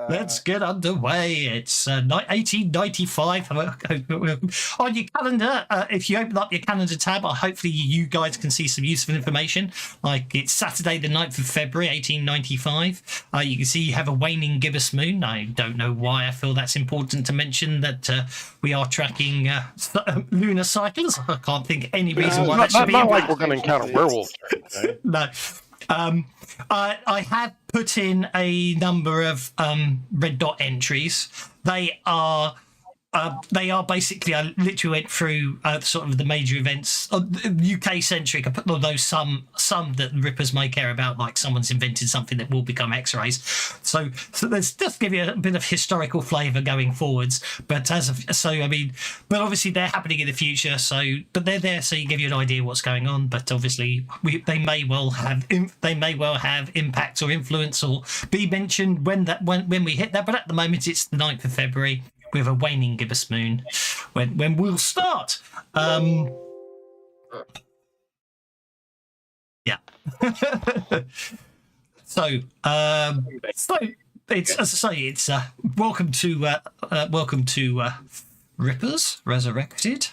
Let's get underway. It's 1895. On your calendar, if you open up your calendar tab, hopefully you guys can see some useful information. Like it's Saturday the 9th of February, 1895. You can see you have a waning gibbous moon. I don't know why I feel that's important to mention that we are tracking lunar cycles. I can't think any reason why that should be. Not like we're going to encounter werewolves. Okay? No. I have put in a number of red dot entries. They are basically, I literally went through sort of the major events, UK centric. I put all those some that Rippers may care about, like someone's invented something that will become X-rays. So let's just give you a bit of historical flavour going forwards. But but obviously they're happening in the future. But they're there so you give you an idea what's going on. But obviously they may well have impacts or influence or be mentioned when we hit that. But at the moment it's the 9th of February. With a waning gibbous moon, when we'll start. Yeah. so it's, as I say, it's welcome to Rippers Resurrected.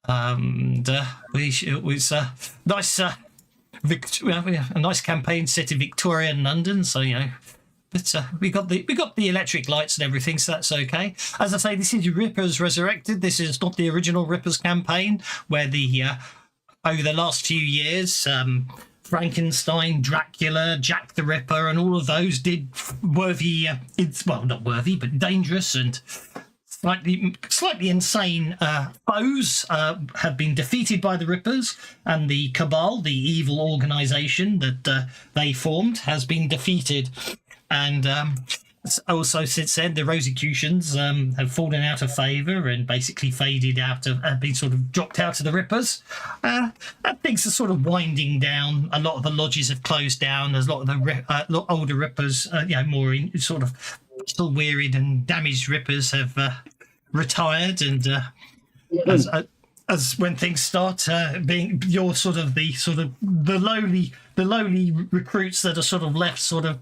And it was a nice a nice campaign set in Victorian London. So But we got the electric lights and everything, so that's okay. As I say, this is Rippers Resurrected. This is not the original Rippers campaign, where over the last few years, Frankenstein, Dracula, Jack the Ripper, and all of those did worthy, not worthy, but dangerous and slightly insane foes have been defeated by the Rippers, and the Cabal, the evil organisation that they formed, has been defeated. And also since then, the Rosicrucians have fallen out of favour and basically been sort of dropped out of the Rippers. Things are sort of winding down. A lot of the lodges have closed down. There's a lot of the older Rippers, more sort of still wearied and damaged Rippers have retired. And as when things start being your the lowly recruits that are sort of left sort of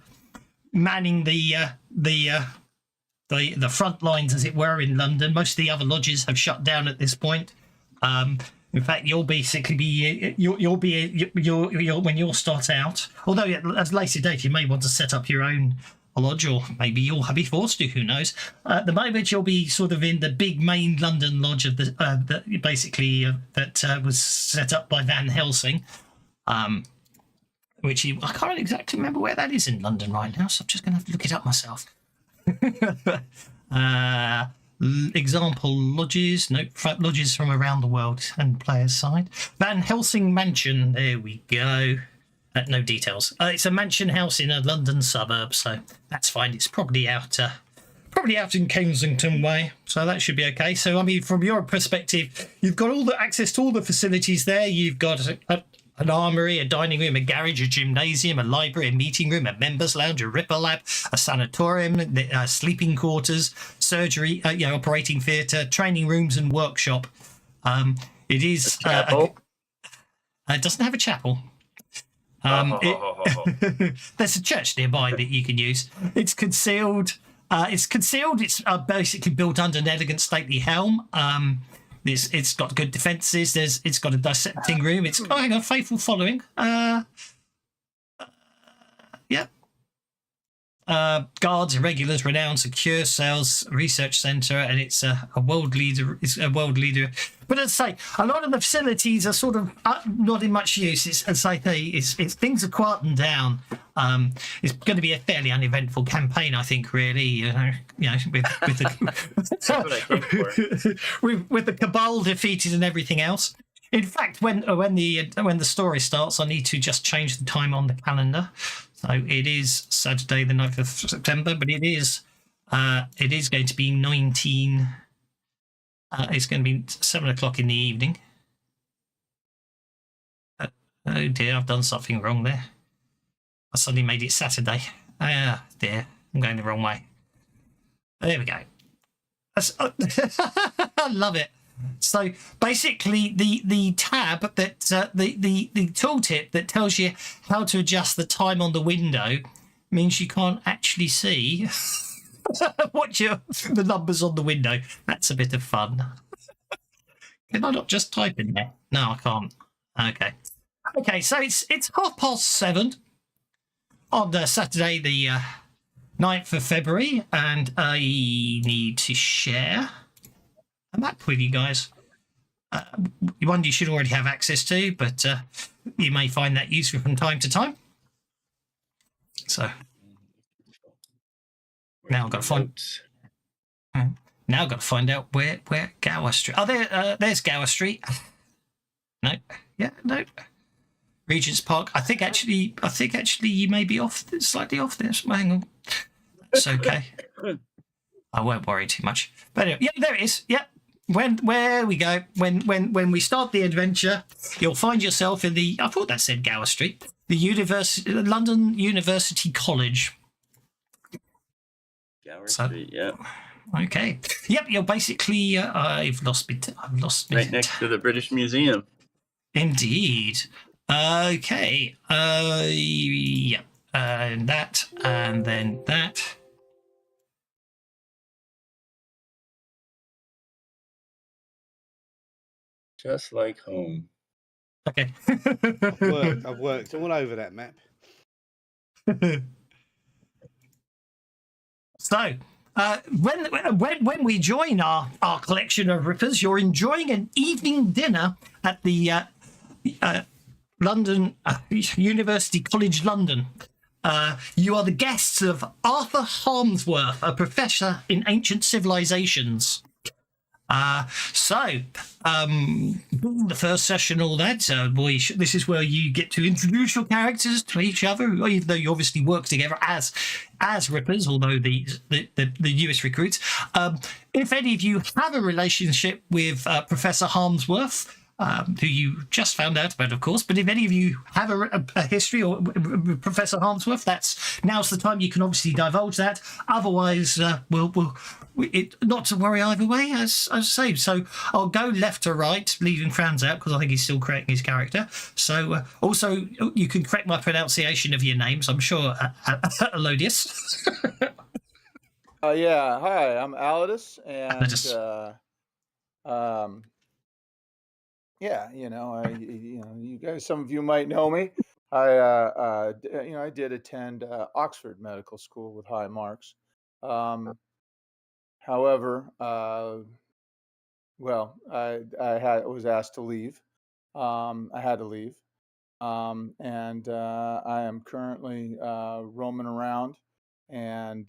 manning the front lines, as it were, in London. Most of the other lodges have shut down at this point. In fact, you'll basically be when you'll start out. Although at a later date you may want to set up your own lodge, or maybe you'll be forced to. Who knows? At the moment, you'll be sort of in the big main London lodge of that was set up by Van Helsing. Which I can't exactly remember where that is in London right now, so I'm just going to have to look it up myself. Example lodges, lodges from around the world and players' side. Van Helsing Mansion, there we go. No details. It's a mansion house in a London suburb, so that's fine. It's probably out in Kensington Way, so that should be okay. So, I mean, from your perspective, you've got all the access to all the facilities there. You've got an armoury, a dining room, a garage, a gymnasium, a library, a meeting room, a members' lounge, a Ripper lab, a sanatorium, sleeping quarters, surgery, operating theatre, training rooms, and workshop. It is. It doesn't have a chapel. There's a church nearby that you can use. It's concealed. It's basically built under an elegant, stately helm. It's got good defences. It's got a dissecting room. It's got a faithful following. Guards, irregulars, renowned, secure sales, research centre, and it's a world leader. It's a world leader. But as I say, a lot of the facilities are sort of not in much use. Things are quieting down. It's going to be a fairly uneventful campaign, I think. Really, with the Cabal defeated and everything else. In fact, when the story starts, I need to just change the time on the calendar. So it is Saturday, the 9th of September, but it is going to be 19. It's going to be 7 o'clock in the evening. Oh dear, I've done something wrong there. I suddenly made it Saturday. Ah dear, I'm going the wrong way. There we go. I love it. So basically, the tab that the tooltip that tells you how to adjust the time on the window means you can't actually see the numbers on the window. That's a bit of fun. Can I not just type in there? No, I can't. Okay. Okay, so it's 7:30 on Saturday, the 9th of February, and I need to share a map with you guys. One you should already have access to, but you may find that useful from time to time. So now I've got to find out where Gower Street. Oh, there's Gower Street. No, yeah, no. Regent's Park. I think actually you may be slightly off there. Hang on. That's okay. I won't worry too much. But anyway, yeah, there it is. Yeah. Where we go. When we start the adventure, you'll find yourself in the. I thought that said Gower Street. The London University College. Gower Street. Yeah. Okay. Yep. You're basically. I've lost me. Right next to the British Museum. Indeed. Okay. Yeah. And that, and then that. Just like home. Okay. I've worked all over that map. So, when we join our collection of rippers, you're enjoying an evening dinner at the London University College London. You are the guests of Arthur Harmsworth, a professor in ancient civilizations. The first session, all that, this is where you get to introduce your characters to each other, even though you obviously work together as rippers, although the newest recruits. If any of you have a relationship with Professor Harmsworth, who you just found out about, of course, but if any of you have a history or Professor Harmsworth, now's the time you can obviously divulge that. Otherwise, not to worry either way, as I say. So I'll go left to right, leaving Franz out because I think he's still correcting his character. So also you can correct my pronunciation of your names, I'm sure, Elodius. Yeah. Hi, I'm Alidus, and yeah, you guys, some of you might know me. I did attend Oxford Medical School with high marks. However, I was asked to leave. I had to leave, and I am currently roaming around and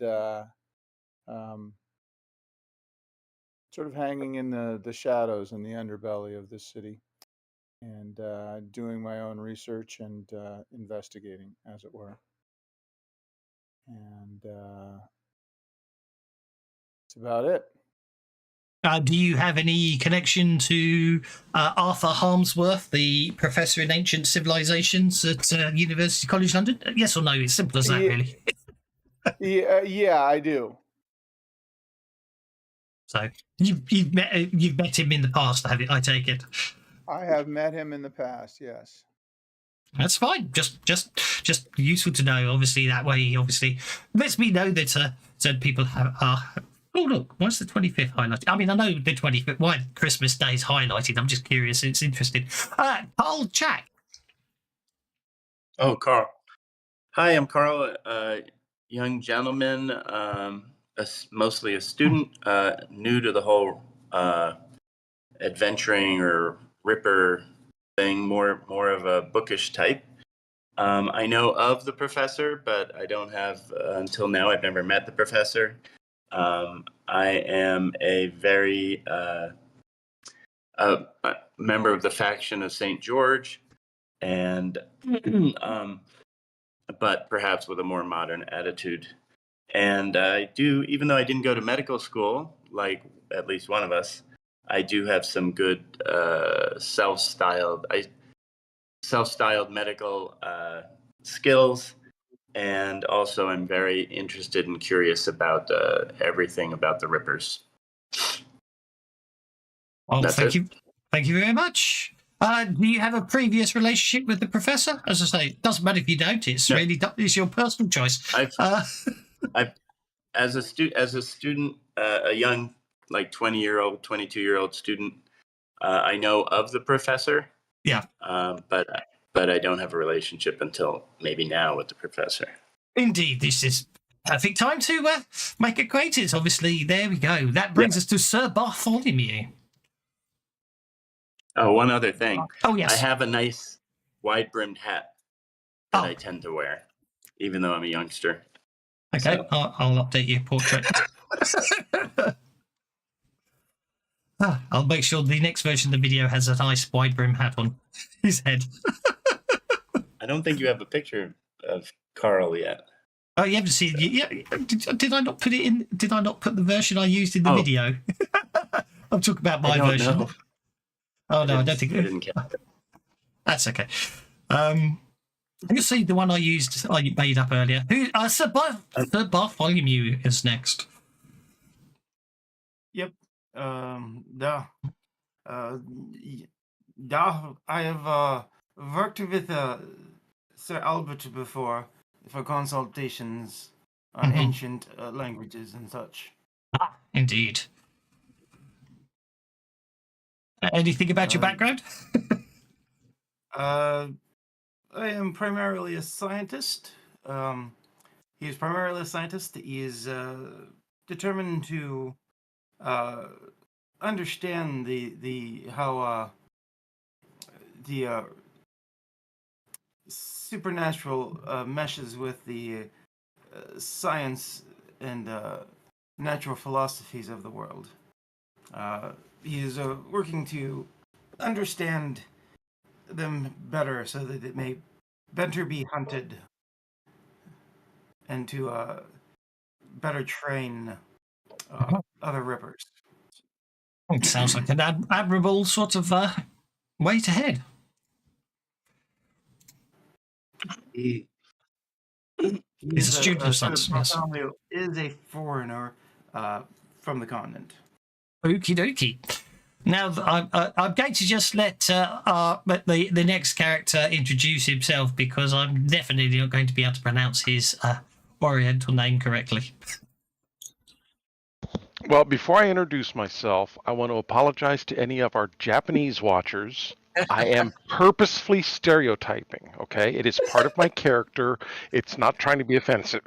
sort of hanging in the shadows and the underbelly of this city, and doing my own research and investigating, as it were. And that's about it. Do you have any connection to Arthur Harmsworth, the professor in ancient civilizations at University College London? Yes or no? It's simple as that, really. Yeah, I do. So you've met him in the past, have you? I take it. I have met him in the past. Yes. That's fine. Just useful to know. Obviously, that way, lets me know that people are. Oh look, why's the 25th highlighted? I mean, I know the 25th. Why Christmas Day is highlighted? I'm just curious. It's interesting. Carl Jack. Oh, Carl. Hi, I'm Carl. Young gentleman. Mostly a student, new to the whole adventuring or ripper thing, more of a bookish type. I know of the professor, but I don't have, until now, I've never met the professor. I am a very a member of the faction of St. George, and but perhaps with a more modern attitude. And I do, even though I didn't go to medical school, like at least one of us, I do have some good self-styled medical skills, and also I'm very interested and curious about everything about the Rippers. Well, thank you very much. Do you have a previous relationship with the professor? As I say, it doesn't matter if you don't. It's No. really it's your personal choice. I've as a student, a young, like 20-year-old, 22-year-old student, I know of the professor. Yeah. But I don't have a relationship until maybe now with the professor. Indeed, this is perfect time to make acquaintance. Obviously, there we go. That brings us to Sir Bartholomew. Oh, one other thing. Oh, yes. I have a nice wide-brimmed hat that Oh. I tend to wear, even though I'm a youngster. Okay, So. I'll update your portrait. I'll make sure the next version of the video has a nice wide brim hat on his head. I don't think you have a picture of Carl yet. Oh, you haven't seen it? Yeah. Did I not put it in? Did I not put the version I used in the video? I'm talking about my version. Know. Oh no, I don't think I didn't catch it. That's okay. You'll see the one I used. I made up earlier. Sir Bartholomew is next. Yep. Da. I have worked with Sir Albert before for consultations on ancient languages and such. Ah, indeed. Anything about your background? I am primarily a scientist. He is primarily a scientist. He is determined to understand how the supernatural meshes with the science and natural philosophies of the world. He is working to understand them better so that it may better be hunted and to better train other rippers. It sounds like an admirable sort of way to head. He He's a student of science. Yes. Bartholomew is a foreigner from the continent. Okie dokie. Now, I'm going to just let the next character introduce himself because I'm definitely not going to be able to pronounce his Oriental name correctly. Well, before I introduce myself, I want to apologize to any of our Japanese watchers. I am purposefully stereotyping, okay? It is part of my character. It's not trying to be offensive.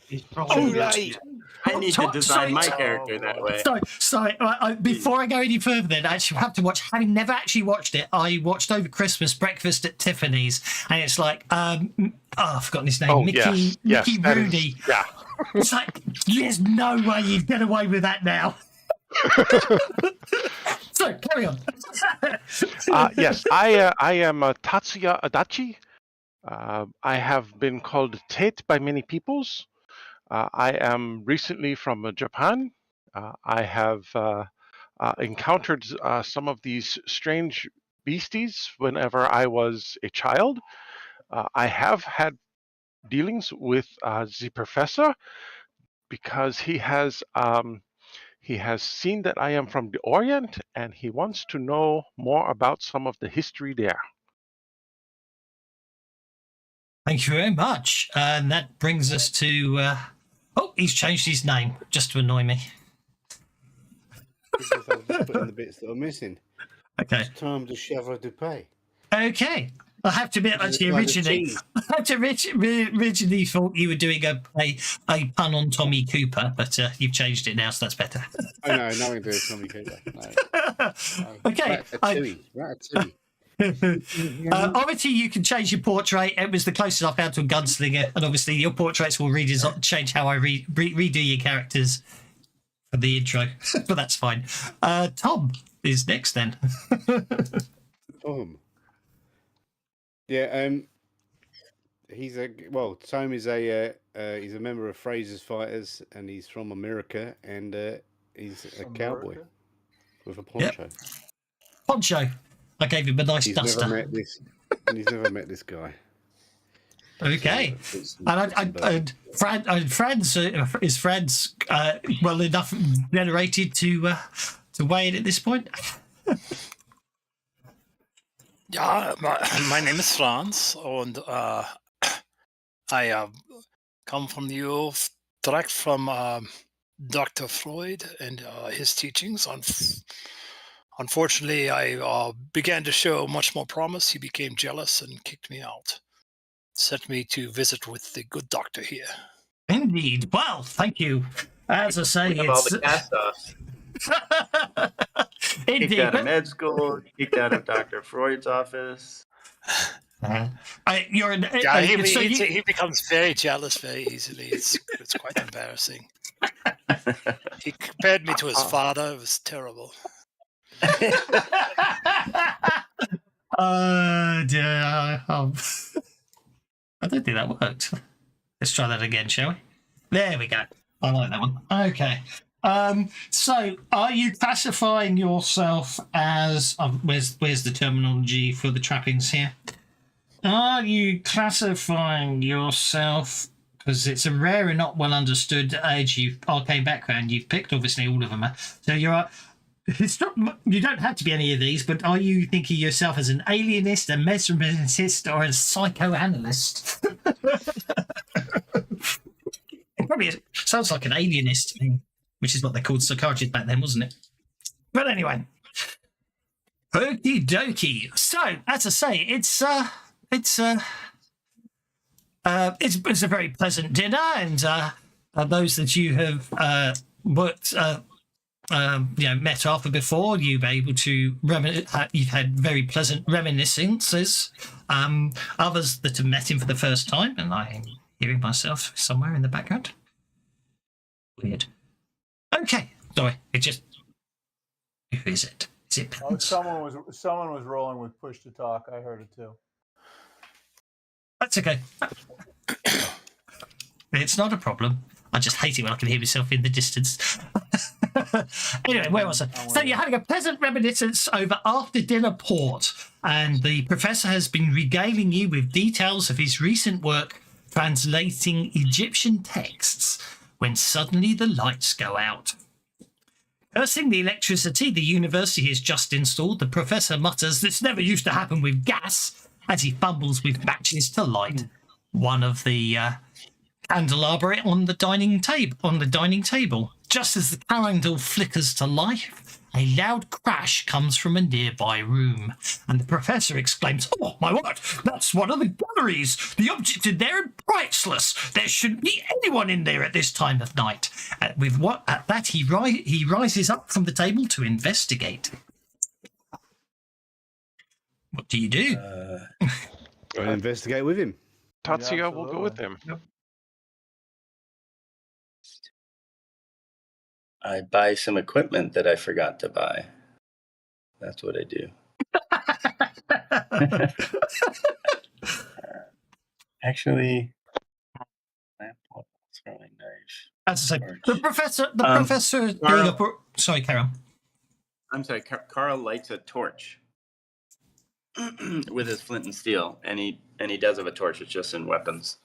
He's Too probably late. I need to design my character that way. Sorry. Before I go any further, then I actually have to watch. Having never actually watched it, I watched over Christmas Breakfast at Tiffany's, and it's like, I've forgotten his name. Oh, Mickey that Rooney. is- yeah. It's like, there's no way you'd get away with that now. So carry on. Yes, I am Tatsuya Adachi. I have been called Tate by many peoples. I am recently from Japan. I have encountered some of these strange beasties whenever I was a child. I have had dealings with the professor because he has seen that I am from the Orient and he wants to know more about some of the history there. Thank you very much. And that brings us to... he's changed his name just to annoy me. Because I've just put in the bits that are missing. Okay. It's time to shove to pay. Okay. I have to admit, actually, originally thought you were doing a pun on Tommy Cooper, but you've changed it now, so that's better. Oh no, nothing to do with Tommy Cooper. No. Okay. Ratatouille. Obviously, you can change your portrait. It was the closest I found to a gunslinger, and obviously, your portraits will change how I redo your characters for the intro, but that's fine. Tom is next then. Tom. Yeah, Tom is he's a member of Fraser's Fighters, and he's from America, and he's a cowboy with a poncho. Yep. Poncho. I gave him a nice duster. He's never met this guy. Okay. And Franz is Franz well enough generated to weigh in at this point? Ja, my name is Franz, and I come from you direct from Dr. Freud and his teachings. Unfortunately, I began to show much more promise. He became jealous and kicked me out. Sent me to visit with the good doctor here. Indeed. Well, thank you. As I say, We have all it's the cast-offs. Kicked indeed. out of med school, kicked out of Dr. Freud's office. You're an, Yeah, so you, he becomes very jealous very easily. It's quite embarrassing. He compared me to his father. It was terrible. Dear. I don't think that worked. Let's try that again, shall we? There we go. I like that one. Okay. So, are you classifying yourself as? Where's the terminology for the trappings here? Are you classifying yourself, because it's a rare and not well understood arcane background you've picked? Obviously, all of them are. So you don't have to be any of these, but are you thinking yourself as an alienist, a mesmerist, or a psychoanalyst? It probably sounds like an alienist thing, which is what they called psychiatrists back then, wasn't it? But anyway, okie dokie. So, as I say, it's a very pleasant dinner, and those that you have met after before, you've been able to you've had very pleasant reminiscences. Others that have met him for the first time, and I'm hearing myself somewhere in the background. Weird. Okay, sorry. It just. Who is it? Is it? Oh, someone was rolling with push to talk. I heard it too. That's okay. It's not a problem. I just hate it when I can hear myself in the distance. Anyway, where was I? So you're having a pleasant reminiscence over after-dinner port, and the professor has been regaling you with details of his recent work translating Egyptian texts when suddenly the lights go out. Cursing the electricity the university has just installed, the professor mutters, "This never used to happen with gas," as he fumbles with matches to light one of the candelabra on the dining table. Just as the candle flickers to life, a loud crash comes from a nearby room, and the professor exclaims, "Oh my word, that's one of the galleries! The object in there is priceless! There shouldn't be anyone in there at this time of night." At that he rises up from the table to investigate. What do you do? Go and investigate with him. Tatsuya will go with him. I buy some equipment that I forgot to buy. That's what I do. Actually, throwing knife. As I say, the professor sorry, Karen. I'm sorry, Carl lights a torch with his flint and steel, and he does have a torch. It's just in weapons.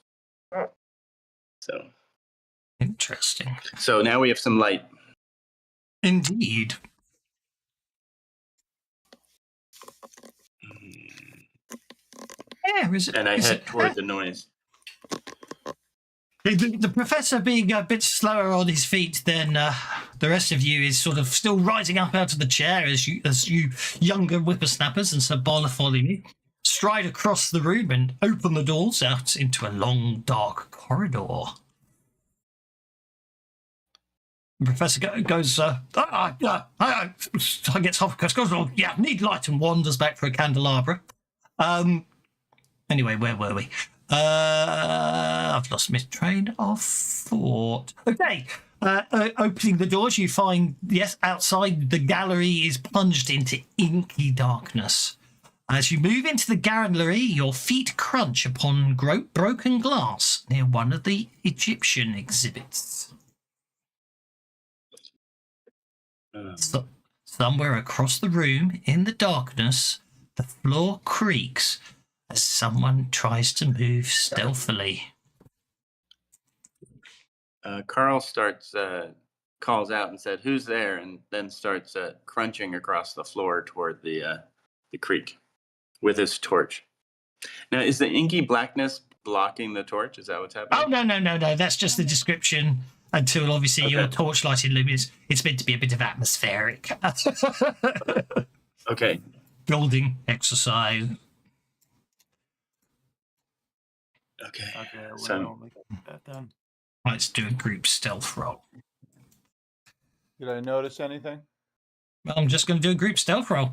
So interesting. So now we have some light. Indeed. Yeah, and I head toward the noise. The professor being a bit slower on his feet than the rest of you is sort of still rising up out of the chair as you younger whippersnappers and Sir Bartholomew stride across the room and open the doors out into a long, dark corridor. The professor goes, gets off, goes, "Oh, yeah, need light," and wanders back for a candelabra. Anyway, where were we? I've lost my train of thought. Okay, opening the doors, you find, yes, outside the gallery is plunged into inky darkness. As you move into the gallery, your feet crunch upon broken glass near one of the Egyptian exhibits. Somewhere across the room, in the darkness, the floor creaks as someone tries to move stealthily. Carl calls out and said, "Who's there?" and then starts crunching across the floor toward the creek. with his torch. Now, is the inky blackness blocking the torch? Is that what's happening? Oh, no. That's just the description until obviously your torchlight illumines. It's meant to be a bit of atmospheric. Okay. Building exercise. Okay. Well, make that done. Let's do a group stealth roll. Did I notice anything? I'm just going to do a group stealth roll.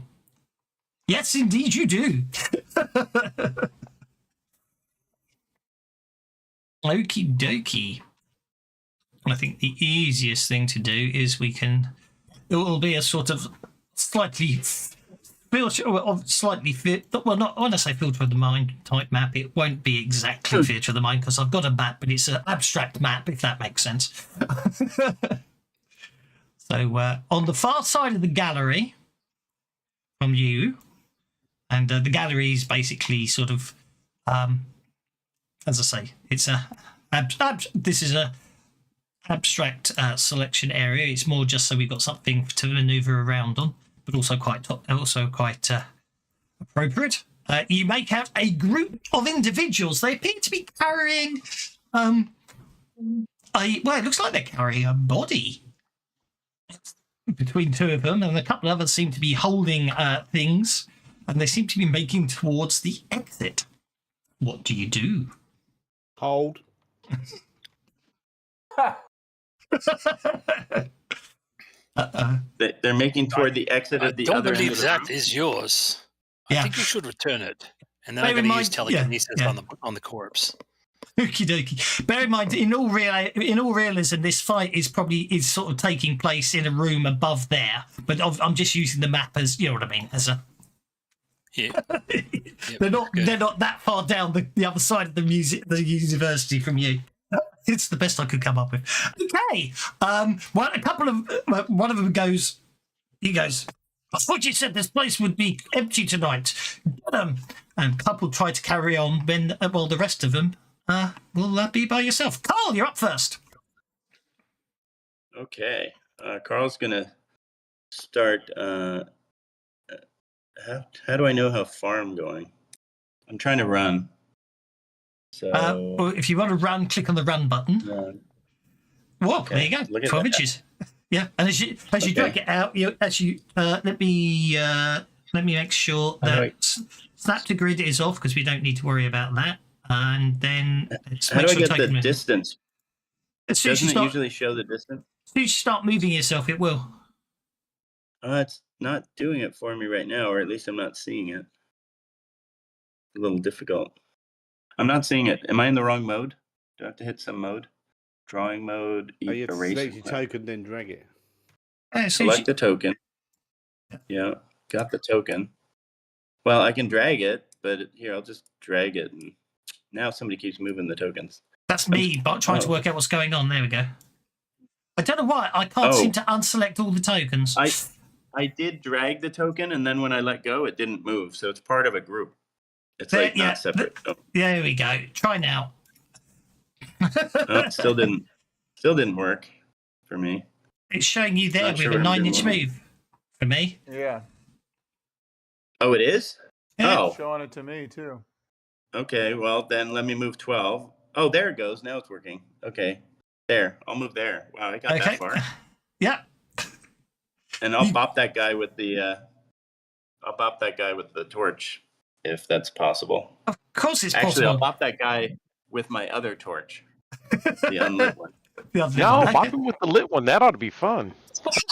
Yes, indeed you do. Okie dokie. I think the easiest thing to do is it will be a sort of slightly filter, not when I say filter of the mind type map, it won't be exactly filter of the mind because I've got a map, but it's an abstract map, if that makes sense. So on the far side of the gallery from you, and the gallery is basically sort of, as I say, it's this is a abstract selection area. It's more just so we've got something to maneuver around on, but also quite appropriate. You make out a group of individuals. They appear to be carrying it looks like they're carrying a body between two of them, and a couple of others seem to be holding things, and they seem to be making towards the exit. What do you do? Hold. They're making toward the exit of the other end. I don't believe of the that room? is yours. Yeah. I think you should return it. And then Bear I'm in going to mind- use telekinesis yeah. on the corpse. Okie dokie. Bear in mind, in all realism, this fight is sort of taking place in a room above there. But I'm just using the map as, you know what I mean, as a. Yeah. They're not that far down the other side of the university from you. It's the best I could come up with. Okay. One of them goes. He goes, I thought you said this place would be empty tonight. And a couple try to carry on when, the rest of them will be by yourself. Carl, you're up first. Okay. Carl's going to start. How do I know how far I'm going? I'm trying to run. So. Well, if you want to run, click on the run button. Whoa, Okay. there you go. Look at 12 that. inches. Yeah, and as you drag it out, let me make sure How do that snap to grid is off because we don't need to worry about that. And then let's How make do I sure get the distance? As soon as Doesn't it usually show the distance? as soon as you start moving yourself, it will. It's not doing it for me right now, or at least I'm not seeing it. A little difficult. I'm not seeing it. Am I in the wrong mode? Do I have to hit some mode? Drawing mode, Oh, you have to erase. select your token, then drag it. As soon as Select the token. Yeah, got the token. Well, I can drag it, but here, I'll just drag it. And now somebody keeps moving the tokens. that's me, but trying to work out what's going on. There we go. I don't know why I can't seem to unselect all the tokens. I did drag the token, and then when I let go, it didn't move. So it's part of a group. It's There- like not separate. There we go. Try now. No, still didn't work for me. It's showing you there Not with sure a what I'm 9-inch doing. move for me. Yeah, Oh, it is? Yeah. Oh, showing it to me too. okay. Well, then let me move 12. Oh, there it goes. Now it's working. Okay. There. I'll move there. Wow, I got Okay. that far. Yeah. And I'll bop that guy with the torch if that's possible. Of course it's Actually, I'll possible. bop that guy with my other torch. The unlit one. The other No, one. bop him with the lit one. That ought to be fun.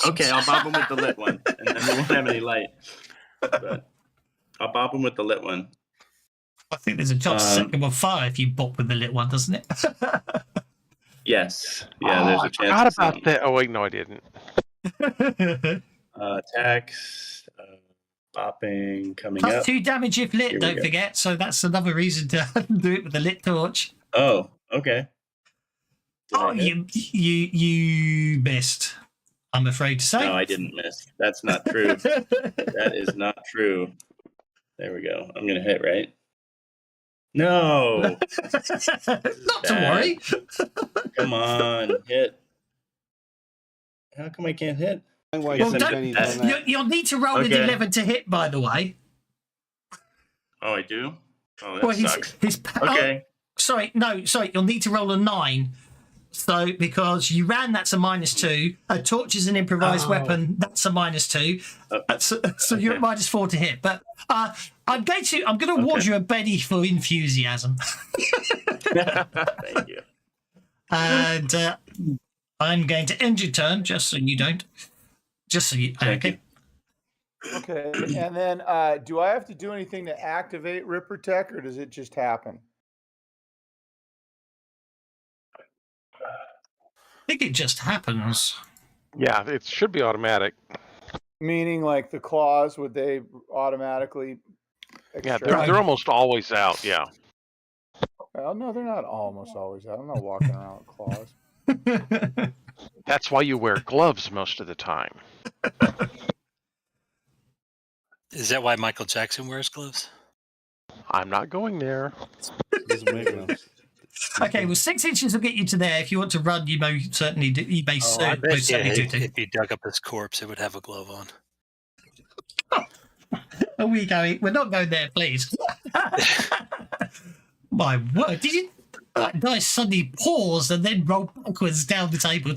Okay, I'll bop him with the lit one. And then we won't have any light. But I'll bop him with the lit one. I think there's a chance the second one fire if you bop with the lit one, doesn't it? Yes. Yeah, there's I a chance. forgot of about something. that. Oh, wait, no, I didn't. Attacks, bopping, coming up. +2 damage if lit, Here we don't go. forget. So that's another reason to do it with the lit torch. Oh, okay. Did I Oh, hit? you missed. I'm afraid to say. No, I didn't miss. That's not true. That is not true. There we go. I'm gonna hit, right? No. Not to worry. Come on, hit. How come I can't hit? Don't waste Well, some don't- pennies on that. You'll need to roll an Okay. 11 to hit, by the way. Oh, I do. Oh, that Well, sucks. oh, Okay. sorry, you'll need to roll a 9. So, because you ran, that's a -2. A torch is an improvised weapon, that's a -2. So you're at -4 to hit. But I'm going to award you a Benny for enthusiasm. Thank you. And I'm going to end your turn, just so you don't. Just so you. Thank you. Okay, and then do I have to do anything to activate Ripper Tech, or does it just happen? I think it just happens. Yeah, it should be automatic. Meaning, like the claws, would they automatically? Yeah, extract? they're almost always out. Yeah. Well, no, they're not almost always out. I'm not walking around with claws. That's why you wear gloves most of the time. Is that why Michael Jackson wears gloves? I'm not going there. Doesn't make enough. Okay, well, 6 inches will get you to there. If you want to run, you may certainly do. You may certainly do. If you dug up his corpse, it would have a glove on. Are we going? We're not going there, please. My word! Did you? That guy suddenly paused and then rolled backwards down the table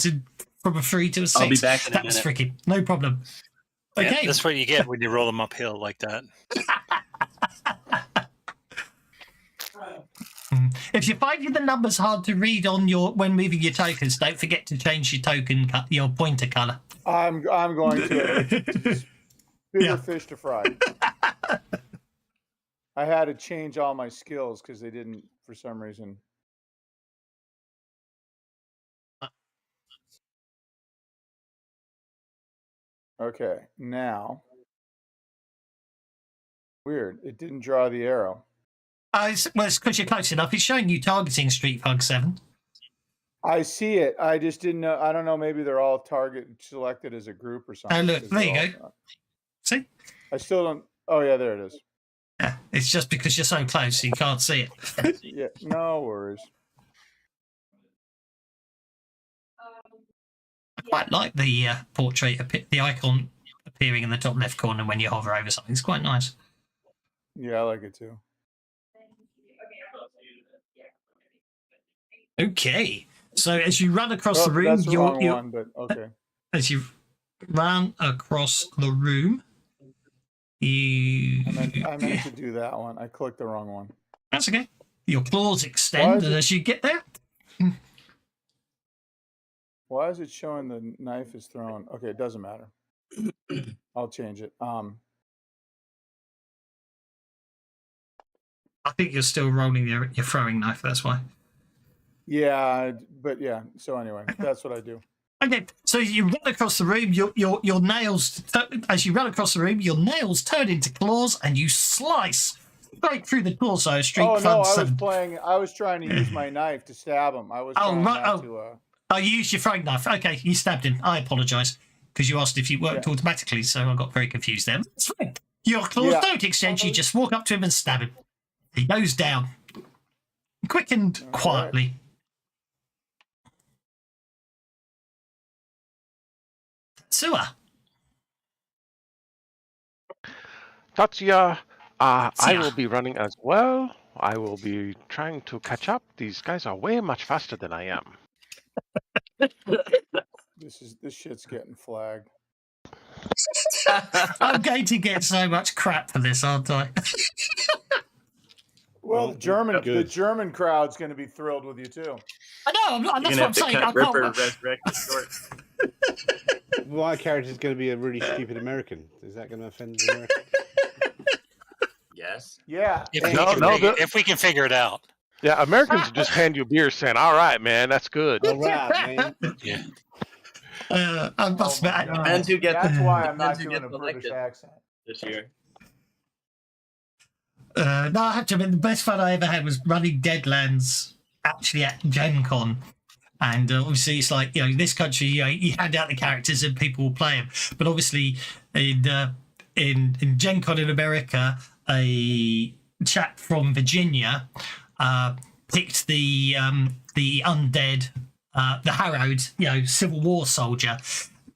from a 3 to a 6. I'll be back in a That was minute. freaking no problem. Okay. Yeah, that's what you get when you roll them uphill like that. If you're finding the numbers hard to read on when moving your tokens, don't forget to change your pointer color. I'm going to. Bigger fish to fry. I had to change all my skills because they didn't, for some reason. Okay, now. Weird. It didn't draw the arrow. It's because you're close enough. It's showing you targeting Street Fug 7. I see it. I just didn't know. I don't know. Maybe they're all selected as a group or something. Oh, look, there you go. See? I still don't. Oh, yeah, there it is. Yeah, it's just because you're so close you can't see it. Yeah, no worries. I quite like the portrait, the icon appearing in the top left corner when you hover over something. It's quite nice. Yeah, I like it too. Okay, so as you run across the room, that's the wrong one, but okay. As you run across the room, I meant to do that one. I clicked the wrong one. That's okay. Your claws extend, and as you get there, why is it showing the knife is thrown? Okay, it doesn't matter. I'll change it. I think you're still rolling your throwing knife. That's why. Yeah, but yeah. So anyway, that's what I do. Okay, so you run across the room. Your nails, as you run across the room, your nails turn into claws, and you slice straight through the torso. I was trying to use my knife to stab him. I was. Oh, you used your throwing knife. Okay, you stabbed him. I apologise because you asked if you worked automatically, so I got very confused there. That's fine. Your claws don't extend. You just walk up to him and stab him. He goes down, quick and quietly. Sewer. Tatsuya, I will be running as well. I will be trying to catch up. These guys are way much faster than I am. This shit's getting flagged. I'm going to get so much crap for this, aren't I? Well, the German crowd's going to be thrilled with you too. I know. That's what I'm saying. I Ripper Resurrected short. My character's going to be a really stupid American. Is that going to offend the American? Yes. Yeah. If we can figure it out. Yeah, Americans just hand you beer saying, "All right, man, that's good." All right, man. Yeah. That's why I'm not doing a British accent this year. No, I have to admit, the best fun I ever had was running Deadlands actually at Gen Con. And obviously, it's like, this country, you hand out the characters and people will play them. But obviously, in Gen Con in America, a chap from Virginia picked the undead, the harrowed, Civil War soldier.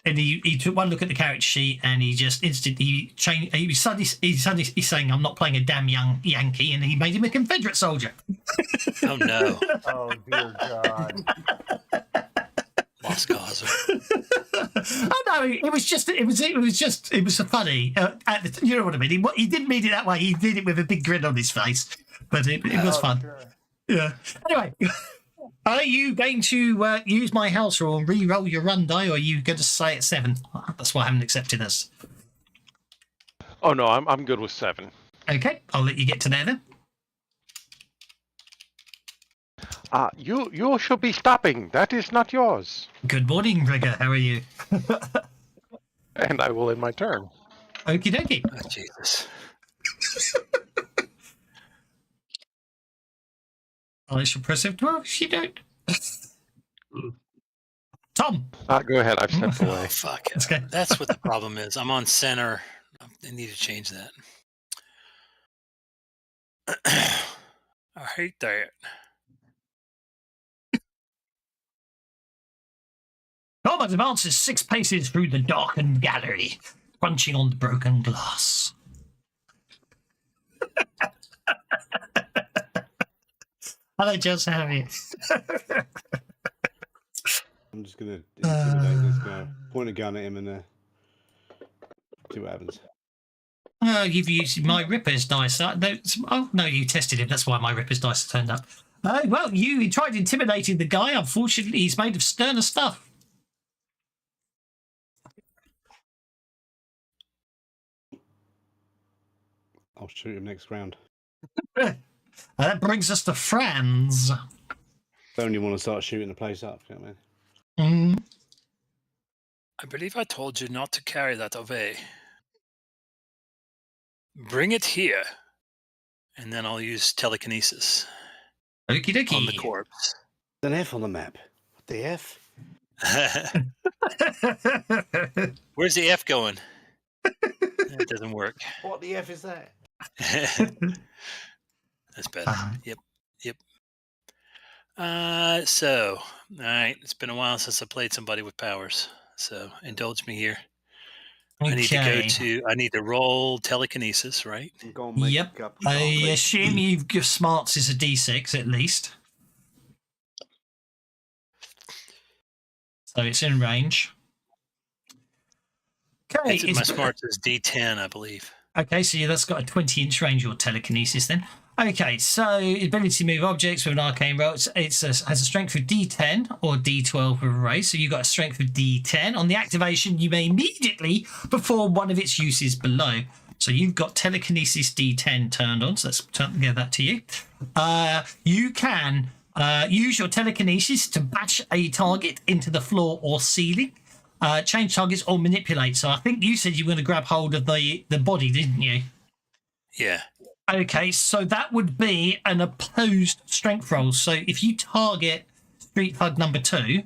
and he took one look at the character sheet and he just instantly changed. He's saying, "I'm not playing a damn young Yankee," and he made him a Confederate soldier. Oh no, Oh dear God. lost cause. Oh no, it was funny. You know what I mean? He didn't mean it that way. He did it with a big grin on his face, but it was fun. Sure. Yeah. Anyway, are you going to use my house rule and re-roll your run die, or are you going to stay at 7? That's why I haven't accepted this. Oh no, I'm good with 7. Okay, I'll let you get to there then. You should be stopping. That is not yours. Good morning, Rigger. How are you? And I will end my turn. Okie dokie. Oh, Jesus. I shall press F12 if you don't. Tom. Go ahead. I've stepped Oh, away. fuck. Let's go. That's what the problem is. I'm on center. I need to change that. I hate that. Tom advances 6 paces through the darkened gallery, crunching on the broken glass. Hello, Jess. How are you? I'm just gonna intimidate this guy. Point a gun at him and see what happens. You've used my Ripper's dice. Oh, no, you tested him. That's why my Ripper's dice turned up. Well, you tried intimidating the guy. Unfortunately, he's made of sterner stuff. I'll shoot him next round. That brings us to Franz. Don't you want to start shooting the place up? You know what I mean? I believe I told you not to carry that away. Bring it here, and then I'll use telekinesis Okie dokie. on the corpse. There's an F on the map. What the F? Where's the F going? It doesn't work. What the F is that? That's better. Yep. So, all right. It's been a while since I played somebody with powers, so indulge me here. I need to roll telekinesis, right? Yep. I assume you've got smarts is a D6 at least. So it's in range. Okay. My smarts is D10, I believe. Okay, so that's got a 20-inch range, your telekinesis then. Okay, so ability to move objects with an arcane roll. It has a strength of D10 or D12 with a raise. So you've got a strength of D10. On the activation, you may immediately perform one of its uses below. So you've got telekinesis D10 turned on. So let's give that to you. You can use your telekinesis to bash a target into the floor or ceiling. Change targets or manipulate. So I think you said you were going to grab hold of the body, didn't you? Yeah. Okay, so that would be an opposed strength roll. So if you target Street Thug number 2,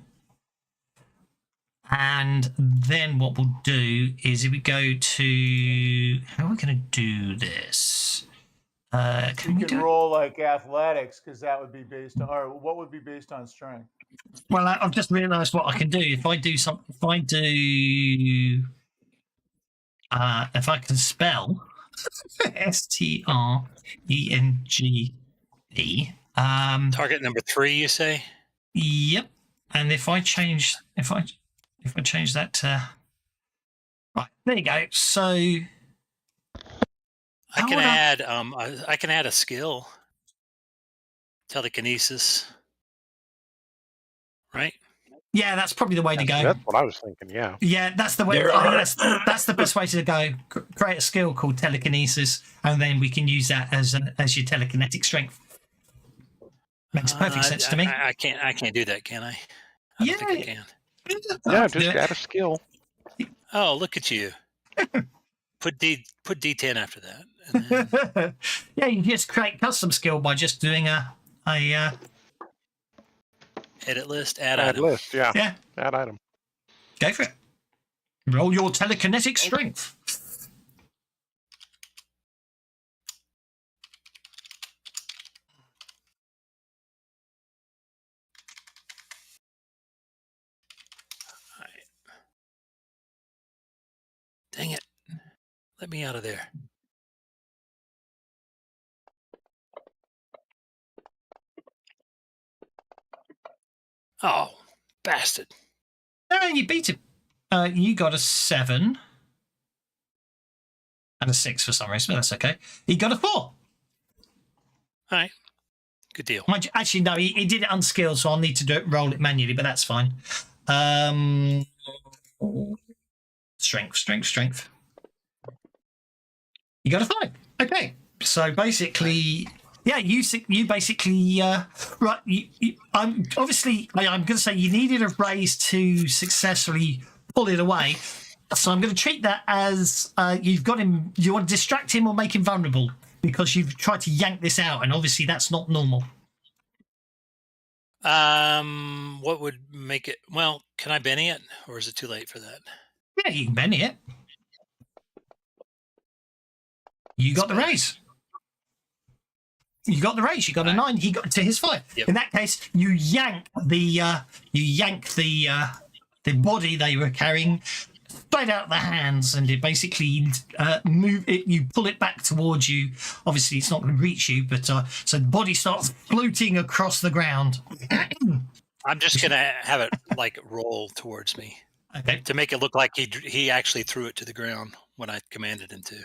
and then what we'll do is if we go to... How are we going to do this? Can we You do could roll like athletics because that would be based on, or what would be based on strength? Well, I've just realised what I can do. If I do something, if I can spell STRENGE. Target number 3, you say? Yep. And if I change that to right, there you go. So I can add a skill. Telekinesis. Right? yeah, that's probably the way to go. That's what I was thinking. Yeah. Yeah, that's the way. I think that's the best way to go. Create a skill called telekinesis, and then we can use that as your telekinetic strength. Makes perfect sense to me. I can't do that, can I? I don't think I can. Yeah, just add a skill. Oh, look at you. Put D10 after that. And then... Yeah, you can just create custom skill by just doing a edit list, add Add item. list. Yeah. yeah. Add item. Go for it. Roll your telekinetic strength. Let me out of there. Oh, bastard. No, you beat him. You got a 7 and a 6 for some reason, but that's okay. He got a 4. All right. Good deal. Actually, no, he did it unskilled, so I'll need to roll it manually, but that's fine. Strength. You got a 5. Okay. So basically, yeah, you basically right. I'm going to say you needed a raise to successfully pull it away. So I'm going to treat that as you've got him. You want to distract him or make him vulnerable because you've tried to yank this out, and obviously that's not normal. What would make it? Well, can I Benny it, or is it too late for that? Yeah, you can Benny it. You got the raise. You got the raise. You got a 9. He got to his 5. Yep. In that case, you yank the body they were carrying straight out of the hands, and it basically move it. You pull it back towards you. Obviously, it's not going to reach you, but so the body starts floating across the ground. I'm just going to have it like roll towards me. Okay. To make it look like he actually threw it to the ground when I commanded him to.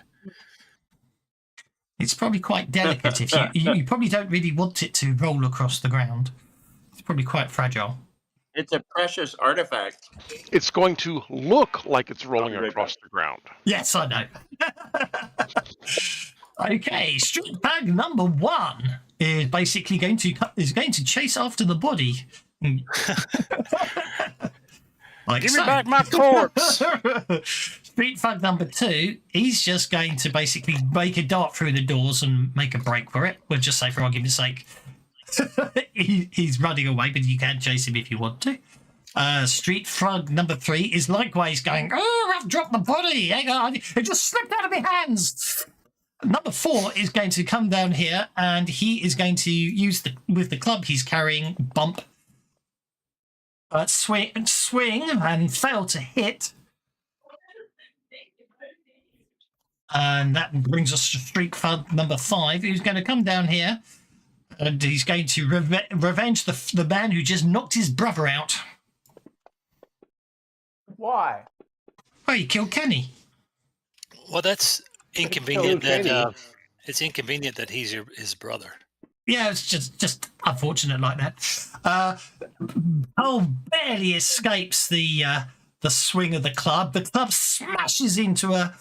It's probably quite delicate. If you probably don't really want it to roll across the ground. It's probably quite fragile. It's a precious artifact. It's going to look like it's rolling across the ground. Yes, I know. Okay, street bag number 1 is basically going to chase after the body. Like Give me back my corpse. Street thug number 2, he's just going to basically make a dart through the doors and make a break for it. We'll just say, for argument's sake, he's running away, but you can chase him if you want to. Street thug number 3 is likewise going, oh, I've dropped the body. Hang on, it just slipped out of my hands. Number 4 is going to come down here, and he is going to use with the club he's carrying, bump, swing, and fail to hit. And that brings us to street thug number 5, who's going to come down here, and he's going to revenge the man who just knocked his brother out. Why? Oh, he killed Kenny. Well, that's inconvenient. It's inconvenient that he's his brother. Yeah, it's just unfortunate like that. Cole barely escapes the swing of the club. The club smashes into a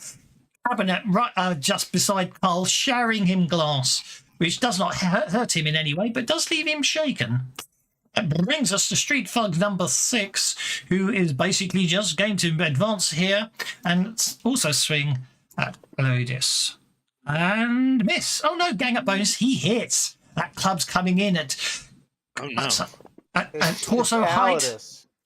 cabinet right just beside Cole, shattering him glass, which does not hurt him in any way, but does leave him shaken. That brings us to street thug number 6, who is basically just going to advance here and also swing at Elodis. And miss. Oh no, gang up bonus. He hits. That club's coming in at torso height.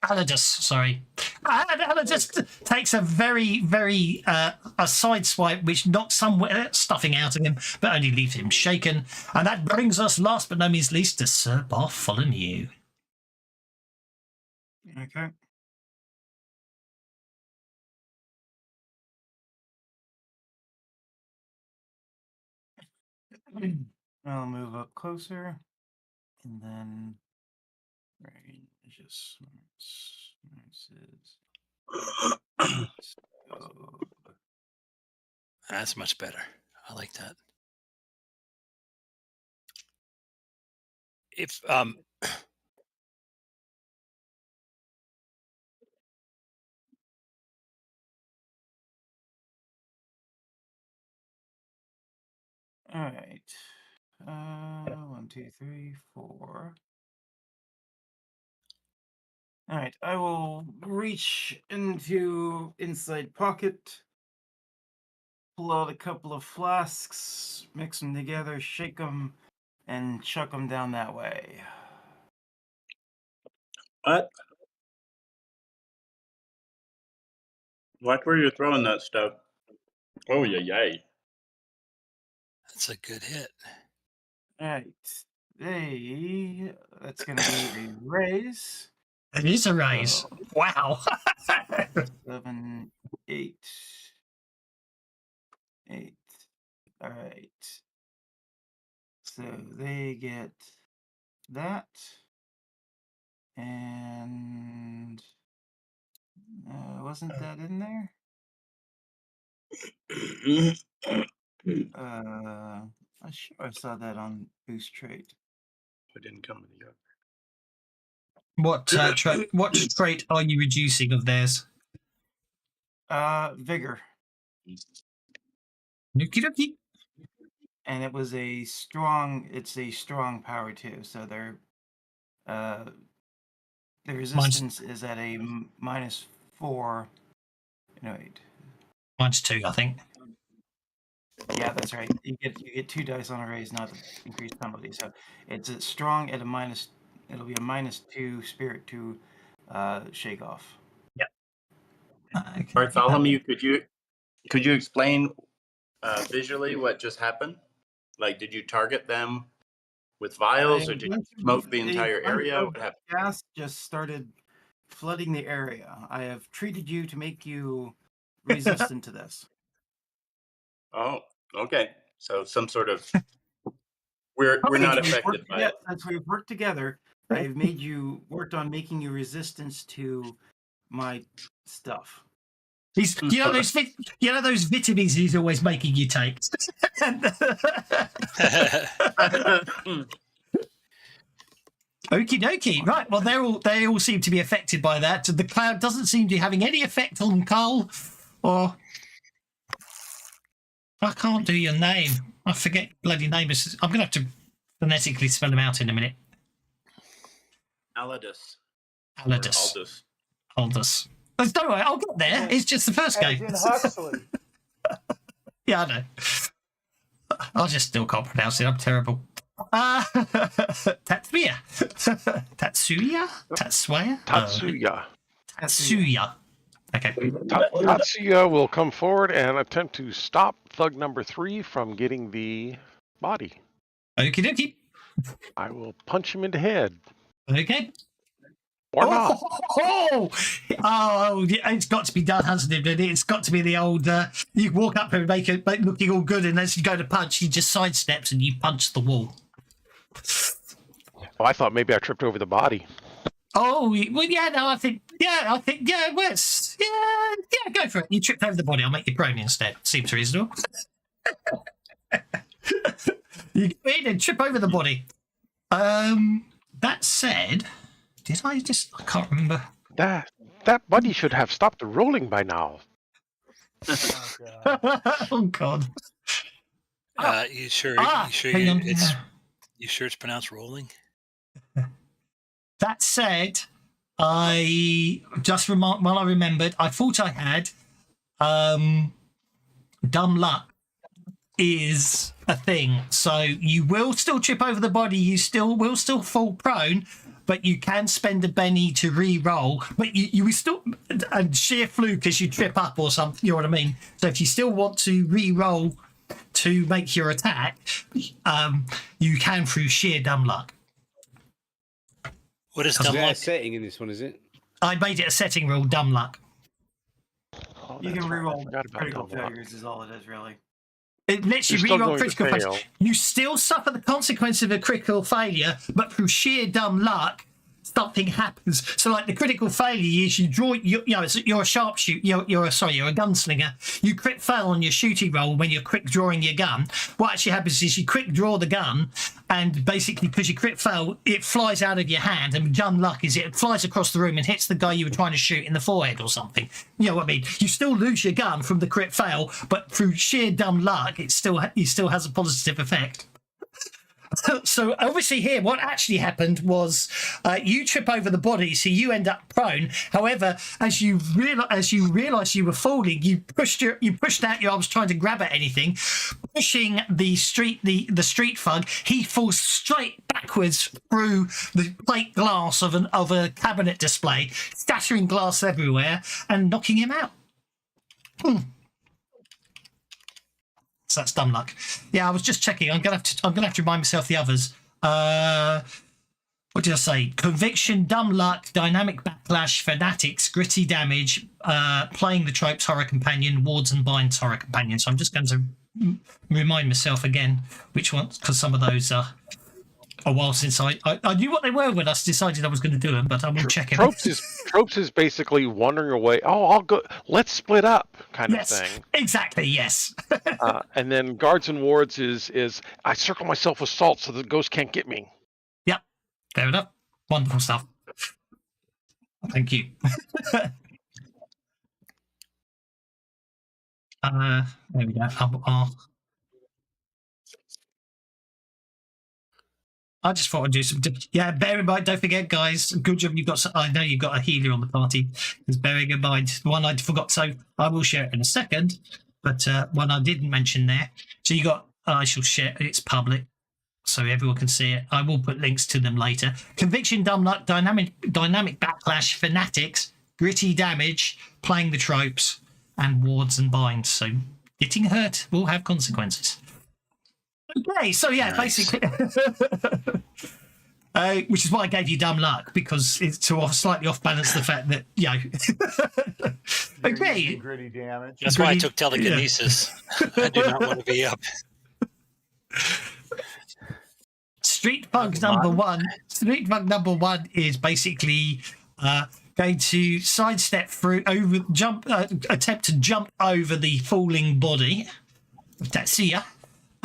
Alidus, sorry. And Alidus takes a very, very a side swipe which knocks some stuffing out of him, but only leaves him shaken. And that brings us, last but not least, to Sir Bartholomew. Okay. I'll move up closer, and then just That's much better. I like that. If all right. 1, 2, 3, 4. All right. I will reach into inside pocket, pull out a couple of flasks, mix them together, shake them, and chuck them down that way. What were you throwing that stuff? Oh, yay. that's a good hit. All right. That's going to be a raise. It is a raise. Wow. 7, 8. get that. And wasn't that in there? I'm sure I saw that on Boost Trait. It didn't come with the other. What trait are you reducing of theirs? Vigor. Okie dokie. And it was it's a strong power too. So the resistance is at a -4. No, wait. -2, I think. Yeah, that's right. You get 2 dice on a raise, not to increase penalty. So it's a strong at a minus. It'll be a -2 spirit to shake off. Yep. Okay. Bartholomew, could you explain visually what just happened? Like, did you target them with vials, or did you smoke the entire area? What happened? Gas just started flooding the area. I have treated you to make you resistant to this. Oh, okay. So some sort of we're not affected by it. Since we've worked together, I've made you worked on making you resistance to my stuff. He's, you know those vitamins he's always making you take. Okie dokie. Right. Well, they all seem to be affected by that. The cloud doesn't seem to be having any effect on Carl, or I can't do your name. I forget your bloody name. I'm gonna have to phonetically spell them out in a minute. Aldous. Aldous. Don't worry, I'll get there. It's just the first game. Huxley. Yeah, I know. I just still can't pronounce it. I'm terrible. Tatsuya. Okay. Tatsuya will come forward and attempt to stop thug number 3 from getting the body. Okie dokie. I will punch him in the head. Okay. Or not. Oh, it's got to be done, hasn't it? It's got to be the old, you walk up and make it looking all good, and as you go to punch, he just sidesteps and you punch the wall. Oh, I thought maybe I tripped over the body. Oh, well, yeah, no, I think, well, go for it. You tripped over the body, I'll make you prone instead. Seems reasonable. You go in and trip over the body. That said, I can't remember. That body should have stopped rolling by now. Oh God. You sure it's pronounced rolling? That said, I just remembered, I thought I had dumb luck is a thing. So you will still trip over the body, you will still fall prone, but you can spend a penny to re-roll. But you will still, and sheer fluke as you trip up or something, you know what I mean? So if you still want to re-roll to make your attack, you can through sheer dumb luck. What is dumb luck? A setting in this one, is it? I made it a setting rule, dumb luck. Oh, You can reroll right. critical failures is all it is, really. It lets you reroll critical failures. You still suffer the consequence of a critical failure, but through sheer dumb luck, something happens. So, like the critical failure is you draw. You're a sharpshooter. You're a gunslinger. You crit fail on your shooting roll when you're quick drawing your gun. What actually happens is you quick draw the gun, and basically because you crit fail, it flies out of your hand. And dumb luck is it flies across the room and hits the guy you were trying to shoot in the forehead or something. You know what I mean? You still lose your gun from the crit fail, but through sheer dumb luck, it still has a positive effect. So obviously here, what actually happened was you trip over the body, so you end up prone. However, as you realised you were falling, you pushed out your arms trying to grab at anything, pushing the street thug. He falls straight backwards through the plate glass of a cabinet display, scattering glass everywhere and knocking him out. So that's dumb luck. Yeah, I was just checking. I'm gonna have to remind myself the others. What did I say? Conviction, dumb luck, dynamic backlash, fanatics, gritty damage, playing the tropes, horror companion, wards and binds, horror companion. So I'm just going to remind myself again which ones, because some of those are a while since I knew what they were when I decided I was going to do them, but I will check it. Tropes is basically wandering away. Oh, I'll go. Let's split up, kind Yes, of thing. exactly. Yes. And then guards and wards is I circle myself with salt so the ghost can't get me. Yep. Fair enough. Wonderful stuff. Thank you. There we go. I just thought I'd do some. Yeah, bear in mind, don't forget, guys. Good job you've got. I know you've got a healer on the party. Because bearing in mind, one I forgot. So I will share it in a second. But one I didn't mention there. So you got. I shall share. It's public, so everyone can see it. I will put links to them later. Conviction, dynamic backlash, fanatics, gritty damage, playing the tropes, and wards and binds. So getting hurt will have consequences. Okay, so yeah, Nice. basically, which is why I gave you dumb luck, because it's to slightly off balance the fact that You're okay, using gritty damage. That's why I took telekinesis. I do not want to be up. Street Pug number one. Street Pug number one is basically going to sidestep through, attempt to jump over the falling body of Tatsuya.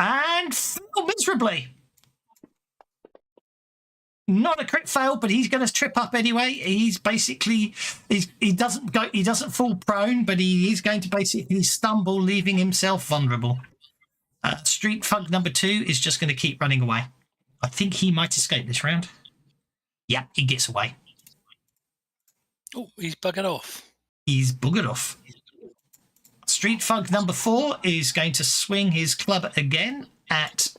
And fail miserably. Not a crit fail, but he's going to trip up anyway. He's basically he doesn't fall prone, but he is going to basically stumble, leaving himself vulnerable. Street Fug number 2 is just going to keep running away. I think he might escape this round. Yeah, he gets away. Oh, he's buggered off. He's buggered off. Street Fug number 4 is going to swing his club again at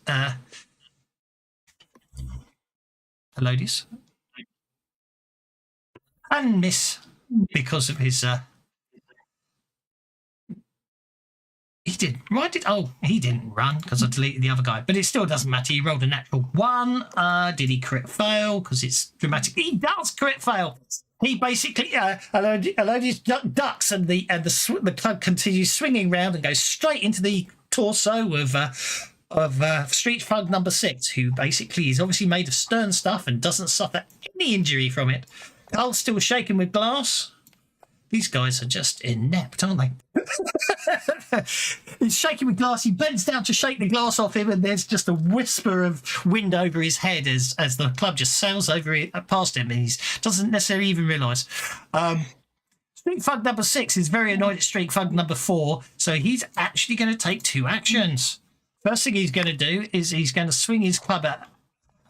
Elodius. And miss because of his... he didn't. Why did... Oh, he didn't run because I deleted the other guy. But it still doesn't matter. He rolled a natural 1. Did he crit fail? Because it's dramatic. He does crit fail. He basically, Elodius ducks, and the club continues swinging round and goes straight into the torso of Street Fug number 6, who basically is obviously made of stern stuff and doesn't suffer any injury from it. Hull's still shaken with glass. These guys are just inept, aren't they? He's shaking with glass. He bends down to shake the glass off him, and there's just a whisper of wind over his head as the club just sails over past him, and he doesn't necessarily even realise. Street Fug number 6 is very annoyed at Street Fug number 4, so he's actually going to take 2 actions. First thing he's going to do is he's going to swing his club at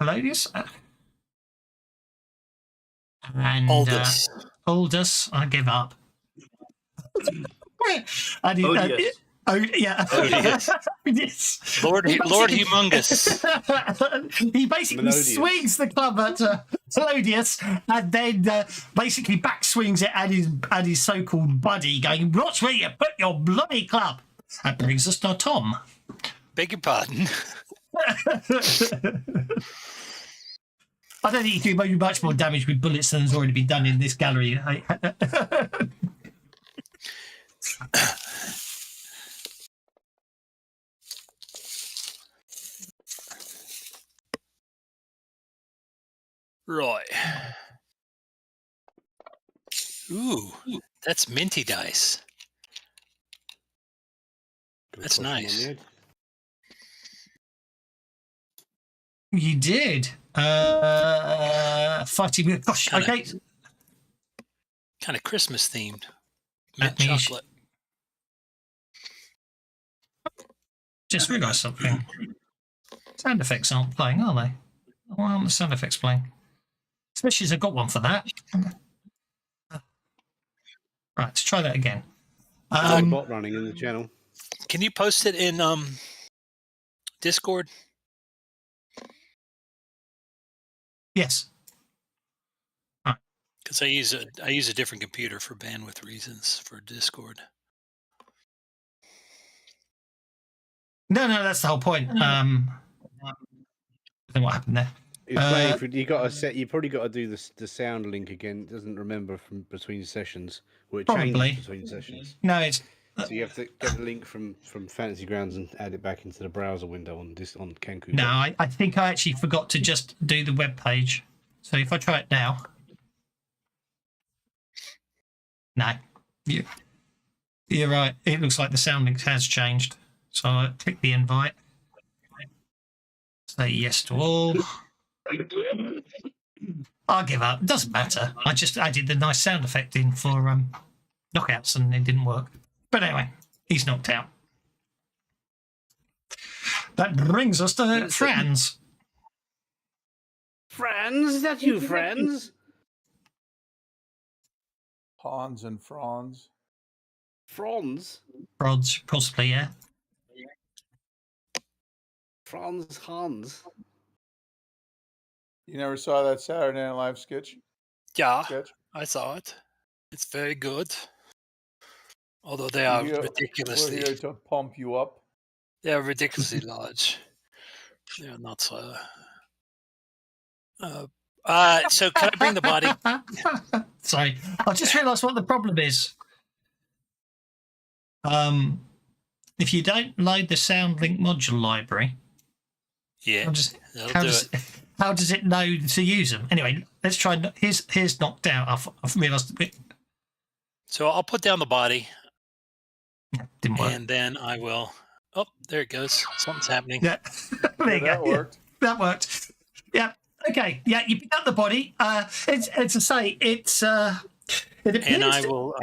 Elodius. And Aldous, I give up. And he, Odious. Yeah. Yes. Lord Humongous. He basically Melodious. swings the club at Elodius, and then basically back swings it at his so-called buddy, going, "Watch where you put your bloody club." That brings us to Tom. Beg your pardon. I don't think you can do much more damage with bullets than has already been done in this gallery. Right. Ooh, that's minty dice. That's nice. You did. Fighting with... Gosh, Kinda. okay. Kind of Christmas themed. Let Mint me chocolate. just realised something. Sound effects aren't playing, are they? Why aren't the sound effects playing? Especially as I've got one for that. Right, let's try that again. There's a bot running in the channel. Can you post it in Discord? Yes. Because I use a different computer for bandwidth reasons for Discord. No, that's the whole point. I don't know what happened there. It's playing for, you got to set. You probably got to do the sound link again. It doesn't remember from between sessions, or it Probably. changes between sessions. No, it's So you have to get the link from Fantasy Grounds and add it back into the browser window on Kenku. No, I think I actually forgot to just do the web page. So if I try it now, no, you're right. It looks like the sound link has changed. So I click the invite. Say yes to all. I'll give up. It doesn't matter. I just added the nice sound effect in for knockouts and it didn't work. But anyway, he's knocked out. That brings us to Franz. Franz, is that you, Franz? Hans and Franz. Franz? Rods, possibly, yeah. Franz Hans. You never saw that Saturday Night Live sketch? Yeah, Sketch? I saw it. It's very good. Although they are We're ridiculously, here to pump you up. they are ridiculously large. They are not so. So can I bring the body? Sorry, I just realised what the problem is. If you don't load the sound link module library, Yeah, how does it know to use them? Anyway, let's try. Here's knocked out. I've realised a bit. So I'll put down the body, Didn't work. and then I will. Oh, there it goes. Something's happening. Yeah, there you go. That worked. Yeah, that worked. Yeah. Okay. Yeah, you pick up the body. It's to say it's. It appears. And I will.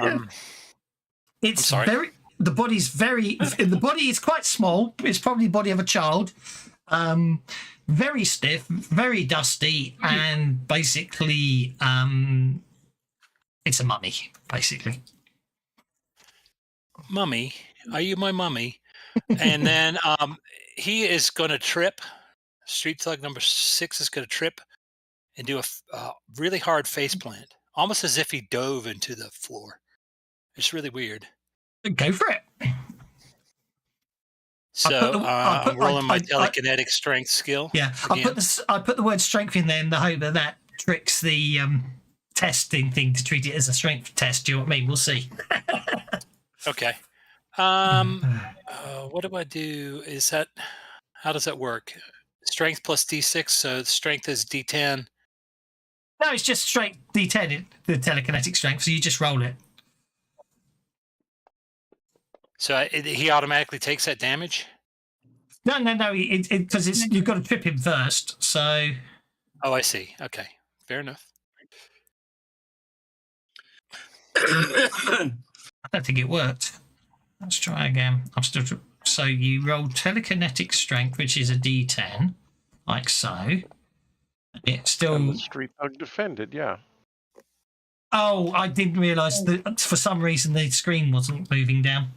It's I'm sorry. very. The body's very. The body is quite small. It's probably the body of a child. Very stiff, very dusty, and basically, it's a mummy. Basically, Mummy, are you my mummy? And then he is going to trip. Street Thug number 6 is going to trip and do a really hard face plant, almost as if he dove into the floor. It's really weird. go for it. So I'm rolling my telekinetic strength skill. Yeah, I put the word strength in there in the hope that tricks the testing thing to treat it as a strength test. Do you know what I mean? We'll see. Okay. What do I do? How does that work? Strength plus D6. So strength is D10. No, it's just straight D10, the telekinetic strength. So you just roll it. So he automatically takes that damage? No, because you've got to trip him first. So. Oh, I see. Okay, fair enough. I don't think it worked. Let's try again. So you roll telekinetic strength, which is a D10, like so. It's still. And the Street Thug defended, yeah. Oh, I didn't realise that for some reason the screen wasn't moving down.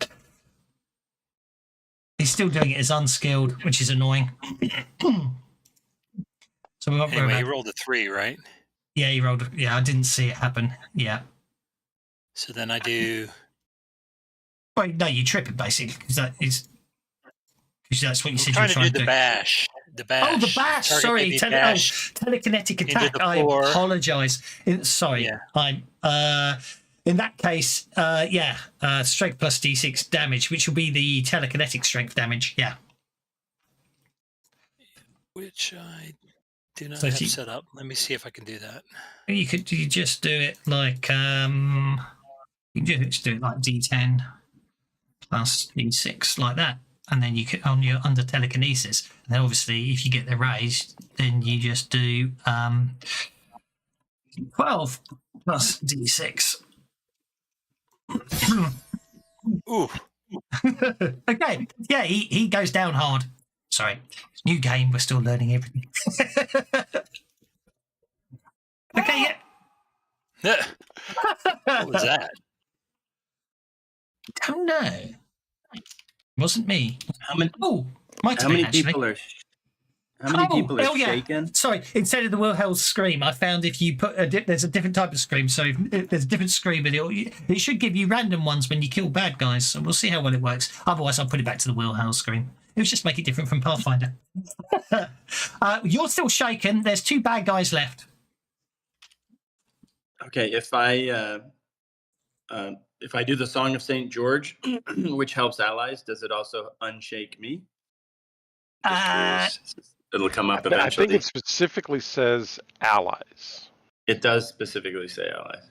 He's still doing it as unskilled, which is annoying. So we won't worry Anyway, about. he rolled a 3, right? Yeah, he rolled. Yeah, I didn't see it happen. Yeah. So then I do. Wait, no, you trip it basically because that's what you said you were trying trying to do the bash. The bash. Oh, the bash. Target Sorry, heavy bash telekinetic into attack. the I floor. apologise. Sorry, Yeah. I'm. In that case, strength plus D6 damage, which will be the telekinetic strength damage. Yeah. Which I do not So have set up. Let me see if I can do that. You just do it like you just do it like D10 plus D6 like that, and then you can on your under telekinesis. And then obviously, if you get the raise, then you just do 12 plus D6. Ooh. Okay, yeah, he goes down hard. Sorry, new game. We're still learning everything. Okay, yeah. What was that? Don't know. Wasn't me. How many? Oh, might How have been many actually. people are? How many people are yeah. shaken? Sorry, instead of the Wilhelm scream, I found if you put there's a different type of scream. So if there's a different scream, but it should give you random ones when you kill bad guys. So we'll see how well it works. Otherwise, I'll put it back to the Wilhelm scream. It was just make it different from Pathfinder. You're still shaken. There's 2 bad guys left. Okay, if I if I do the Song of St. George, which helps allies, does it also unshake me? Just curious. It'll come up I eventually. think it specifically says allies. It does specifically say allies.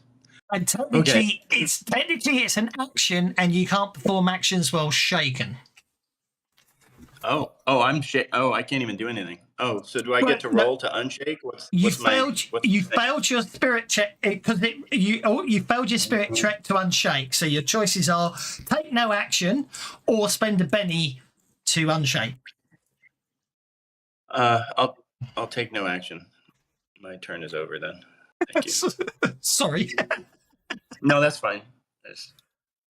And technically, it's an action, and you can't perform actions while shaken. Oh, I can't even do anything. Oh, so do I get to roll to unshake? You failed your spirit check because you failed your spirit check to unshake. So your choices are take no action or spend a penny to unshake. I'll take no action. My turn is over then. Thank you. Sorry. No, that's fine.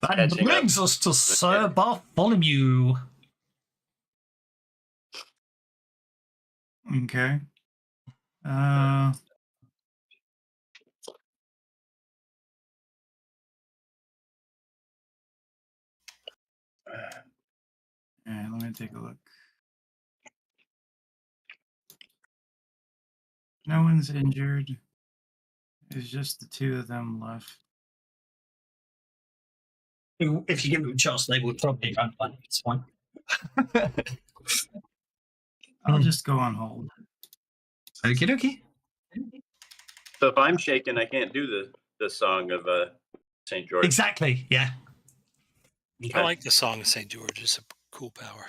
That brings us to Sir Bartholomew. Okay. And let me take a look. No one's injured. It's just the two of them left. If you give them a chance, they will probably run one. It's fine. I'll just go on hold. Okie dokie. So if I'm shaken, I can't do the song of St. George. Exactly. Yeah. I like the Song of St. George. It's a cool power.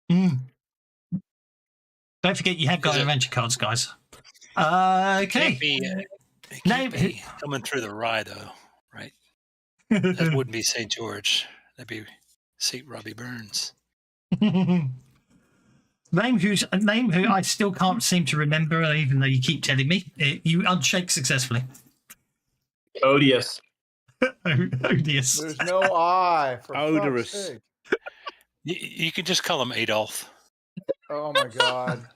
Don't forget you have got adventure cards, guys. Okay. It can't be coming through the rye, though, right? That wouldn't be St. George. That'd be St. Robbie Burns. Name who I still can't seem to remember, even though you keep telling me. You unshake successfully. Odious. Odious. There's no I. For Odorous. fuck's sake. You can just call him Adolf. Oh my God.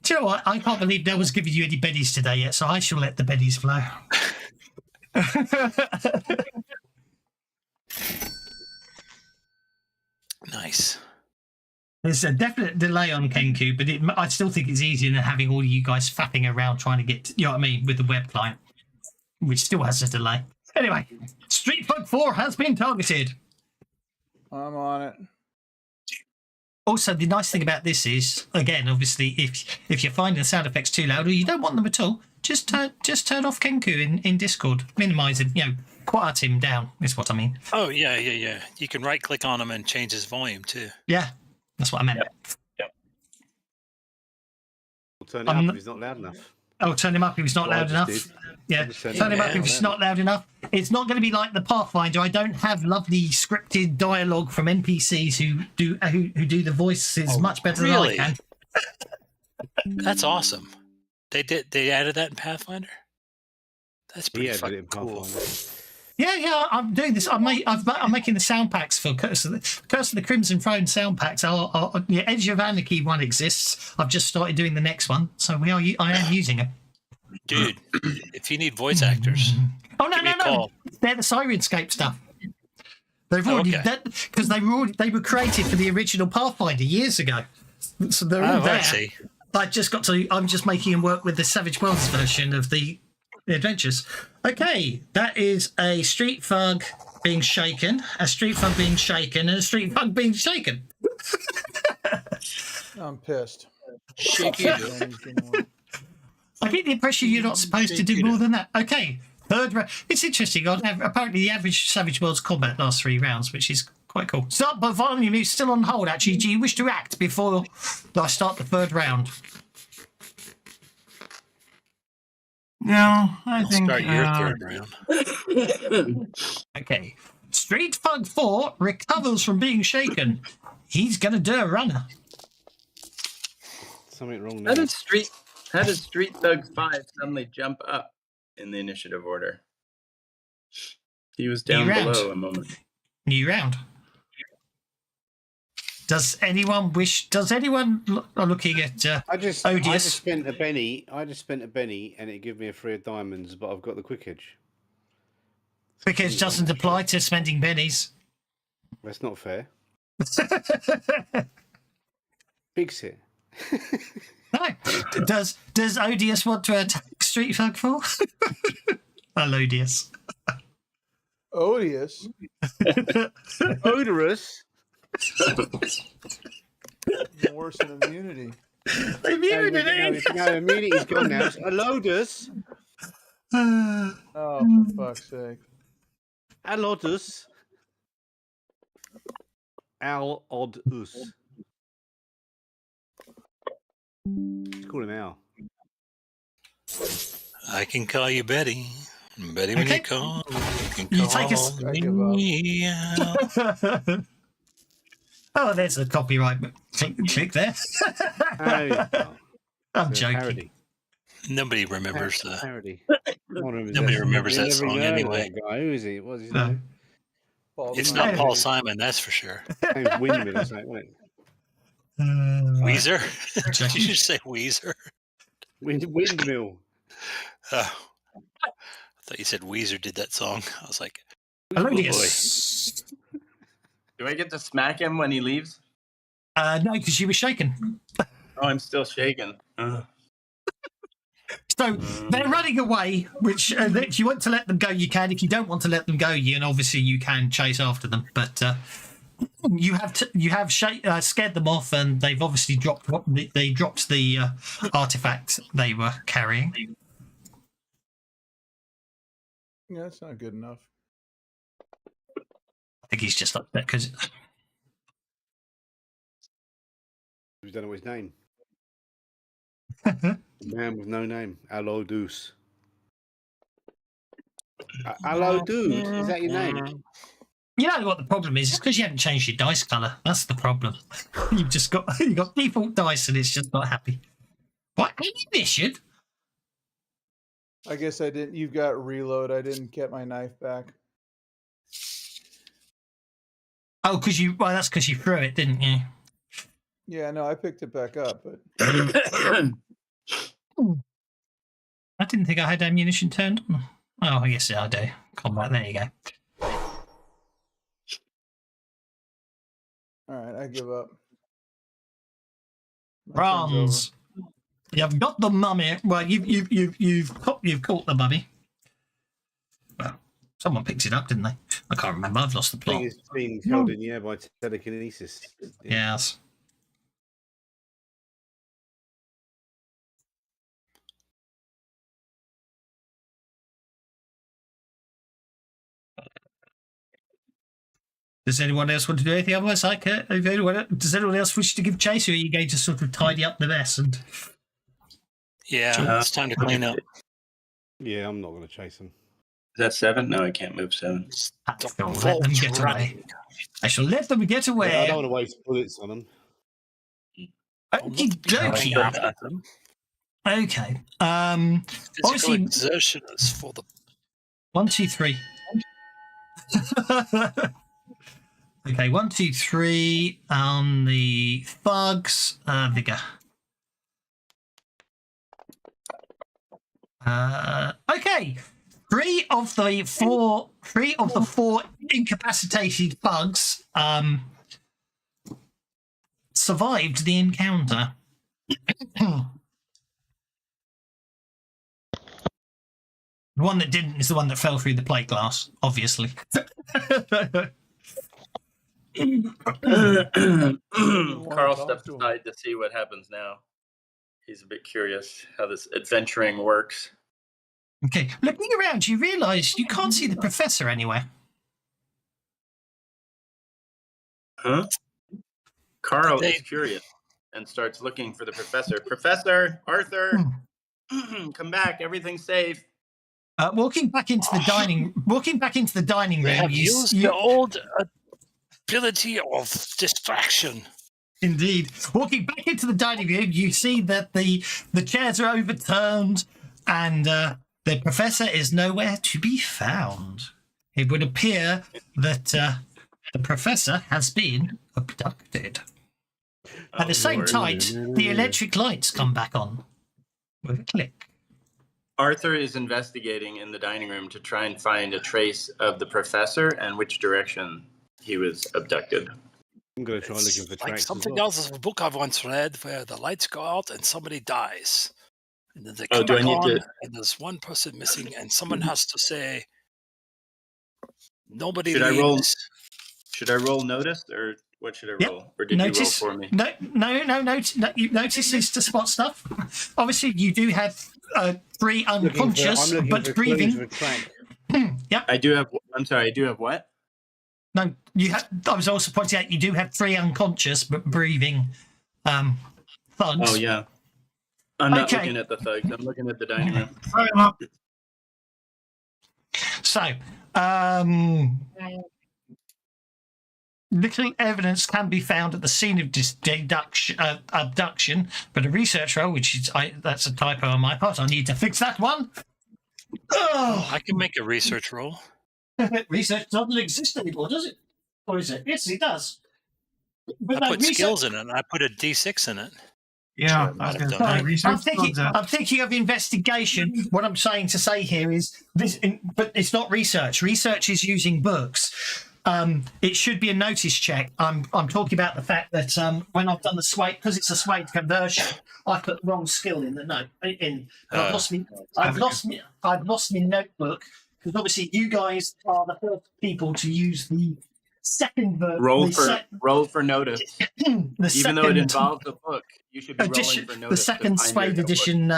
Do you know what? I can't believe no one's given you any bennies today yet, so I shall let the bennies flow. Nice. There's a definite delay on Kenku, but I still think it's easier than having all of you guys faffing around trying to get, you know what I mean, with the web client, which still has a delay. Anyway, Street Fighter 4 has been targeted. I'm on it. Also, the nice thing about this is, again, obviously, if you're finding sound effects too loud or you don't want them at all, just turn off Kenku in Discord, minimise him, quiet him down. Is what I mean. Oh yeah. You can right click on him and change his volume too. Yeah, that's what I meant. Yep. We'll turn it up if he's not loud enough. Oh, turn him up if he's not loud enough. Yeah, turn him up if it's not loud enough. It's not going to be like the Pathfinder. I don't have lovely scripted dialogue from NPCs who do the voices much better than I can. That's awesome. They added that in Pathfinder. That's pretty fucking cool. Yeah, I'm doing this. I'm making the sound packs for Curse of the Crimson Throne sound packs. The Edge of Anarchy one exists. I've just started doing the next one, so I am using them. Dude, if you need voice actors, no, they're the Sirenscape stuff. They've already because they were created for the original Pathfinder years ago, so they're all there. I see. I'm just making them work with the Savage Worlds version of the adventures. Okay, that is a street thug being shaken, a street thug being shaken, and a street thug being shaken. I'm pissed. Shake it. I get the impression you're not supposed to do more than that. Okay, third round. It's interesting. Apparently, the average Savage Worlds combat lasts 3 rounds, which is quite cool. Start by volume. He's still on hold. Actually, do you wish to act before I start the third round? No, I think start your third round. Okay. Street Thug 4 recovers from being shaken. He's gonna do a runner. Something wrong How there. did Street Thug 5 suddenly jump up in the initiative order? He was down below a moment. New round. Does anyone looking at I just spent a penny. And it gave me a 3 of diamonds, but I've got the quick edge. Quick edge doesn't apply to spending pennies. That's not fair. Fix it. No. Does Odious want to attack Street Thug 4? Odious. Odious. Odorous. Even worse than immunity. Immunity. No, immunity's gone now. It's Alodus. Oh, for fuck's sake. Alodus. Alodus. Let's call him Al. I can call you Betty. Betty, when Okay. you call, you can You call take us- I give up. me out. Oh, there's a copyright click there. Oh, I'm it's a joking. parody. Nobody remembers that. Parody. Nobody remembers that song anyway. That guy. Who is he? What's his No. name? Paul It's Simon. not Paul Simon, that's for sure. His name's Windmill or something, wasn't it? Weezer? Did you just say Weezer? Windmill. Oh. I thought you said Weezer did that song. I was like, Melodious. Do I get to smack him when he leaves? No, because you were shaken. Oh, I'm still shaking. So they're running away, which if you want to let them go, you can. If you don't want to let them go, and obviously you can chase after them. But you have scared them off, and they've obviously dropped the artifact they were carrying. Yeah, that's not good enough. I think he's just upset because We don't know his name. Man with no name. Alodus. Allo dude, is that your name? you know what the problem is. It's because you haven't changed your dice color. That's the problem. You've got default dice, and it's just not happy. What ammunition? I guess I didn't. You've got reload. I didn't get my knife back. Oh, that's because you threw it, didn't you? Yeah, no, I picked it back up, but I didn't think I had ammunition turned on. Oh, yes, I do. Combat, there you go. all right, I give up. My turn's Bronze. You've got the mummy. Well, you've caught the mummy. Well, someone picked it up, didn't they? I can't remember. I've lost the I plot. think it's being held in the air by telekinesis. Yes. Does anyone else want to do anything otherwise? Does anyone else wish to give chase, or are you going to sort of tidy up the mess? And yeah, it's time to clean up. Yeah, I'm not going to chase them. Is that 7? No, I can't move 7. I shall let them get away. I shall let them get I away. don't want to waste bullets on them. Okie dokie. Okay. Physical Obviously- exertion is for the 1, 2, 3. Okay, 1, 2, 3 on the thugs. Vigor. Okay. Three of the four incapacitated thugs survived the encounter. The one that didn't is the one that fell through the plate glass, obviously. Carl steps aside to see what happens now. He's a bit curious how this adventuring works. Okay, looking around, you realise you can't see the professor anywhere. Huh? Carl is curious and starts looking for the professor. Professor, Arthur, come back. Everything's safe. Walking back into the dining They room, have used the old ability of distraction. Indeed. Walking back into the dining room, you see that the chairs are overturned and the professor is nowhere to be found. It would appear that the professor has been abducted. At the same time, the electric lights come back on with a click. Arthur is investigating in the dining room to try and find a trace of the professor and which direction he was abducted. I'm going to try looking for Like tracks. something as well. else, a book I've once read where the lights go out and somebody dies. And then they Oh, come do I back need on to- and there's one person missing and someone has to say, Nobody Should I roll? leaves. Should I roll notice, or what should I Yep. roll? Or did you roll Notice. for me? No. Notice is to spot stuff. Obviously, you do have 3 unconscious, I'm looking but for clues breathing. for track. Yep. I do have. I'm sorry. I do have what? No, you have. I was also pointing out you do have 3 unconscious but breathing thugs. Oh yeah. I'm not Okay. looking at the thugs. I'm looking at the dining room. Fry 'em up. So, little evidence can be found at the scene of abduction, but a research role, which is that's a typo on my part. I need to fix that one. Oh, I can make a research roll. research doesn't exist anymore, does it? Or is it? Yes, it does. But I put research- skills in it, and I put a D6 in it. Yeah, Sure, I was might have gonna done say, that. research I'm thinking of investigation. What I'm saying to say here is this, but it's not research. Research is using books. It should be a notice check. I'm talking about the fact that when I've done the sway, because it's a sway conversion, I put the wrong skill in the note. I've lost my notebook because obviously you guys are the first people to use the second version. Roll for notice. Even though it involves a book, you should be rolling for notice. The second to find Spade your edition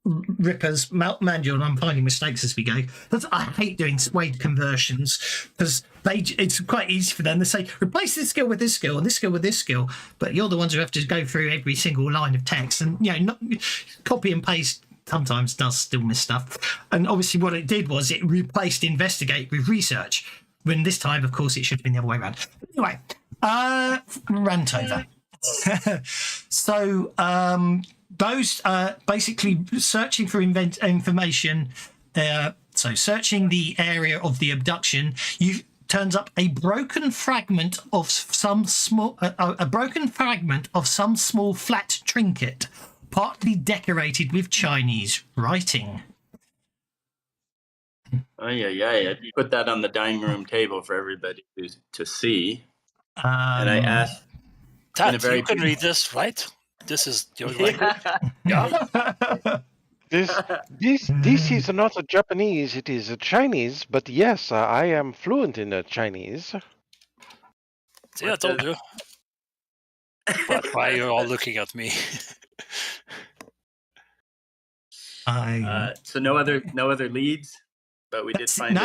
Ripper's manual, and I'm finding mistakes as we go. I hate doing Spade conversions because it's quite easy for them to say replace this skill with this skill and this skill with this skill, but you're the ones who have to go through every single line of text and not copy and paste. Sometimes does still miss stuff, and obviously what it did was it replaced investigate with research. When this time, of course, it should have been the other way around. Anyway, rant over. So those basically searching for information. So searching the area of the abduction, turns up a broken fragment of some small flat trinket, partly decorated with Chinese writing. Oh yeah. Put that on the dining room table for everybody to see. And I asked. Tat, you can read this, right? This is your language. This is not a Japanese. It is a Chinese. But yes, I am fluent in Chinese. See, I told you. But why are you all looking at me? So no other leads. But we did find no.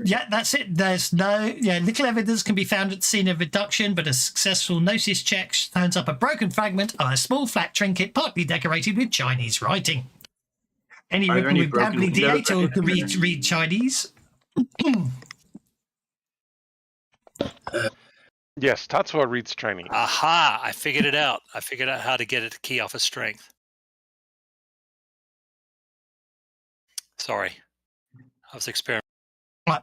Yeah, that's it. There's little evidence can be found at the scene of abduction, but a successful gnosis check turns up a broken fragment of a small flat trinket partly decorated with Chinese writing. Any Ripper with gambling D8 or can read Chinese? Yes, Tatsuo reads Chinese. Aha! I figured it out. I figured out how to get it to key off of strength. Sorry. I was experimenting. Right.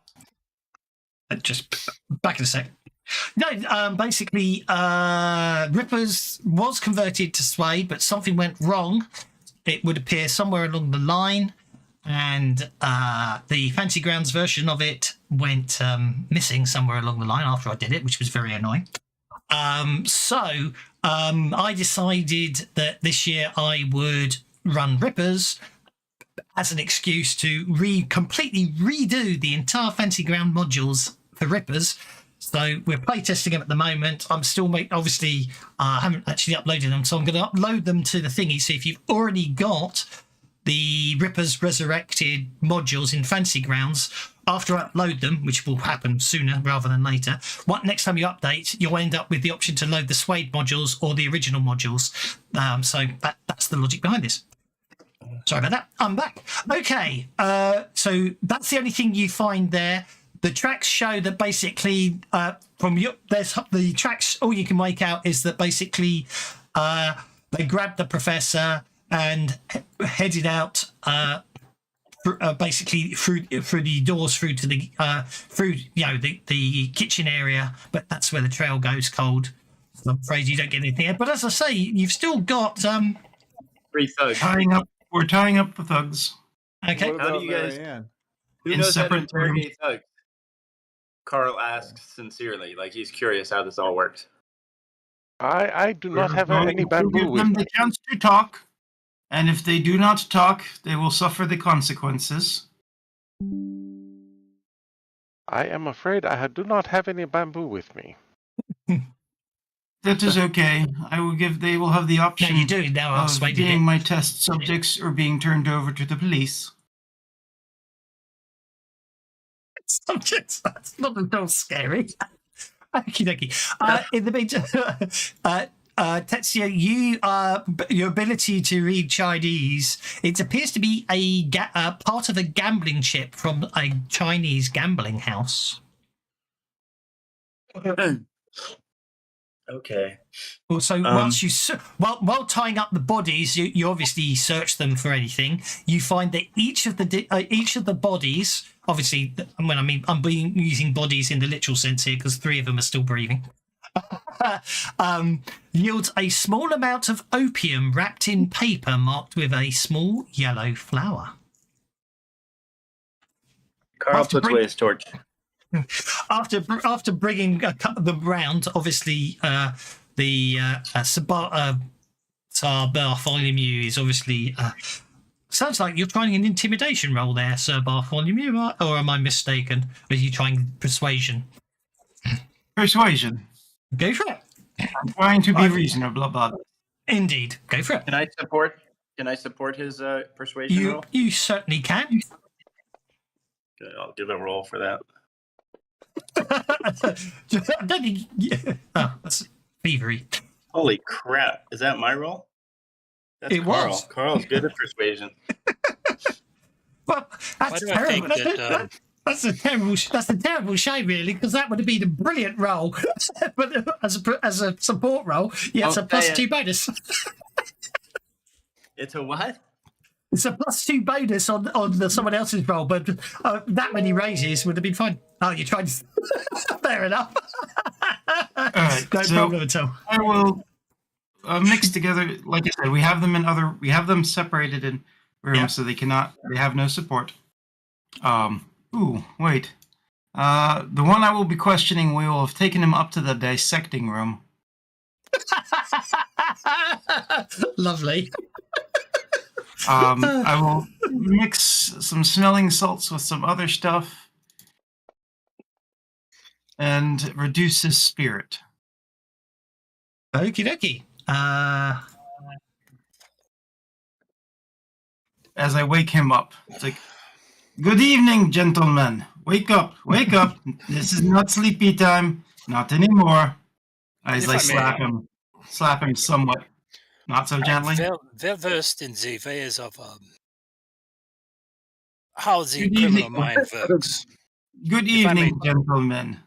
Just back in a sec. No, basically, Rippers was converted to Swade, but something went wrong. It would appear somewhere along the line, and the Fancy Grounds version of it went missing somewhere along the line after I did it, which was very annoying. So I decided that this year I would run Rippers as an excuse to completely redo the entire Fancy Ground modules for Rippers. So we're playtesting them at the moment. I'm still obviously I haven't actually uploaded them, so I'm going to upload them to the thingy. So if you've already got the Rippers Resurrected modules in Fancy Grounds, after I upload them, which will happen sooner rather than later, next time you update, you'll end up with the option to load the Swade modules or the original modules. So that's the logic behind this. Sorry about that. I'm back. Okay, so that's the only thing you find there. The tracks show that basically there's the tracks. All you can make out is that basically they grabbed the professor and headed out basically through the doors through to the the kitchen area. But that's where the trail goes cold. So I'm afraid you don't get anything there. But as I say, you've still got 3 thugs. We're tying up the thugs. Okay. What How about do you guys- Marianne? Who In knows how to separate interrogate thugs? Carl asks sincerely, like he's curious how this all works. I do not We're have going any to bamboo give with them me. the chance to talk, and if they do not talk, they will suffer the consequences. I am afraid I do not have any bamboo with me. That is okay. They will have the No, option you do now. I'll of sway being it. my test subjects or being turned over to the police. Subjects. That's not at all scary. Okie dokie. In the meantime, Tetsuya, your ability to read Chinese, it appears to be a part of a gambling chip from a Chinese gambling house. Okay. Also, while tying up the bodies, you obviously search them for anything. You find that each of the bodies, obviously, when I'm using bodies in the literal sense here because 3 of them are still breathing, yields a small amount of opium wrapped in paper marked with a small yellow flower. Carl puts away his torch. After bringing them round, obviously Sir Bartholomew is obviously sounds like you're trying an intimidation roll there, Sir Bartholomew, or am I mistaken? Are you trying persuasion? Persuasion. Go for it. I'm trying to be reasonable about it. Indeed, go for it. Can I support his persuasion roll? You certainly can. Good, I'll give a roll for that. I don't think. Oh, that's thievery. Holy crap! Is that my roll? That's It Carl. was. Carl's good at persuasion. Well, that's do I think terrible. that, That's a terrible shame, really, because that would have been a brilliant role. But as a support role, it's a +2 bonus. It's a what? It's a +2 bonus on someone else's role, but that many raises would have been fine. Oh, you tried. Fair enough. All right, No problem at all. I will mix together. Like I said, we have them separated in rooms so they have no support. Ooh, wait. The one I will be questioning, we will have taken him up to the dissecting room. Lovely. I will mix some smelling salts with some other stuff and reduce his spirit. Okie dokie. As I wake him up, it's like, "Good evening, gentlemen. Wake up, wake up. This is not sleepy time. Not anymore." As I slap him somewhat, not so gently. They're versed in the ways of how the Good criminal evening. mind works. Good If I may- evening, gentlemen.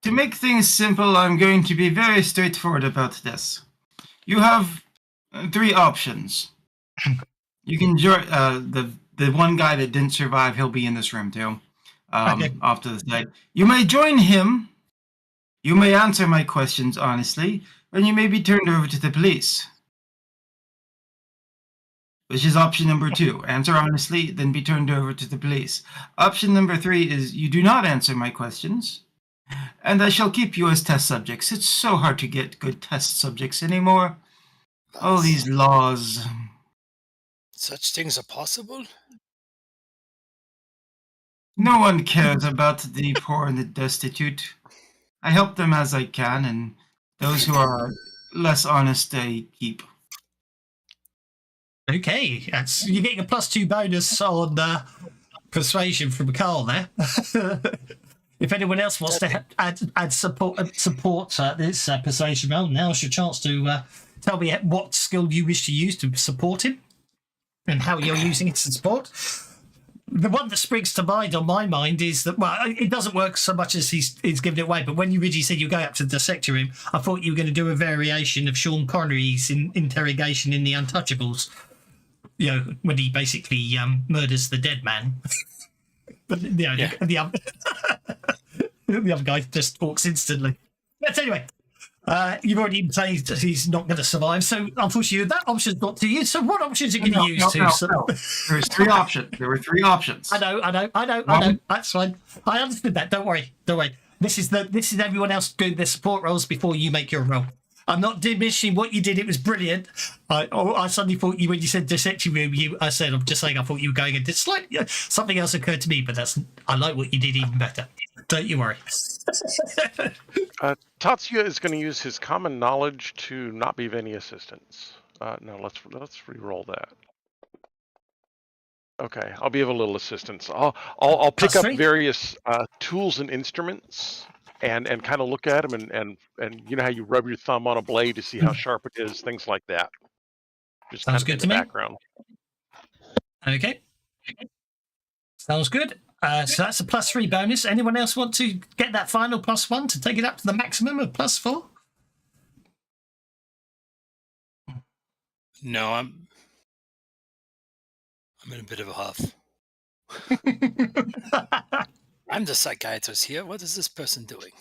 To make things simple, I'm going to be very straightforward about this. You have 3 options. You can join the one guy that didn't survive. He'll be in this room too. Off to the side. You may join him. You may answer my questions honestly, and you may be turned over to the police. Which is option number 2. Answer honestly, then be turned over to the police. Option number 3 is you do not answer my questions, and I shall keep you as test subjects. It's so hard to get good test subjects anymore. All these laws. Such things are possible? No one cares about the poor and the destitute. I help them as I can, and those who are less honest I keep. Okay, you're getting a +2 bonus on persuasion from Carl there. If anyone else wants to add support this persuasion round, now's your chance to tell me what skill you wish to use to support him and how you're using it to support. The one that springs to mind on my mind is that, well, it doesn't work so much as he's given it away, but when you originally said you go up to the dissector room, I thought you were going to do a variation of Sean Connery's interrogation in The Untouchables, you know, when he basically murders the dead man. But the other guy just talks instantly. But anyway, you've already said he's not going to survive, so unfortunately that option's not to you. So what options are you going to use to? No. There's 3 options. There were 3 options. I know. That's fine. I understood that. Don't worry. This is everyone else doing their support roles before you make your role. I'm not diminishing what you did. It was brilliant. I suddenly thought you, when you said dissecting room, I said, I'm just saying, I thought you were going into slightly, something else occurred to me, but I like what you did even better. Don't you worry. Tatsuya is going to use his common knowledge to not be of any assistance. No, let's re-roll that. Okay, I'll be of a little assistance. I'll pick up various tools and instruments and kind of look at them and you know how you rub your thumb on a blade to see how sharp it is, things like that. Just Sounds kind of good to in the me. background. Okay. Sounds good. So that's a +3 bonus. Anyone else want to get that final +1 to take it up to the maximum of +4? No, I'm in a bit of a huff. I'm the psychiatrist here. What is this person doing?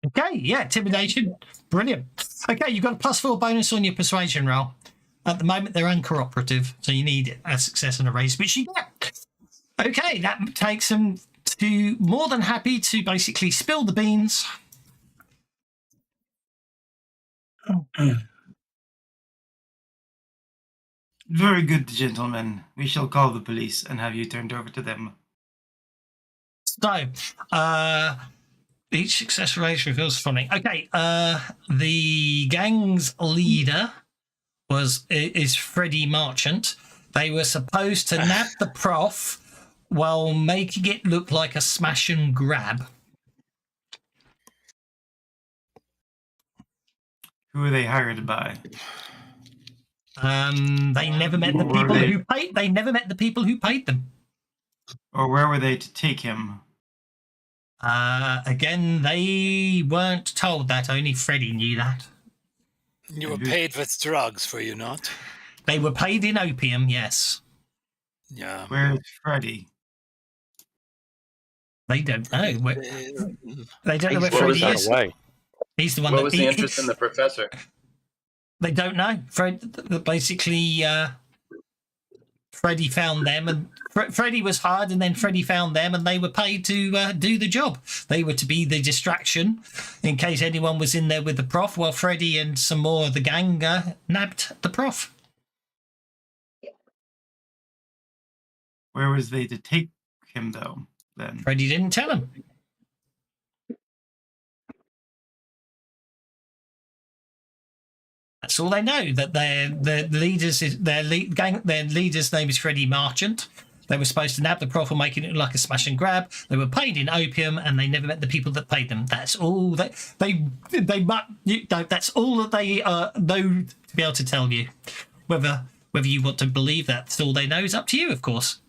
Okay, yeah, intimidation. Brilliant. Okay, you've got a +4 bonus on your persuasion roll. At the moment, they're uncooperative, so you need a success and a raise, which you get. Okay, that takes them to more than happy to basically spill the beans. Very good, gentlemen. We shall call the police and have you turned over to them. So, each success raise reveals funding. Okay, the gang's leader is Freddie Marchant. They were supposed to nab the prof while making it look like a smash and grab. Who are they hired by? They never met the people who paid. They never met the people who paid them. Or where were they to take him? Again, they weren't told that. Only Freddie knew that. You were paid with drugs, were you not? They were paid in opium, yes. Yeah. Where's Freddie? They don't know. They don't know where Freddie is. He's the one. What was the interest in the professor? They don't know. Basically, Freddie found them, and Freddie was hired, and then Freddie found them, and they were paid to do the job. They were to be the distraction in case anyone was in there with the prof, while Freddie and some more of the gang nabbed the prof. Where was they to take him, though, then? Freddie didn't tell him. That's all they know. That their leader's name is Freddie Marchant. They were supposed to nab the prof and make it look like a smash and grab. They were paid in opium, and they never met the people that paid them. That's all that's all that they know to be able to tell you. Whether you want to believe that's all they know is up to you, of course.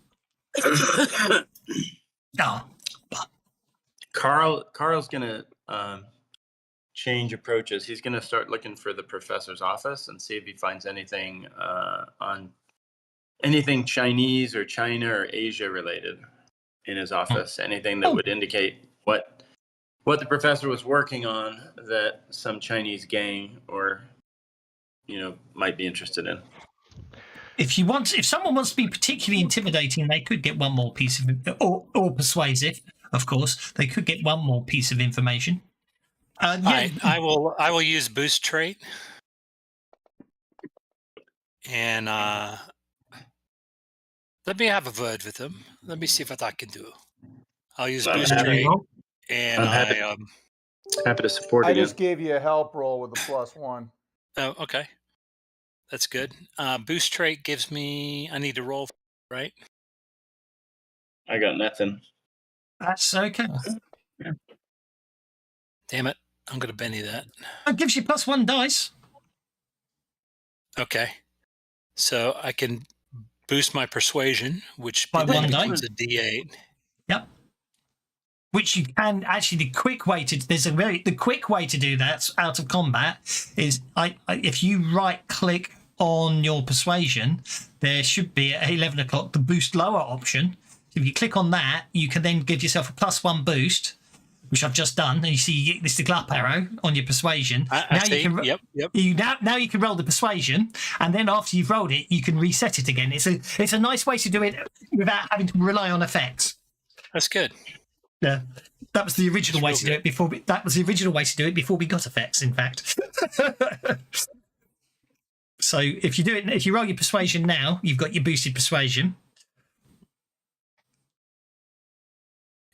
Carl's gonna change approaches. He's gonna start looking for the professor's office and see if he finds anything on anything Chinese or China or Asia related in his office. Anything that would indicate what the professor was working on that some Chinese gang or might be interested in. If someone wants to be particularly intimidating, they could get one more piece of, or persuasive, of course. They could get one more piece of information. I will use boost trait, and let me have a word with them. Let me see what I can do. I'll use boost trait, and I'm happy to support I again. just gave you a help roll with a +1. Oh, okay. That's good. Boost trait gives me. I need to roll, right? I got nothing. That's okay. Damn it! I'm going to Benny that. It gives you +1 dice. Okay, so I can boost my persuasion, which by 1 becomes die. a D8. Yep. Which you can actually. The quick way to do that out of combat is if you right click on your persuasion, there should be at 11 o'clock the boost lower option. If you click on that, you can then give yourself a +1 boost, which I've just done, and you see this little up arrow on your persuasion. I see. Yep. Now you can roll the persuasion, and then after you've rolled it, you can reset it again. It's a nice way to do it without having to rely on effects. That's good. Yeah, that was the original way real to do it before. That was the original way to do it before we got effects. In fact. So if you roll your persuasion now, you've got your boosted persuasion.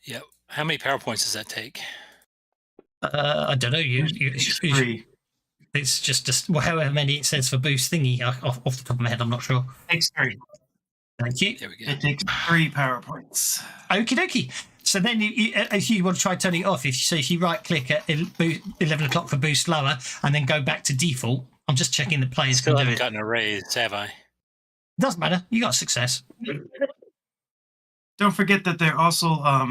Yeah. How many power points does that take? I don't know. It's just well, however many it says for boost thingy. Off the top of my head, I'm not sure. Takes 3. Thank you. There we go. It takes 3 power points. Okie dokie. So then, if you want to try turning it off, if you right click at 11 o'clock for boost lower, and then go back to default. I'm just checking the players Still can do haven't it. gotten a raise, have I? Doesn't matter. You got a success. Don't forget that they're also I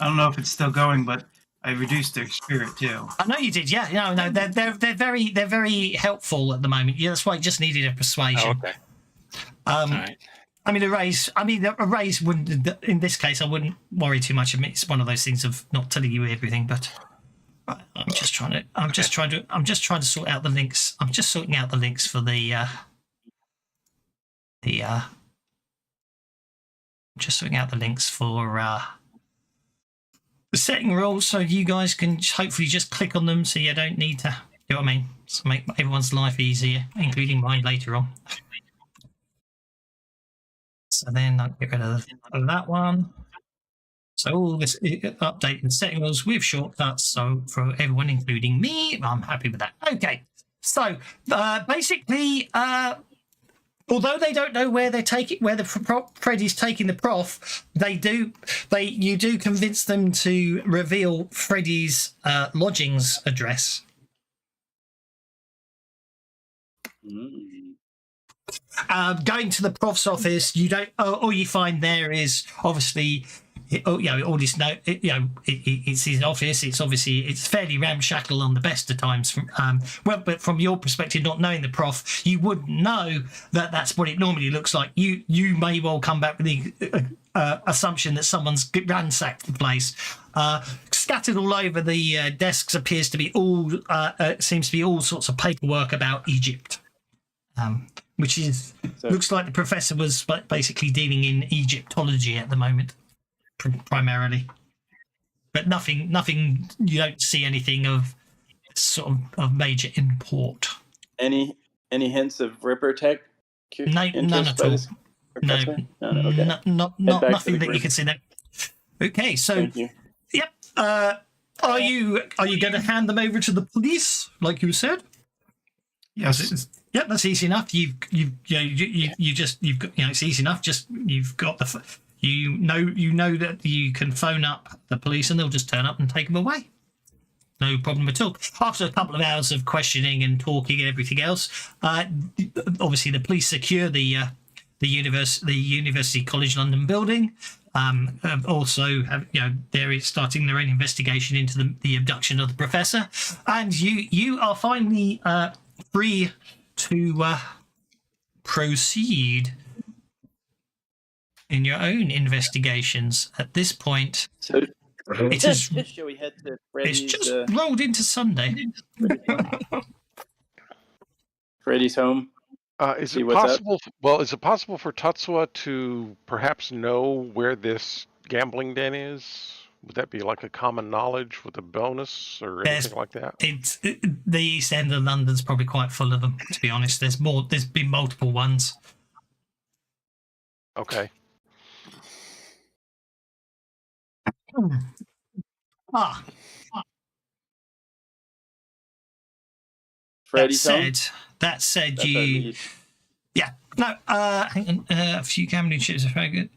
don't know if it's still going, but I reduced their spirit too. I know you did. Yeah. No. They're very helpful at the moment. Yeah, that's why I just needed a persuasion. Oh, okay. All right. I mean, a raise wouldn't. In this case, I wouldn't worry too much. I mean, it's one of those things of not telling you everything, but. I'm just trying to sort out the links. I'm just sorting out the links for just sorting out the links for the setting rules, so you guys can hopefully just click on them, so you don't need to. You know what I mean? So make everyone's life easier, including mine later on. So then I'll get rid of that one. So all this updating setting rules with shortcuts. So for everyone, including me, I'm happy with that. Okay. So basically, although they don't know where Freddy's taking the prof, you do convince them to reveal Freddy's lodgings address. Going to the prof's office, you don't. All you find there is obviously. All this it's his office. It's fairly ramshackle on the best of times. But from your perspective, not knowing the prof, you wouldn't know that that's what it normally looks like. You may well come back with the assumption that someone's ransacked the place. Scattered all over the desks seems to be all sorts of paperwork about Egypt. Which looks like the professor was basically dealing in Egyptology at the moment. Primarily, but nothing. You don't see anything of sort of major import. Any hints of Ripper tech? No, none at all. No, okay. Nothing that you can see there. Okay, so yep. Are you going to hand them over to the police, like you said? Yes. Yep, that's easy enough. You've got it's easy enough. Just you've got the. You know that you can phone up the police and they'll just turn up and take them away. No problem at all. After a couple of hours of questioning and talking and everything else, obviously the police secure the University College London building. Also, they're starting their own investigation into the abduction of the professor, and you are finally free to proceed in your own investigations. At this point, so it is. Shall we head to Freddy's? It's just rolled into Sunday. Freddy's home. Is it possible? Well, is it possible for Tatsuya to perhaps know where this gambling den is? Would that be like a common knowledge with a bonus or anything like that? The East End of London's probably quite full of them. To be honest, there's been multiple ones. Okay. Freddy's that said, a few gambling chips are very good.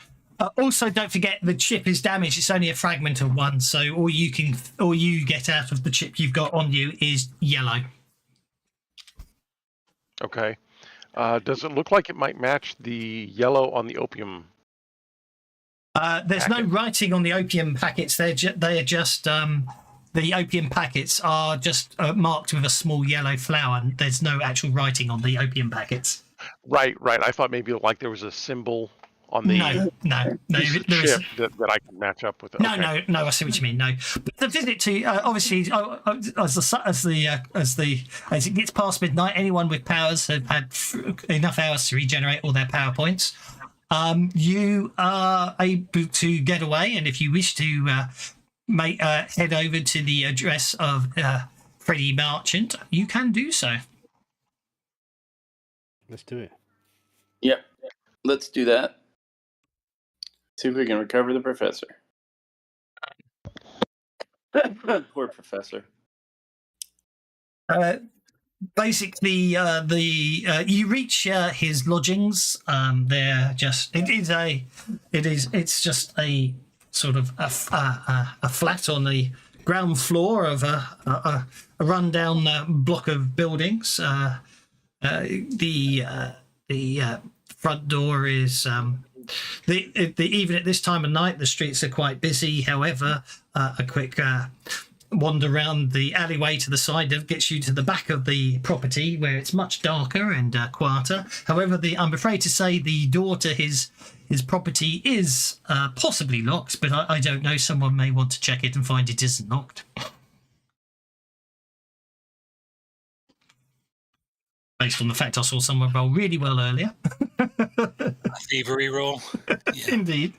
Also, don't forget the chip is damaged. It's only a fragment of one, so all you get out of the chip you've got on you is yellow. Okay. Does it look like it might match the yellow on the opium? There's packet? no writing on the opium packets. They are just the opium packets are just marked with a small yellow flower. There's no actual writing on the opium packets. Right. I thought maybe like there was a symbol on the chip that I can match up with. Okay. No. I see what you mean. No, but the visit to obviously as it gets past midnight, anyone with powers have had enough hours to regenerate all their power points. You are able to get away, and if you wish to head over to the address of Freddie Marchant, you can do so. Let's do it. Yep. Let's do that. See if we can recover the professor. Poor professor. Basically, you reach his lodgings. It's just a sort of a flat on the ground floor of a rundown block of buildings. The front door is even at this time of night, the streets are quite busy. However, a quick wander around the alleyway to the side gets you to the back of the property, where it's much darker and quieter. However, I'm afraid to say the door to his property is possibly locked, but I don't know. Someone may want to check it and find it isn't locked. Based on the fact I saw someone roll really well earlier. A thievery roll. Yeah. Indeed.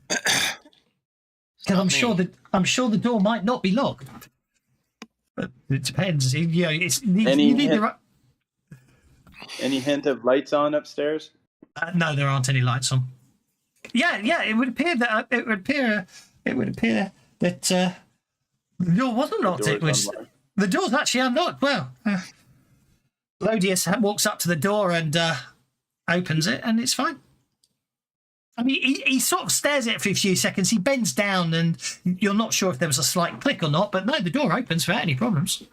Because I'm sure the door might not be locked. But it depends. You know, Any hint of lights on upstairs? No, there aren't any lights on. Yeah. It would appear that the door wasn't locked. The door's actually unlocked. Well, Lodius walks up to the door and opens it, and it's fine. I mean, he sort of stares at it for a few seconds. He bends down, and you're not sure if there was a slight click or not, but no, the door opens without any problems.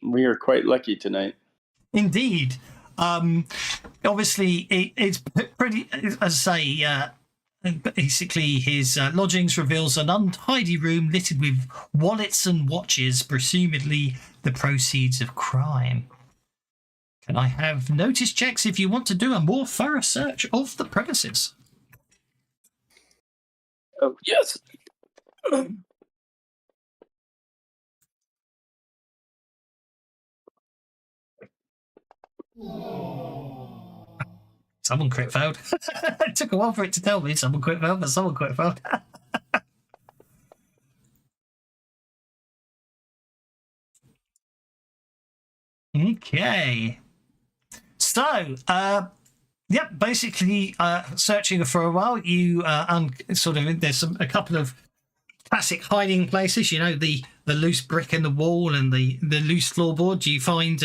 We are quite lucky tonight. Indeed. Obviously, it's pretty, as I say, basically his lodgings reveals an untidy room littered with wallets and watches, presumably the proceeds of crime. Can I have notice checks if you want to do a more thorough search of the premises? Oh, yes. Someone crit failed. It took a while for it to tell me someone crit failed, but someone crit failed. Okay. So, basically, searching for a while, you there's a couple of classic hiding places. You know, the loose brick in the wall and the loose floorboard. You find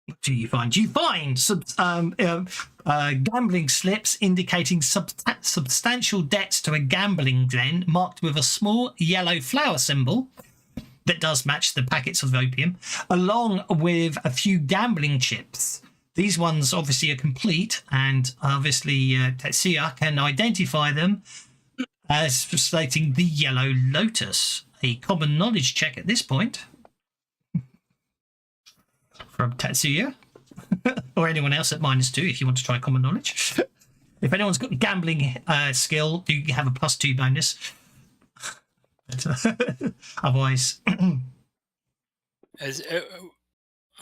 what do you find? You find some gambling slips indicating substantial debts to a gambling den, marked with a small yellow flower symbol that does match the packets of opium, along with a few gambling chips. These ones obviously are complete, and obviously Tetsuya can identify them as stating the Yellow Lotus. A common knowledge check at this point from Tetsuya, or anyone else at -2 if you want to try common knowledge. If anyone's got gambling skill, you have a +2 bonus. Otherwise, are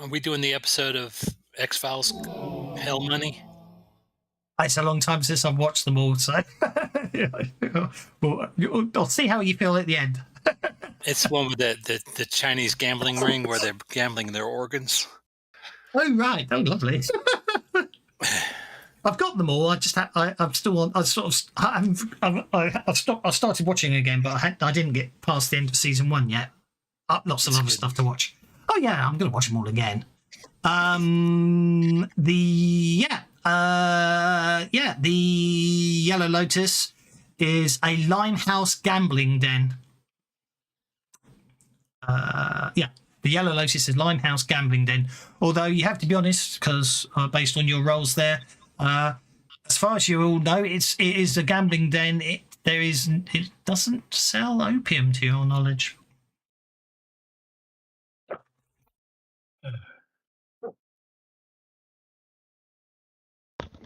we doing the episode of X-Files Hell Money? it's a long time since I've watched them all, so well, I'll see how you feel at the end. It's the one with the Chinese gambling ring where they're gambling their organs. Oh right, oh lovely. I've got them all. I'm still on. I started watching again, but I didn't get past the end of season 1 yet. Lots of other stuff to watch. Oh yeah, I'm going to watch them all again. The Yellow Lotus is a Limehouse gambling den. The Yellow Lotus is Limehouse gambling den. Although you have to be honest, because based on your roles there, as far as you all know, it is a gambling den. It doesn't sell opium, to your knowledge.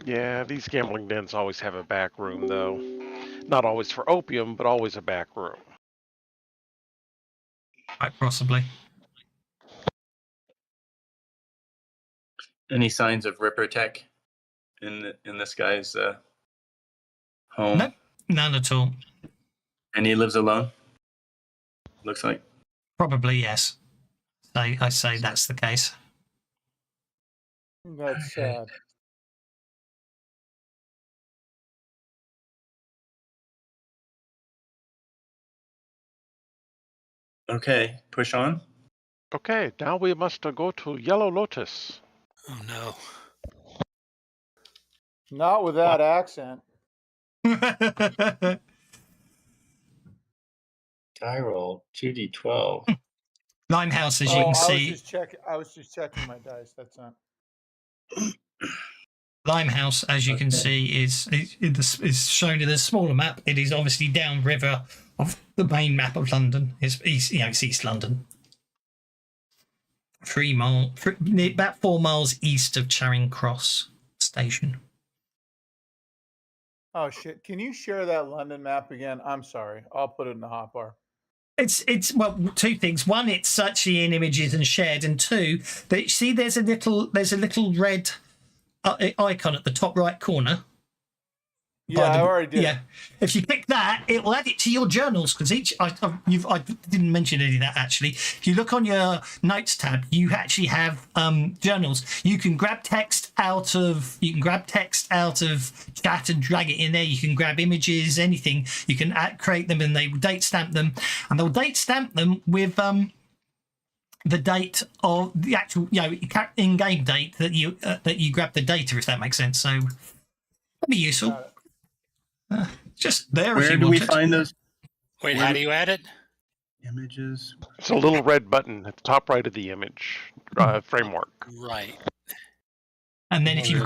Yeah, these gambling dens always have a back room, though. Not always for opium, but always a back room. Quite possibly. Any signs of Ripper tech in this guy's home? Nope, none at all. And he lives alone? Looks like. Probably yes. I say that's the case. That's sad. Okay, push on. Okay, now we must go to Yellow Lotus. Oh no. Not with that accent. Die roll 2d12. Limehouse, as you can see. I was just checking my dice. That's not. Limehouse, as you can see, is shown in a smaller map. It is obviously downriver of the main map of London. It's East London. About 4 miles east of Charing Cross Station. Oh shit! Can you share that London map again? I'm sorry. I'll put it in the hotbar. It's well, 2 things. One, it's actually in images and shared, and 2, that see there's a little red icon at the top right corner. Yeah, I already did. Yeah, if you click that, it will add it to your journals because I didn't mention any of that actually. If you look on your notes tab, you actually have journals. You can grab text out of chat and drag it in there. You can grab images, anything. You can create them and they will date stamp them, and they'll date stamp them with the date of the actual in-game date that you grab the data, if that makes sense. So that'd be useful. Just there. Where do we find those? Wait, how do you add it? Images. It's a little red button at the top right of the image framework. Right. And then after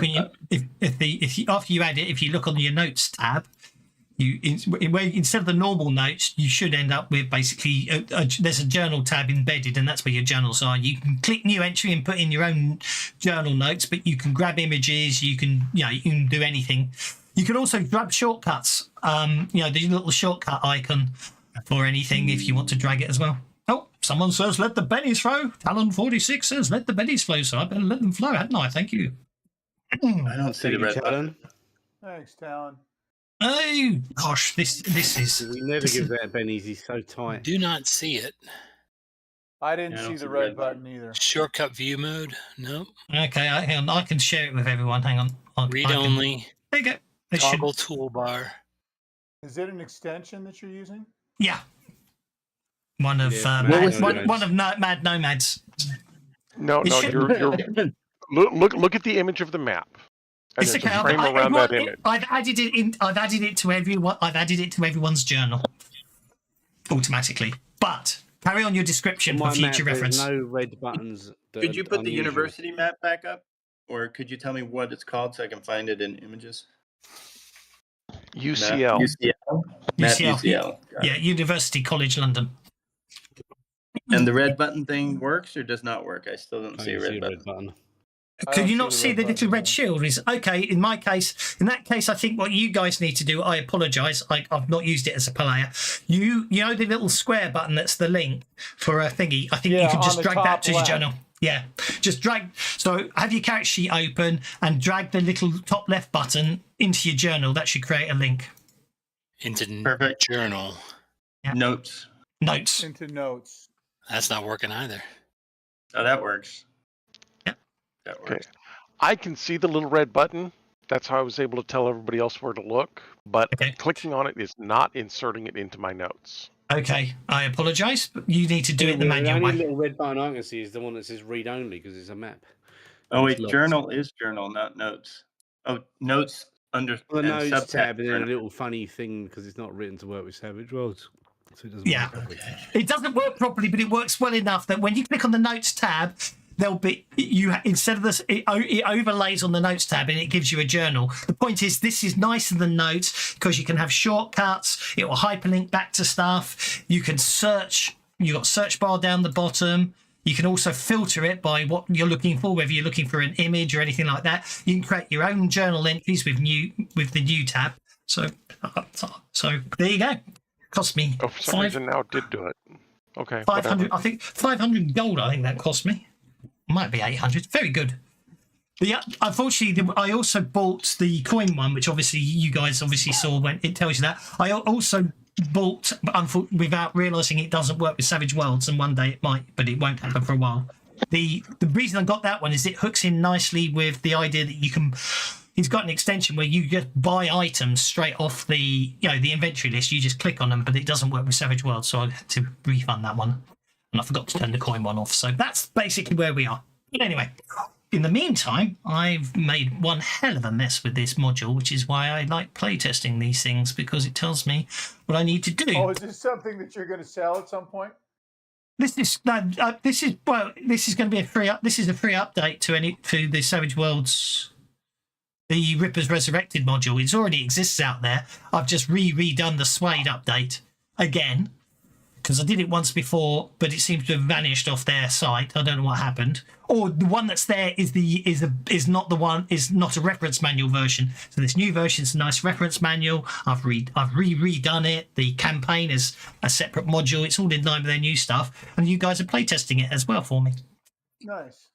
you add it, if you look on your notes tab, instead of the normal notes, you should end up with basically there's a journal tab embedded, and that's where your journals are. You can click new entry and put in your own journal notes, but you can grab images. You can do anything. You can also grab shortcuts. The little shortcut icon for anything if you want to drag it as well. Oh, someone says let the bennies flow. Talon 46 says let the bennies flow, so I better let them flow, hadn't I? Thank you. I don't see the red button. Thanks, Talon. Oh gosh, this is. We never give that bennies. He's so tight. Do not see it. I didn't see the red button either. Shortcut view mode. Nope. Okay, I can share it with everyone. Hang on. Read only. There you go. Toggle toolbar. Is it an extension that you're using? Yeah. One of Mad Nomads. No, you're look at the image of the map. And It's there's okay. a frame around that image. I've added it in. I've added it to everyone. I've added it to everyone's journal automatically. But carry on your description for future reference. No red buttons. Could you put the university map back up, or could you tell me what it's called so I can find it in images? UCL. UCL. Yeah, University College London. And the red button thing works or does not work? I still don't see a red button. Could you not see the little red shield? Okay, in that case, I think what you guys need to do, I apologise, I've not used it as a player. You know the little square button that's the link for a thingy? I think you can just drag that to your journal. Yeah, just drag. So have your character sheet open and drag the little top left button into your journal. That should create a link. Into Perfect. journal. Yeah. Notes. Into notes. That's not working either. Oh, that works. Yeah. That works. Okay. I can see the little red button. That's how I was able to tell everybody else where to look. But clicking on it is not inserting it into my notes. Okay, I apologise, but you need to do it the manual way. The only little red button I can see is the one that says read only because it's a map. Oh wait, journal is journal, not notes. Oh, notes under the notes subtab tab, and then a little funny thing because it's not written to work with Savage Worlds, so it doesn't work properly. It doesn't work properly, but it works well enough that when you click on the notes tab, there'll be instead of this, it overlays on the notes tab and it gives you a journal. The point is, this is nicer than notes because you can have shortcuts. It will hyperlink back to stuff. You can search. You've got search bar down the bottom. You can also filter it by what you're looking for, whether you're looking for an image or anything like that. You can create your own journal entries with the new tab. So there you go. Cost me. Oh, for some reason now it did do it. Okay. 500. I think 500 gold. I think that cost me. Might be 800. Very good. Unfortunately, I also bought the coin one, which obviously you guys obviously saw when it tells you that. I also bought, without realising it doesn't work with Savage Worlds, and one day it might, but it won't happen for a while. The reason I got that one is it hooks in nicely with the idea that you can. He's got an extension where you just buy items straight off the the inventory list. You just click on them, but it doesn't work with Savage Worlds, so I had to refund that one, and I forgot to turn the coin one off. So that's basically where we are. But anyway. In the meantime, I've made one hell of a mess with this module, which is why I like playtesting these things, because it tells me what I need to do. Oh, is this something that you're going to sell at some point? This is going to be a free This is a free update to the Savage Worlds, the Ripper's Resurrected module. It already exists out there. I've just redone the Suede update again, because I did it once before, but it seems to have vanished off their site. I don't know what happened. Or the one that's there is not a reference manual version. So this new version is a nice reference manual. I've redone it. The campaign is a separate module. It's all in line with their new stuff, and you guys are playtesting it as well for me. Nice.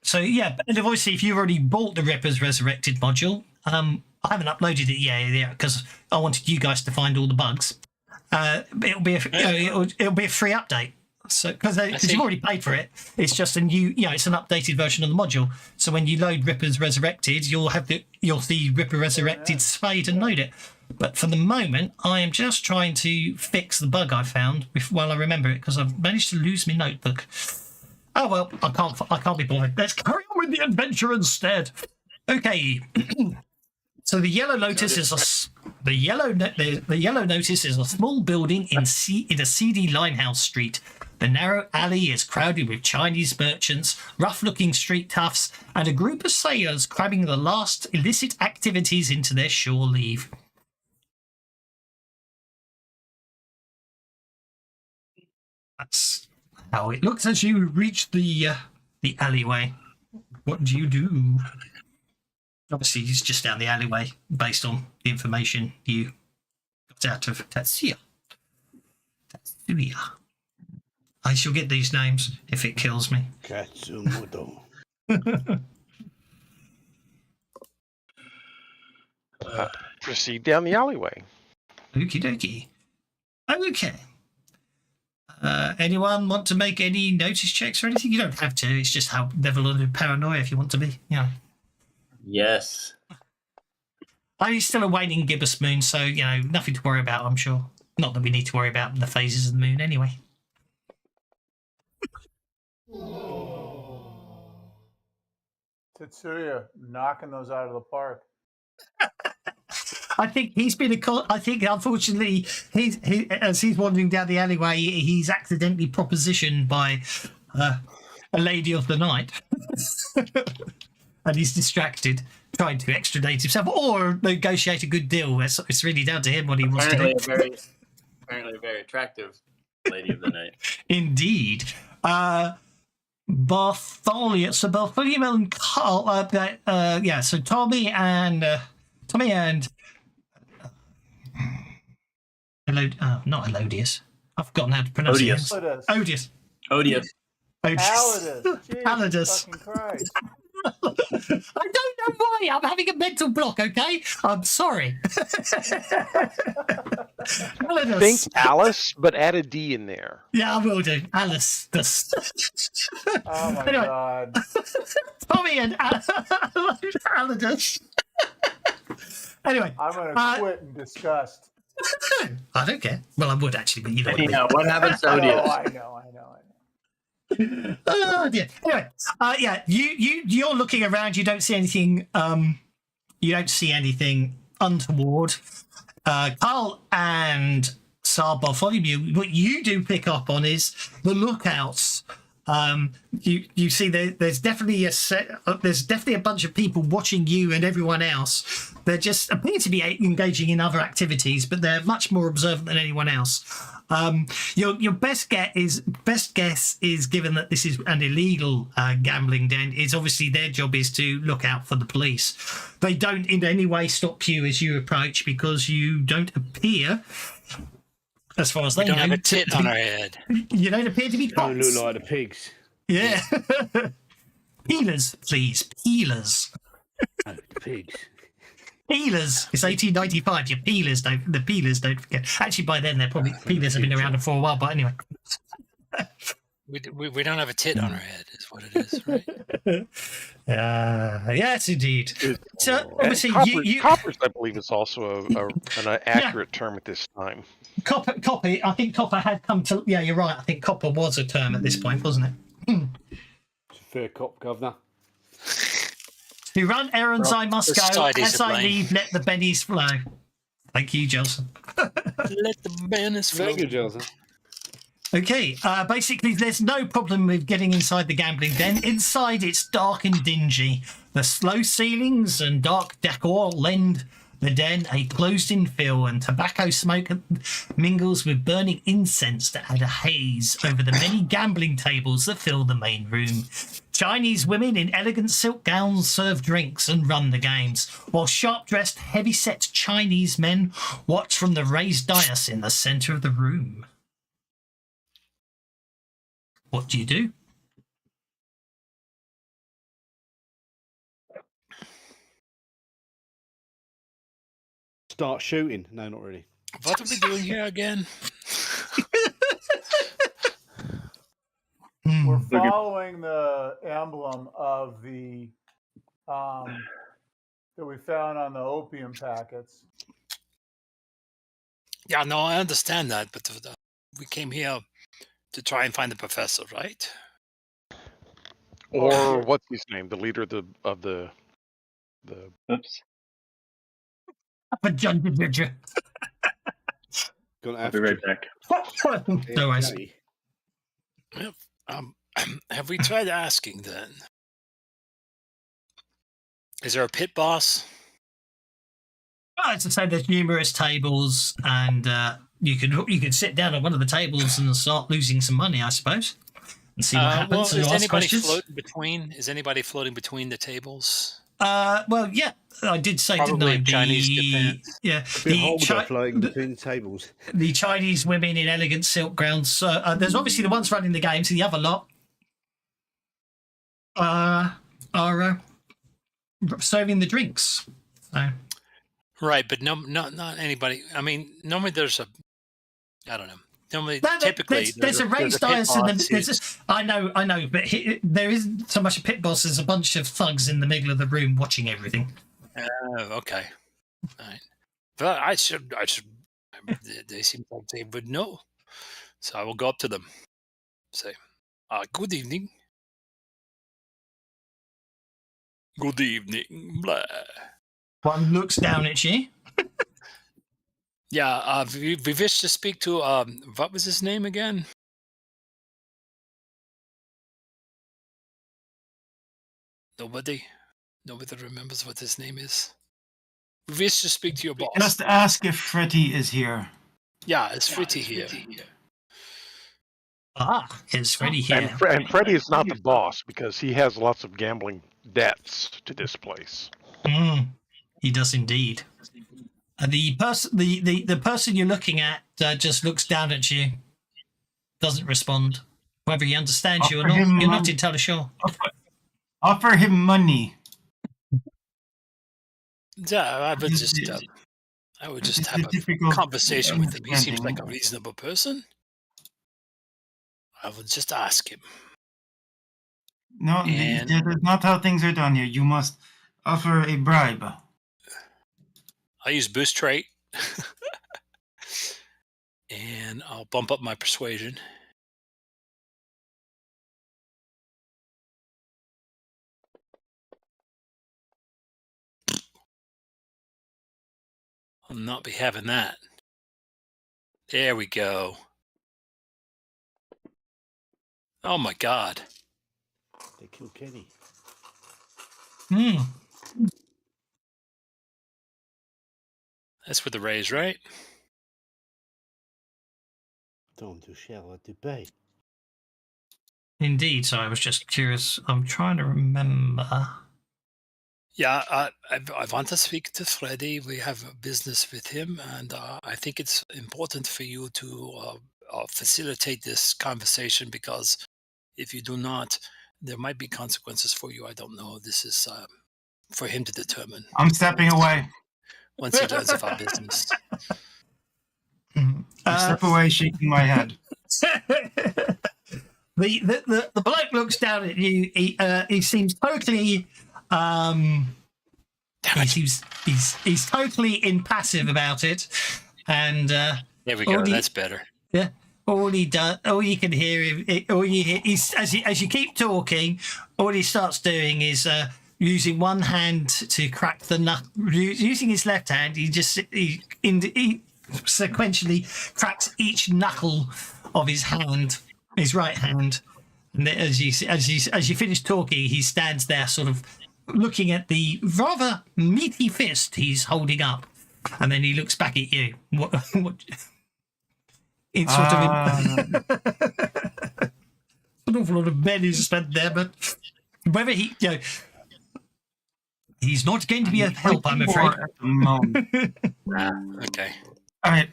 So yeah, and obviously if you've already bought the Ripper's Resurrected module, I haven't uploaded it yet because I wanted you guys to find all the bugs. It'll be a free update. So because you've already paid for it, it's just a new, it's an updated version of the module. So when you load Ripper's Resurrected, you'll see Ripper Resurrected Spade and load it. But for the moment, I am just trying to fix the bug I found while I remember it, because I've managed to lose my notebook. Oh well, I can't be bothered. Let's carry on with the adventure instead. Okay. So the Yellow Lotus is the Yellow Notice is a small building in a seedy limehouse street. The narrow alley is crowded with Chinese merchants, rough-looking street toughs, and a group of sailors cramming the last illicit activities into their shore leave. That's how it looks as you reach the alleyway. What do you do? Obviously, he's just down the alleyway based on the information you got out of Tatsuya. I shall get these names if it kills me. Katsumoto. Proceed down the alleyway. Okie dokie. Okay. Anyone want to make any notice checks or anything? You don't have to. It's just how level of paranoia if you want to be. Yes. He's still awaiting gibbous moon, so nothing to worry about. I'm sure. Not that we need to worry about the phases of the moon anyway. Tetsuya knocking those out of the park. I think he's been I think unfortunately as he's wandering down the alleyway, he's accidentally propositioned by a lady of the night, and he's distracted, trying to extradite himself or negotiate a good deal. It's really down to him what he wants to do. Apparently a very attractive lady of the night. Indeed. Bartholomew and Carl. So Tommy and not Elodius. I've forgotten how to pronounce it. Odious. Alidus. Fucking Christ. I don't know why. I'm having a mental block, okay? I'm sorry. Think Alice, but add a D in there. Yeah, I will do. Alice. Oh my God. Tommy and Alidus. Anyway. I'm going to quit in disgust. I don't care. Well, I would actually, but you know. Anyhow, what happens to Odious? I know. Oh dear. Anyway, you're looking around. You don't see anything. You don't see anything untoward. Carl and Sar Bartholomew, what you do pick up on is the lookouts. You see there's definitely a bunch of people watching you and everyone else. They just appear to be engaging in other activities, but they're much more observant than anyone else. Your best guess is, given that this is an illegal gambling den, is obviously their job is to look out for the police. They don't in any way stop you as you approach, because you don't appear, as far as they know, have a tit on our head. You don't appear to be cops. Don't look like the pigs. Yeah. Peelers, please. Peelers. Oh, the pigs. Peelers. It's 1895. Your peelers don't. The peelers don't forget. Actually, by then they're probably peelers have been around for a while. But anyway. We don't have a tit on our head, is what it is, right? Yes, indeed. So obviously, coppers, I believe, is also an accurate term at this time. Copper. I think copper had come to. Yeah, you're right. I think copper was a term at this point, wasn't it? It's a fair cop, governor. To run errands, I must go. Society's As to I blame. leave, let the bennies flow. Thank you, Johnson. Let the banners flow. Very good, Johnson. Okay, basically, there's no problem with getting inside the gambling den. Inside, it's dark and dingy. The slow ceilings and dark decor lend the den a closed-in feel, and tobacco smoke mingles with burning incense to add a haze over the many gambling tables that fill the main room. Chinese women in elegant silk gowns serve drinks and run the games, while sharp-dressed, heavy-set Chinese men watch from the raised dais in the centre of the room. What do you do? Start shooting. No, not really. What are we doing here again? We're following the emblem of the that we found on the opium packets. Yeah, no, I understand that, but we came here to try and find the professor, right? Or what's his name? The leader of the. Oops. But John, Gonna I'll have be right to. back. no worries. Okay. Have we tried asking then? Is there a pit boss? As I say, there's numerous tables, and you could sit down at one of the tables and start losing some money, I suppose, and see what happens. Well, and is ask anybody questions. floating between? Is anybody floating between the tables? Well, yeah, I did say, Probably didn't I? Chinese defense. Yeah, Bit holder floating between the tables. the Chinese women in elegant silk gowns. There's obviously the ones running the games, and the other lot are serving the drinks. So. Right, but not anybody. I mean, normally there's a, I don't know. Normally, No, typically, there's a raised pit dais, and boss I know, but there isn't so much a pit boss. There's a bunch of thugs in the middle of the room watching everything. Oh, okay. All right. But I should. They seem like they would know, so I will go up to them. Say, good evening. Good evening. Blah. One looks down at you. Yeah, we wish to speak to, what was his name again? Nobody remembers what his name is. We wish to speak to your boss. Just ask if Freddy is here. Yeah, it's Fritty here. Is Freddy here? And Freddie is not the boss because he has lots of gambling debts to this place. He does indeed. The person you're looking at just looks down at you, doesn't respond. Whether he understands you or not, you're not entirely sure. Offer him money. Yeah, I would just have a conversation with him. He seems like a reasonable person. I would just ask him. No, that is not how things are done here. You must offer a bribe. I use boost trait. And I'll bump up my persuasion. I'll not be having that. There we go. Oh my God. They killed Kenny. That's with the raise, right? Don't do shall debate. Indeed. So I was just curious. I'm trying to remember. Yeah, I want to speak to Freddy. We have a business with him, and I think it's important for you to facilitate this conversation, because if you do not, there might be consequences for you. I don't know. This is for him to determine. I'm stepping away. Once he learns of our business. I step away, shaking my head. The bloke looks down at you. He seems totally he's totally impassive about it, and there we go. That's better. Yeah. All you can hear, as you keep talking, all he starts doing is using one hand to crack the nut. Using his left hand, he sequentially cracks each knuckle of his hand, his right hand. And then as you finish talking, he stands there, sort of looking at the rather meaty fist he's holding up, and then he looks back at you. What it's sort of an awful lot of men who's spent there, but whether he's not going to be a help, I'm afraid. At the moment. Okay. All right,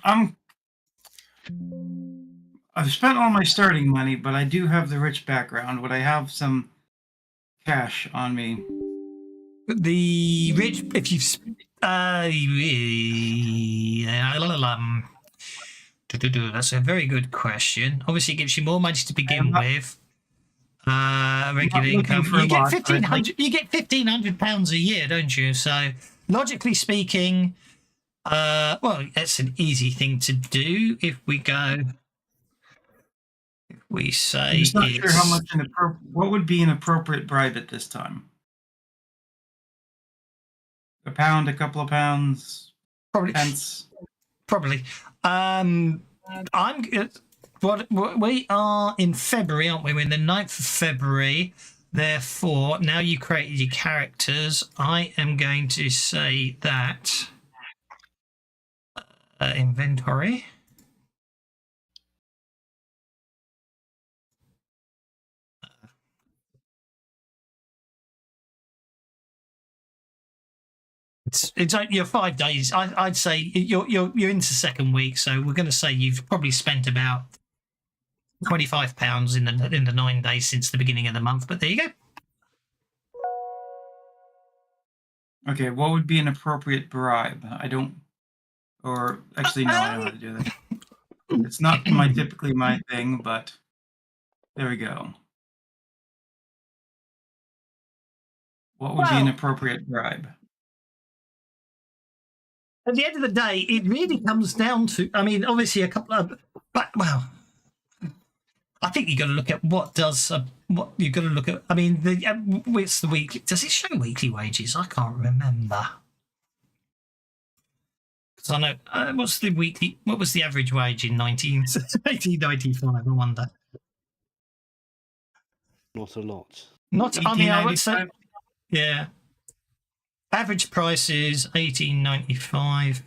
I've spent all my starting money, but I do have the rich background. Would I have some cash on me? The rich, if you've that's a very good question. Obviously, it gives you more money to begin with. Regular income. You get £1,500. You get £1,500 a year, don't you? So, logically speaking, well, that's an easy thing to do. If we say I'm just not sure how much what would be an appropriate bribe at this time. A pound, a couple of pounds, probably pence. Probably. We are in February, aren't we? We're in the 9th of February. Therefore, now you created your characters, I am going to say that inventory. It's you're 5 days. I'd say you're into second week, so we're going to say you've probably spent about £25 in the 9 days since the beginning of the month. But there you go. Okay, what would be an appropriate bribe? I don't, or actually no, I know how to do that. It's not typically my thing, but there we go. What would be an appropriate bribe? At the end of the day, it really comes down to, I mean, obviously a couple of, but well, I think you got to look at what you got to look at. I mean, it's the weekly. Does it show weekly wages? I can't remember. Because I know what was the average wage in 1895? I wonder. Not a lot. Not. I mean, I would say, yeah. Average price is $18.95.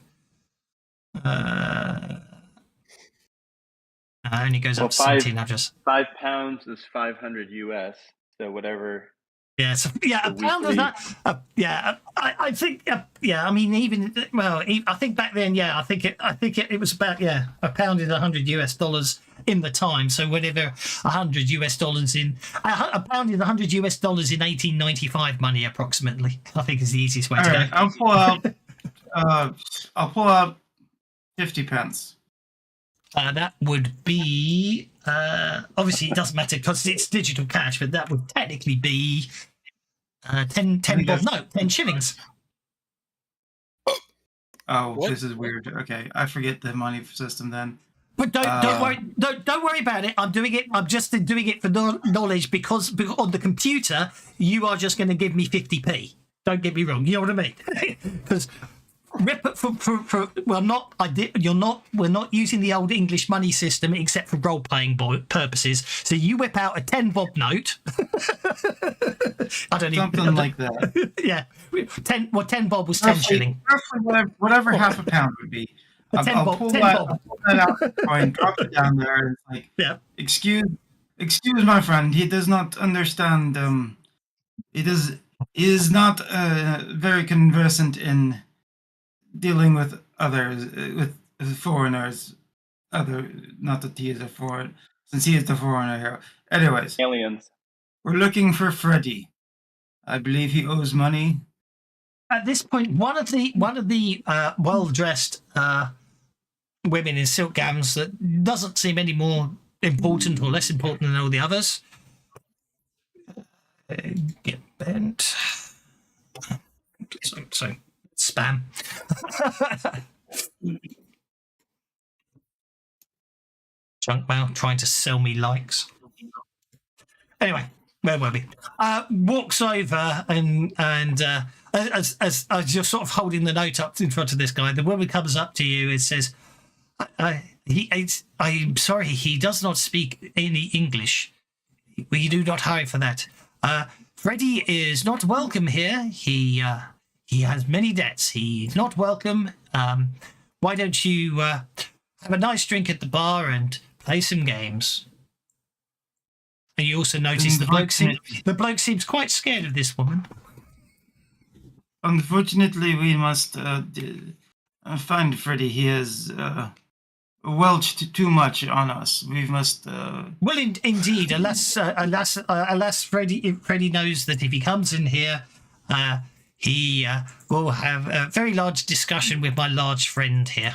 Only goes up 17. £5 is 500 US. So whatever. Yeah, so, yeah, a pound of that. Yeah, I think. Yeah, I mean, I think back then, yeah, I think it was about a pound is $100 US in the time. So whatever $100 US in a pound is $100 US in 1895 money, approximately. I think is the easiest way to go. I'll pull out 50 pence. That would be obviously it doesn't matter because it's digital cash, but that would technically be 10 bob note, 10 shillings. Oh, what? This is weird. Okay, I forget the money system then. But don't worry about it. I'm doing it. I'm just doing it for knowledge because on the computer you are just going to give me 50p. Don't get me wrong. You know what I mean? Because we're not using the old English money system except for role playing purposes. So you whip out a 10 bob note. Something like that. Yeah, 10 bob was 10 shilling. Roughly whatever half a pound would be. I'll pull that out and drop it down there. And it's like, yeah. Excuse my friend. He does not understand. He is not very conversant in dealing with others, with foreigners. Not that he is a foreign, since he is the foreigner here. Anyways, aliens. We're looking for Freddy. I believe he owes money. At this point, one of the well-dressed women in silk gowns that doesn't seem any more important or less important than all the others. Get bent. So spam. Junk mail trying to sell me likes. Anyway, where were we? Walks over and as you're sort of holding the note up in front of this guy, the woman comes up to you and says, I'm sorry, he does not speak any English. We do not hire for that. Freddy is not welcome here. He has many debts. He's not welcome. Why don't you have a nice drink at the bar and play some games? And you also notice the bloke seems quite scared of this woman. Unfortunately, we must find Freddy. He has welched too much on us. We must. Well, indeed. Alas, Freddy knows that if he comes in here, he will have a very large discussion with my large friend here.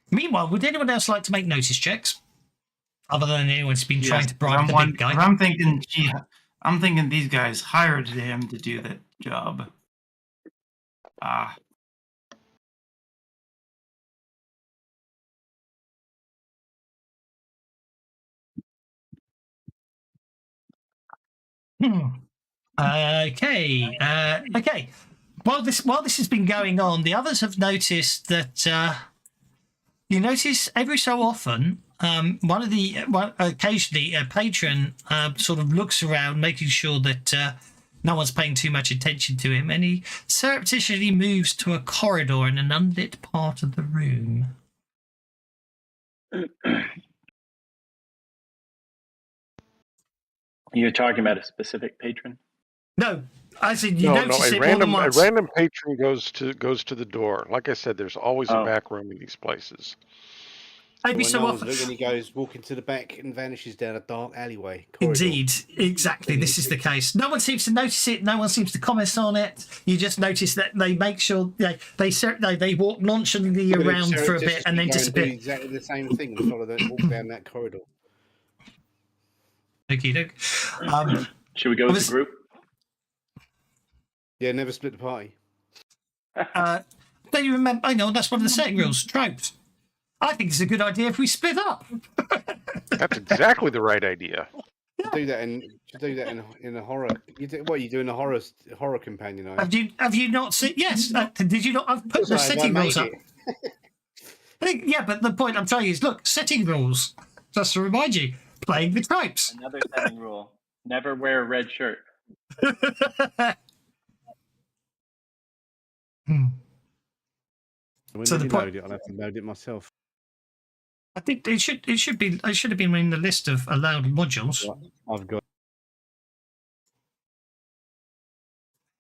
Meanwhile, would anyone else like to make notice checks? Other than anyone who's been trying to bribe the big guy. I'm thinking these guys hired him to do that job. Okay. While this has been going on, the others have noticed that you notice every so often, occasionally a patron sort of looks around, making sure that no one's paying too much attention to him, and he surreptitiously moves to a corridor in an unlit part of the room. You're talking about a specific patron? No, I said you notice it a once. random patron goes to the door. Like I said, there's always a back room in these places. Every so often, looking, he goes walking to the back and vanishes down a dark alleyway. Corridor. Indeed, exactly. This is the case. No one seems to notice it. No one seems to comment on it. You just notice that they make sure they walk nonchalantly around for a bit and then disappear. Do exactly the same thing and follow that walk down that corridor. Okie doke. Should we go as a group? Yeah, never split the party. Don't you remember? I know that's one of the setting rules, tropes. I think it's a good idea if we split up. That's exactly the right idea. Do that in a horror. What you do in a horror companion? Have you not seen? Yes. Did you not? I've put the setting rules up. Yeah, but the point I'm trying is look, setting rules. Just to remind you, playing the tropes. Another setting rule: never wear a red shirt. So the point, I'll have to load it myself. I think it should have been in the list of allowed modules. I've got.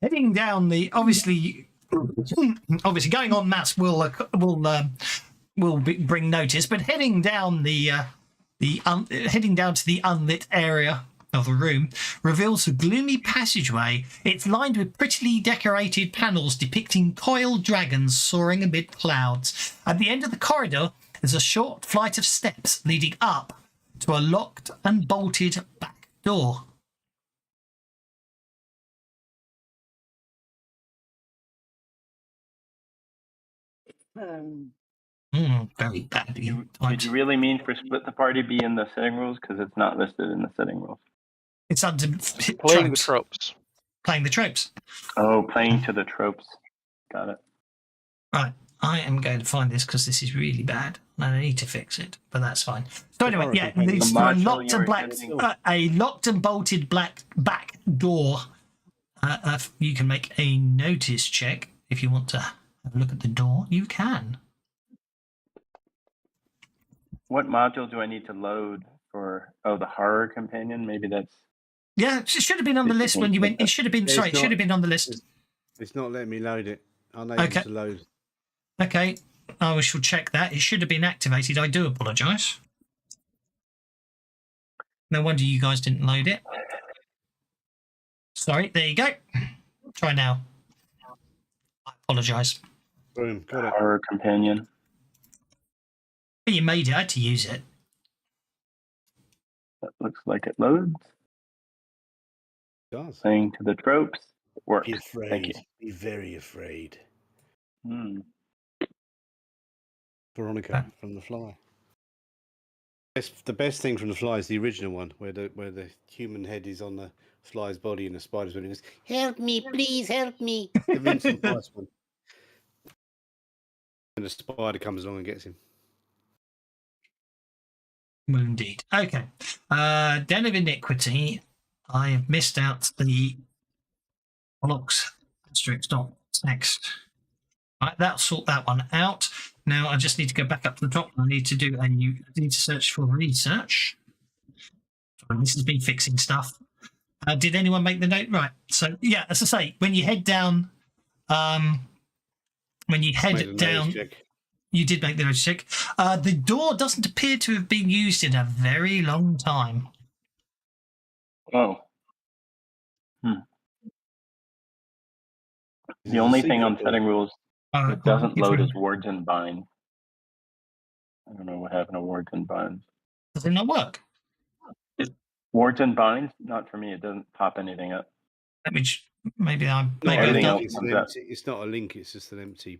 Heading down the obviously going on mass will bring notice, but heading down heading down to the unlit area of the room reveals a gloomy passageway. It's lined with prettily decorated panels depicting coiled dragons soaring amid clouds. At the end of the corridor is a short flight of steps leading up to a locked and bolted back door. Very bad. Did you really mean for split the party be in the setting rules? Because it's not listed in the setting rules. It's under Playing the tropes. Playing the tropes. Oh, playing to the tropes. Got it. Right. I am going to find this because this is really bad and I need to fix it, but that's fine. So anyway, yeah, there's a locked and bolted black back door. You can make a notice check if you want to have a look at the door. You can. What module do I need to load for? Oh, the horror companion. Maybe that's. Yeah, it should have been on the list when you went. It should have been. Sorry, it should have been on the list. It's not letting me load it. I'm able to load. Okay, I shall check that. It should have been activated. I do apologise. No wonder you guys didn't load it. Sorry, there you go. Try now. I apologise. Boom, got it. Horror companion. You made it. I had to use it. That looks like it loads. It does. Playing to the tropes. Works. Be Thank you. afraid. Be very afraid. Hmm. Veronica from The Fly. The best thing from The Fly is the original one, where the human head is on the fly's body and the spider's body. Goes, help me, please, help me. The Vincent Price one. And the spider comes along and gets him. Well, indeed. Okay. Den of Iniquity. I have missed out the blocks. Asterisk dot text. Right, that'll sort that one out. Now I just need to go back up to the top. I need to do I need to search for research. This has been fixing stuff. Did anyone make the note? Right. So yeah, as I say, when you head down, you did make the notice check. The door doesn't appear to have been used in a very long time. Oh. The only thing on setting rules it doesn't load as wards and binds. I don't know what happened to wards and binds. Does it not work? Wards and binds? Not for me. It doesn't pop anything up. Maybe I'm. Everything else It's, comes up. it's not a link. It's just an empty.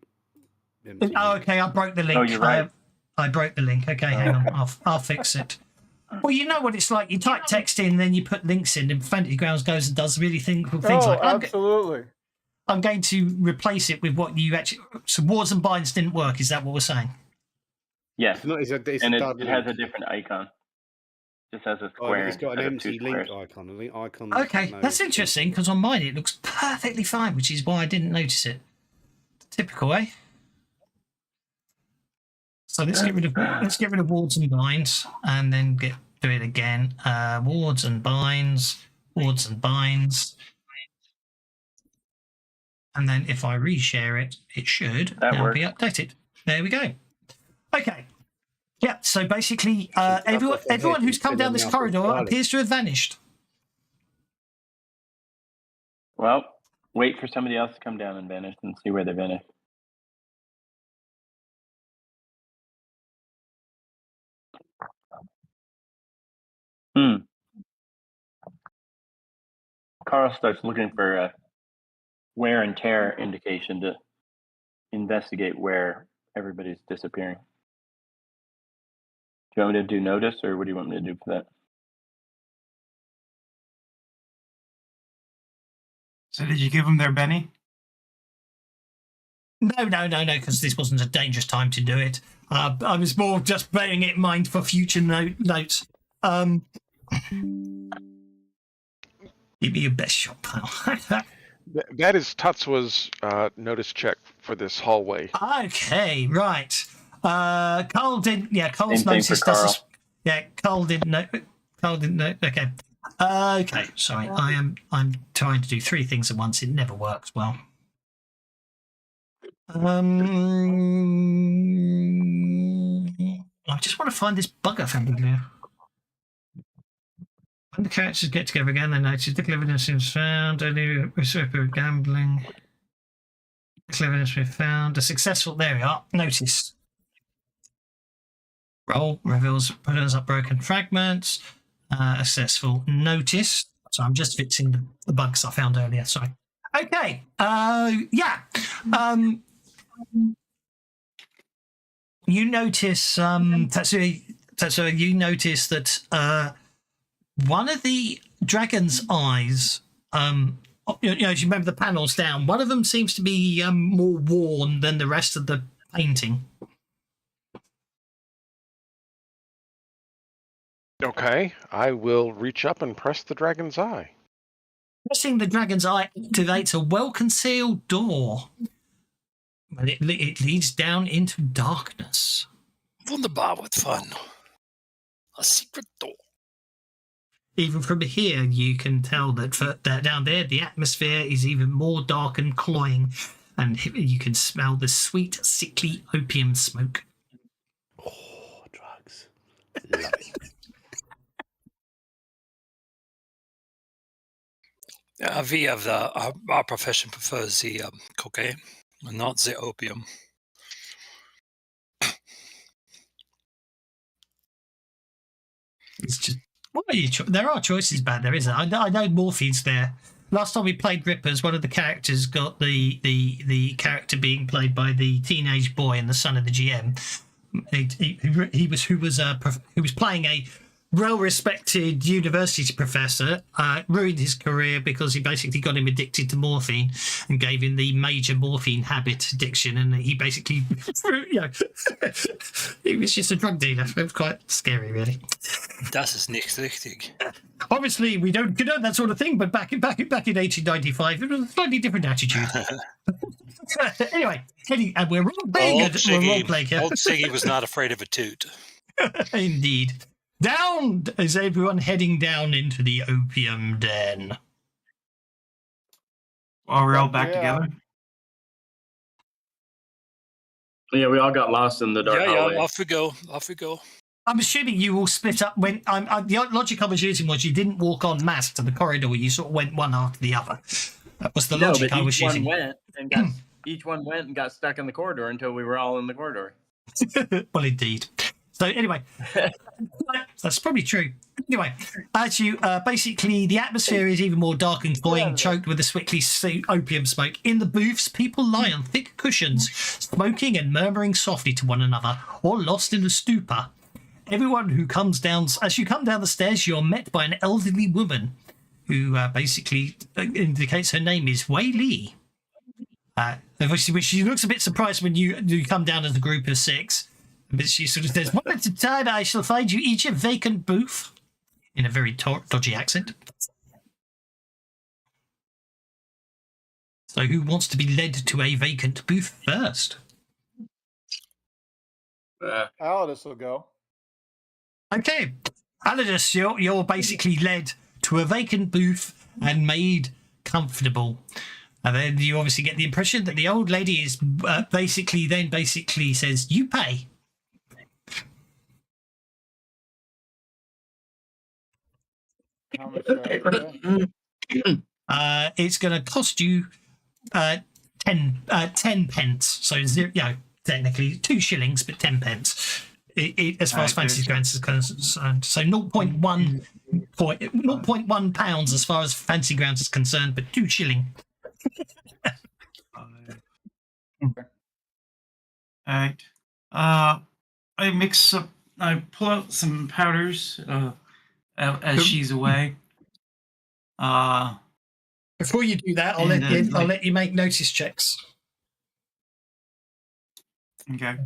Oh, okay. I broke the link. Oh, you're right. I broke the link. Okay, hang on. I'll fix it. Well, you know what it's like. You type text in, then you put links in, and Fantasy Grounds goes and does really things like. Absolutely. I'm going to replace it with what you actually. So wards and binds didn't work. Is that what we're saying? Yes. It's and a it has a different icon. Just has a square. It's got an empty link icon. A link icon. Okay, that's interesting because on mine it looks perfectly fine, which is why I didn't notice it. Typical, eh? So let's get rid of wards and binds, and then do it again. Wards and binds, and then if I reshare it, it should now be updated. There we go. Okay. Yeah. So basically, everyone who's come down this corridor appears to have vanished. Well, wait for somebody else to come down and vanish and see where they vanish. Carl starts looking for a wear and tear indication to investigate where everybody's disappearing. Do you want me to do notice, or what do you want me to do for that? So did you give them their Benny? No, because this wasn't a dangerous time to do it. I was more just bearing it in mind for future notes. Give me your best shot, pal. That is Tatsua's notice check for this hallway. Okay, right. Carl didn't. Yeah, Carl's notice doesn't. Yeah, Carl didn't know. Okay. Okay. Sorry, I'm trying to do three things at once. It never works well. I just want to find this bugger familiar. When the characters get together again, they notice the evidence is found. Only reciprocal gambling. The evidence we found. A successful. There we are. Notice. Roll reveals up broken fragments. A successful notice. So I'm just fixing the bugs I found earlier. Sorry. Okay. Yeah. You notice, Tatsuya, you notice that one of the dragon's eyes, as you remember the panels down, one of them seems to be more worn than the rest of the painting. Okay, I will reach up and press the dragon's eye. Pressing the dragon's eye activates a well-concealed door. But it leads down into darkness. Wunderbar with fun. A secret door. Even from here, you can tell that down there, the atmosphere is even more dark and cloying, and you can smell the sweet, sickly opium smoke. Oh, drugs. Love it. We of our profession prefers the cocaine, not the opium. It's just what are you? There are choices bad. There isn't. I know morphine's there. Last time we played Rippers, one of the characters got the character being played by the teenage boy and the son of the GM. Who was playing a well-respected university professor, ruined his career because he basically got him addicted to morphine and gave him the major morphine habit addiction, and he basically, he was just a drug dealer. It was quite scary, really. Das ist nicht richtig. Obviously, we don't condone that sort of thing, but back in 1895, it was a slightly different attitude. Anyway, and we're all playing Old it. We're all playing it. Old Siggy was not afraid of a toot. Indeed. Down is everyone heading down into the opium den. While we're all back together. Yeah, we all got lost in the dark hallway. Off we go. I'm assuming you all split up. When the logic I was using was you didn't walk en masse to the corridor. You sort of went one after the other. That was the logic I was using. Each one went and got stuck in the corridor until we were all in the corridor. Well, indeed. So anyway, that's probably true. Anyway, as you basically, the atmosphere is even more dark and cloying, choked with the sickly opium smoke. In the booths, people lie on thick cushions, smoking and murmuring softly to one another, or lost in a stupor. Everyone who comes down, as you come down the stairs, you're met by an elderly woman who basically indicates her name is Wei Li. She looks a bit surprised when you come down as a group of six. But she sort of says, "One at a time, I shall find you each a vacant booth," in a very dodgy accent. So who wants to be led to a vacant booth first? Alidus will go. Okay. Alidus, you're basically led to a vacant booth and made comfortable. And then you obviously get the impression that the old lady is basically says, "You pay." How much do I pay? It's going to cost you 10 pence. So technically 2 shillings, but 10 pence. As far as Fantasy Grounds is concerned. So 0.1 pounds as far as Fantasy Grounds is concerned, but 2 shilling. All right. I pull out some powders as she's away. Before you do that, I'll let you make notice checks. Okay.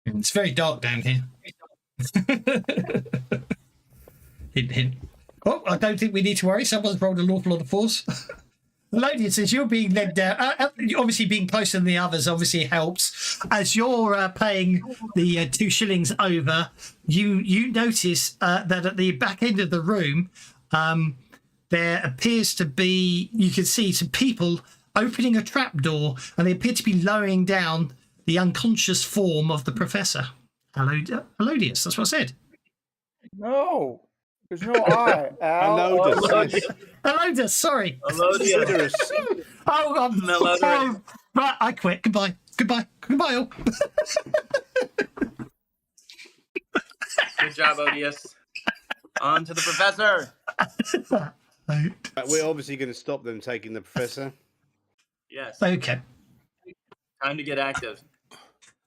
It's very dark down here. Hint, hint. Oh, I don't think we need to worry. Someone's rolled an awful lot of fours. Melodia says you're being led down. Obviously, being closer than the others obviously helps. As you're paying the 2 shillings over, you notice that at the back end of the room, there appears to be, you can see some people opening a trapdoor, and they appear to be lowering down the unconscious form of the professor. Elodius, that's what I said. No, there's no I. Elodius, sorry. Elodius. Right, I quit. Goodbye all. Good job, Odious. On to the professor. We're obviously going to stop them taking the professor. Yes. Okay. Time to get active.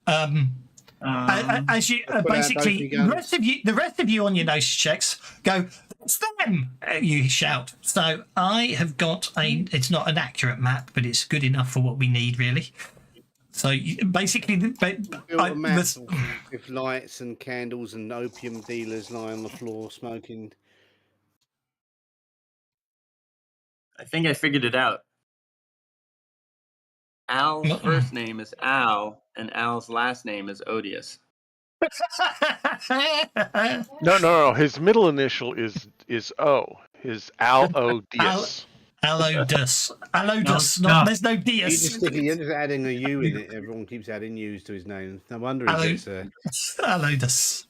As you basically, the rest of you on your notice checks go, "It's them!" You shout. So I have got it's not an accurate map, but it's good enough for what we need, really. So basically, a map with lights and candles and opium dealers lying on the floor smoking. I think I figured it out. Al's first name is Al, and Al's last name is Odious. No. His middle initial is O. His Al-O-D-S. Alodus. Alodus. No, Not, no. there's no You Dias. just stick it, you're just adding a U in it. Everyone keeps adding U's to his name. No wonder he Hello. gets Alodus.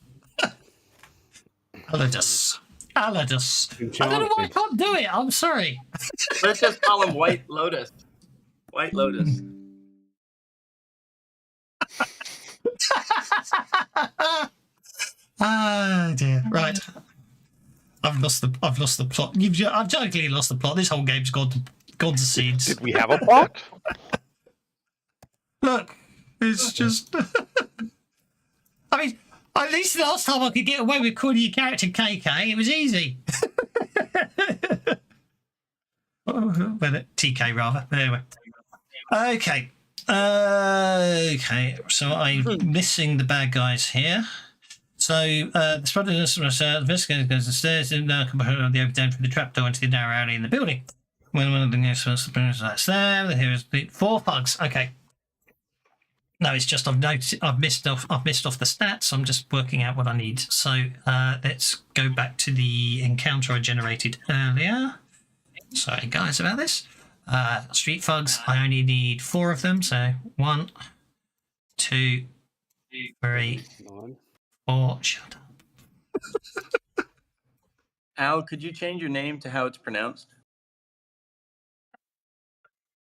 Alodus. Alodus. I don't know why I enchanted. can't do it. I'm sorry. Let's just call him White Lotus. White Lotus. Oh dear. Right. I've lost the plot. I've jokingly lost the plot. This whole game's gone to seeds. Did we have a plot? Look, it's just. I mean, at least last time I could get away with calling your character KK. It was easy. Well, TK rather. Anyway. Okay. Okay. So I'm missing the bad guys here. So the investigator goes upstairs and compare the open down from the trapdoor into the narrow alley in the building. When one of the news first appears, that's there. Here is the 4 thugs. Okay. No, it's just I've missed off the stats. I'm just working out what I need. So let's go back to the encounter I generated earlier. Sorry, guys, about this. Street thugs. I only need 4 of them. So 1, 2, 3, 4. Shut up. Al, could you change your name to how it's pronounced?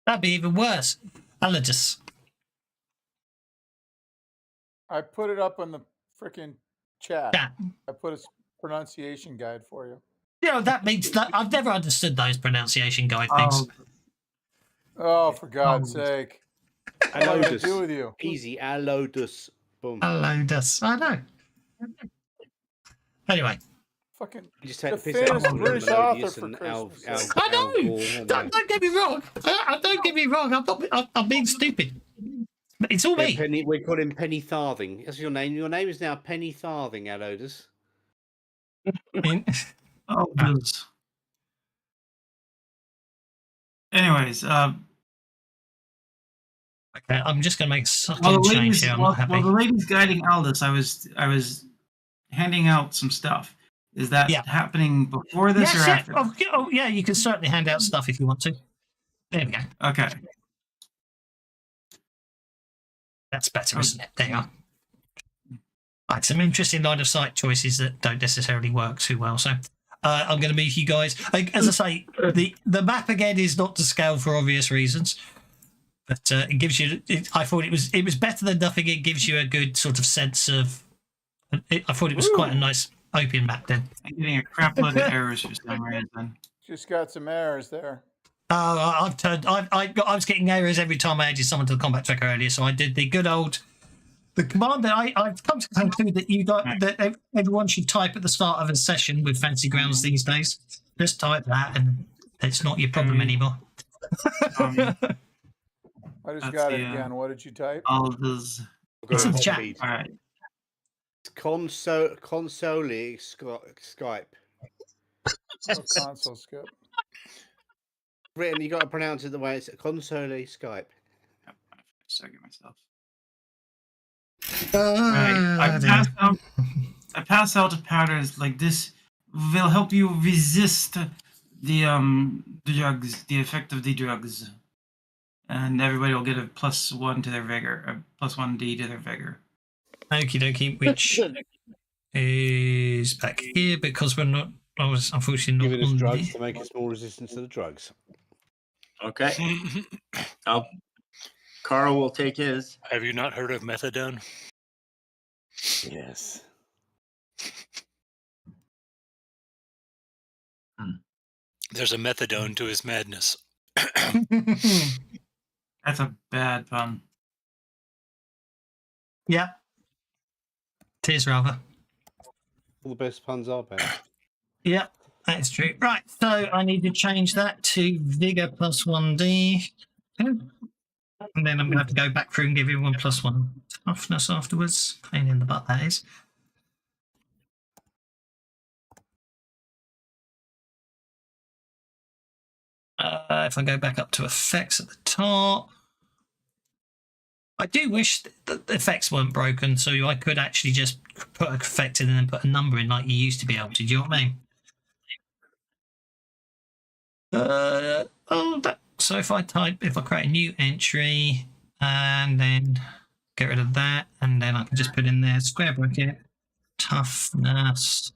That'd be even worse. Alodus. I put it up on the freaking chat. Yeah. I put a pronunciation guide for you. You know, that means that I've never understood those pronunciation guide things. Oh, for God's sake. What am I going to do with Alodus. you? Easy. Alodus. Boom. Alodus. I know. Anyway. Fucking You just take the the piss out famous of British author Melodious for and Christmas. I know. Don't get me wrong. Don't get me wrong. I'm being stupid. It's all me. Penny, we call him Penny Farthing. That's your name. Your name is now Penny Farthing, Alodus. Anyways, Okay, I'm just going to make a subtle change here. I'm not happy. While the lady's guiding Aldous, I was handing out some stuff. Is that happening before this or after? Oh, yeah, you can certainly hand out stuff if you want to. There we go. Okay. That's better, isn't it? There you are. Right, some interesting line of sight choices that don't necessarily work too well. So I'm going to move you guys. As I say, the map again is not to scale for obvious reasons, but it gives you. I thought it was better than nothing. It gives you a good sort of sense of. I thought it was quite a nice open map then. I'm getting a crap load of errors for some reason. Just got some errors there. I was getting errors every time I added someone to the combat tracker earlier, so I did the good old. The command that I've come to conclude that everyone should type at the start of a session with Fancy Grounds these days. Just type that, and it's not your problem anymore. I just got it again. What did you type? Aldous. It's in the chat. All right. Console Skype. Oh, console skip. Written, you got to pronounce it the way it's console Skype. Second myself. Right. I pass out powders like this will help you resist the drugs, the effect of the drugs, and everybody will get a +1 to their vigor, a +1d to their vigor. Okie dokie, which is back here because we're not. I was unfortunately not Giving us on drugs to make us more resistant to the drugs. Okay. Carl will take his. Have you not heard of methadone? Yes. There's a methadone to his madness. That's a bad pun. Yeah. It is rather. All the best puns are bad. Yeah, that's true. Right, so I need to change that to vigor +1d. And then I'm going to have to go back through and give everyone +1 toughness afterwards. Pain in the butt, that is. If I go back up to effects at the top, I do wish that the effects weren't broken, so I could actually just put an effect in and then put a number in like you used to be able to. Do you know what I mean? So if I create a new entry and then get rid of that, and then I can just put in there square bracket toughness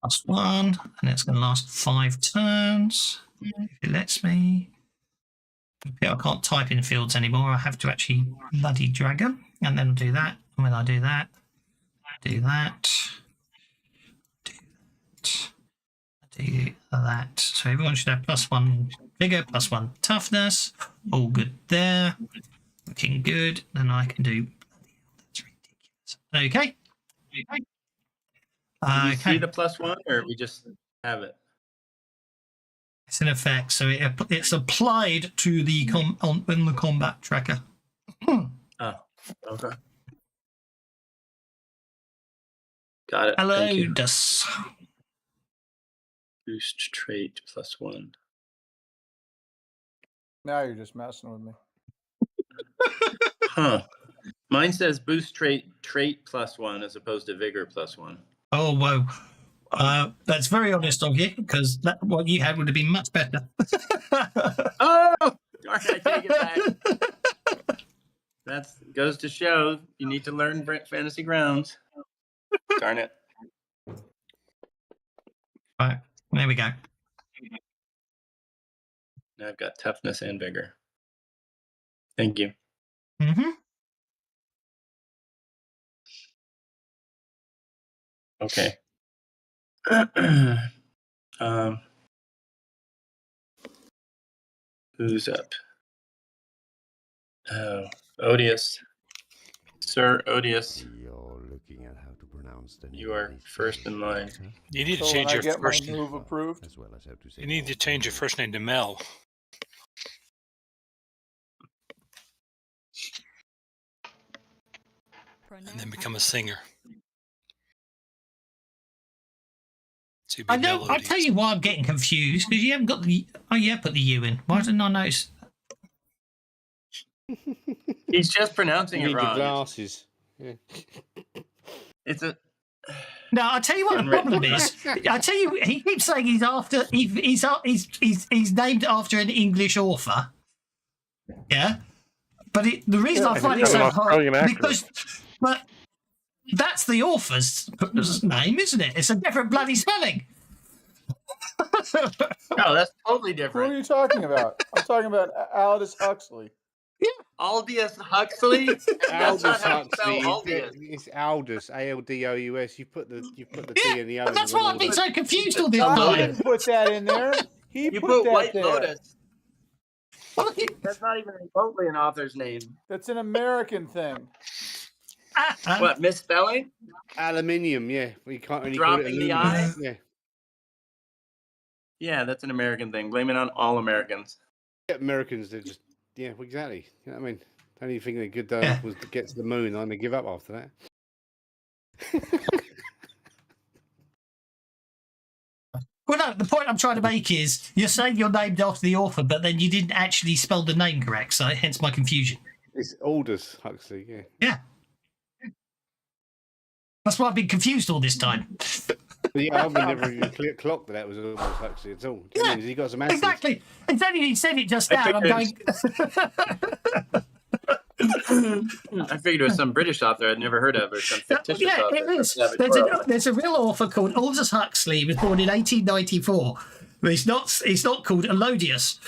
+1, and it's going to last 5 turns. If it lets me. I can't type in fields anymore. I have to actually bloody drag them, and then I'll do that. And when I do that, do that, do that. So everyone should have +1 vigor, +1 toughness. All good there. Looking good. Then I can do. That's ridiculous. Okay. Do we see the +1, or we just have it? It's in effect, so it's applied to the in the combat tracker. Oh, okay. Got it. Hello, Thank you. Dus. Boost trait +1. Now you're just messing with me. Huh. Mine says boost trait +1 as opposed to vigor +1. Oh, whoa. That's very honest of you, because what you had would have been much better. Oh, darn it, I take it back. That goes to show you need to learn fantasy grounds. Darn it. Right, there we go. Now I've got toughness and vigor. Thank you. Mm-hmm. Okay. Who's up? Oh, Odious. Sir Odious, You're looking at how to pronounce the you are first in line. You need to So when change I your get my first. move approved, as well as how to say You need to change your first name to Mel. And then become a singer. So you'd be I know. Mel I'll tell Odious. you why I'm getting confused, because you haven't got the. Oh, yeah, put the U in. Why didn't I notice? He's just pronouncing You it need your wrong. glasses. Yeah. It's a. No, I'll tell you what the problem is. I tell you, he keeps saying he's named after an English author. Yeah, but the reason I find it he's so an hard Australian actor. but that's the author's name, isn't it? It's a different bloody spelling. No, that's totally who are different. you talking about? I'm talking about Aldous Huxley. Aldous Huxley? That's not Aldous how you spell Huxley. Aldous. It's Aldous. ALDOUS. You put the T and the O. And that's why I've been so confused all this I time. didn't put that in there. He You put put that White there. Lotus. That's not even remotely an author's name. That's an American thing. What, misspelling? Aluminium. Yeah, we can't really call it Dropping the aluminum. I? Yeah. Yeah, that's an American thing. Blame it on all Americans. Americans, they're just exactly. You know what I mean? The only thing they could do Yeah. was to get to the moon, and they give up after that. Well, no, the point I'm trying to make is you're saying you're named after the author, but then you didn't actually spell the name correct, so hence my confusion. It's Aldous Huxley. Yeah. Yeah. That's why I've been confused all this time. But yeah, I've never even clocked that was Aldous Huxley at all. Do you know what I mean? He got some acid. Exactly. And then you said it just now, and I'm going. I figured it was some British author I'd never heard of, or some fictitious Yeah, author. it is. Savage There's World. there's a real author called Aldous Huxley. He was born in 1894. But he's not called Elodius.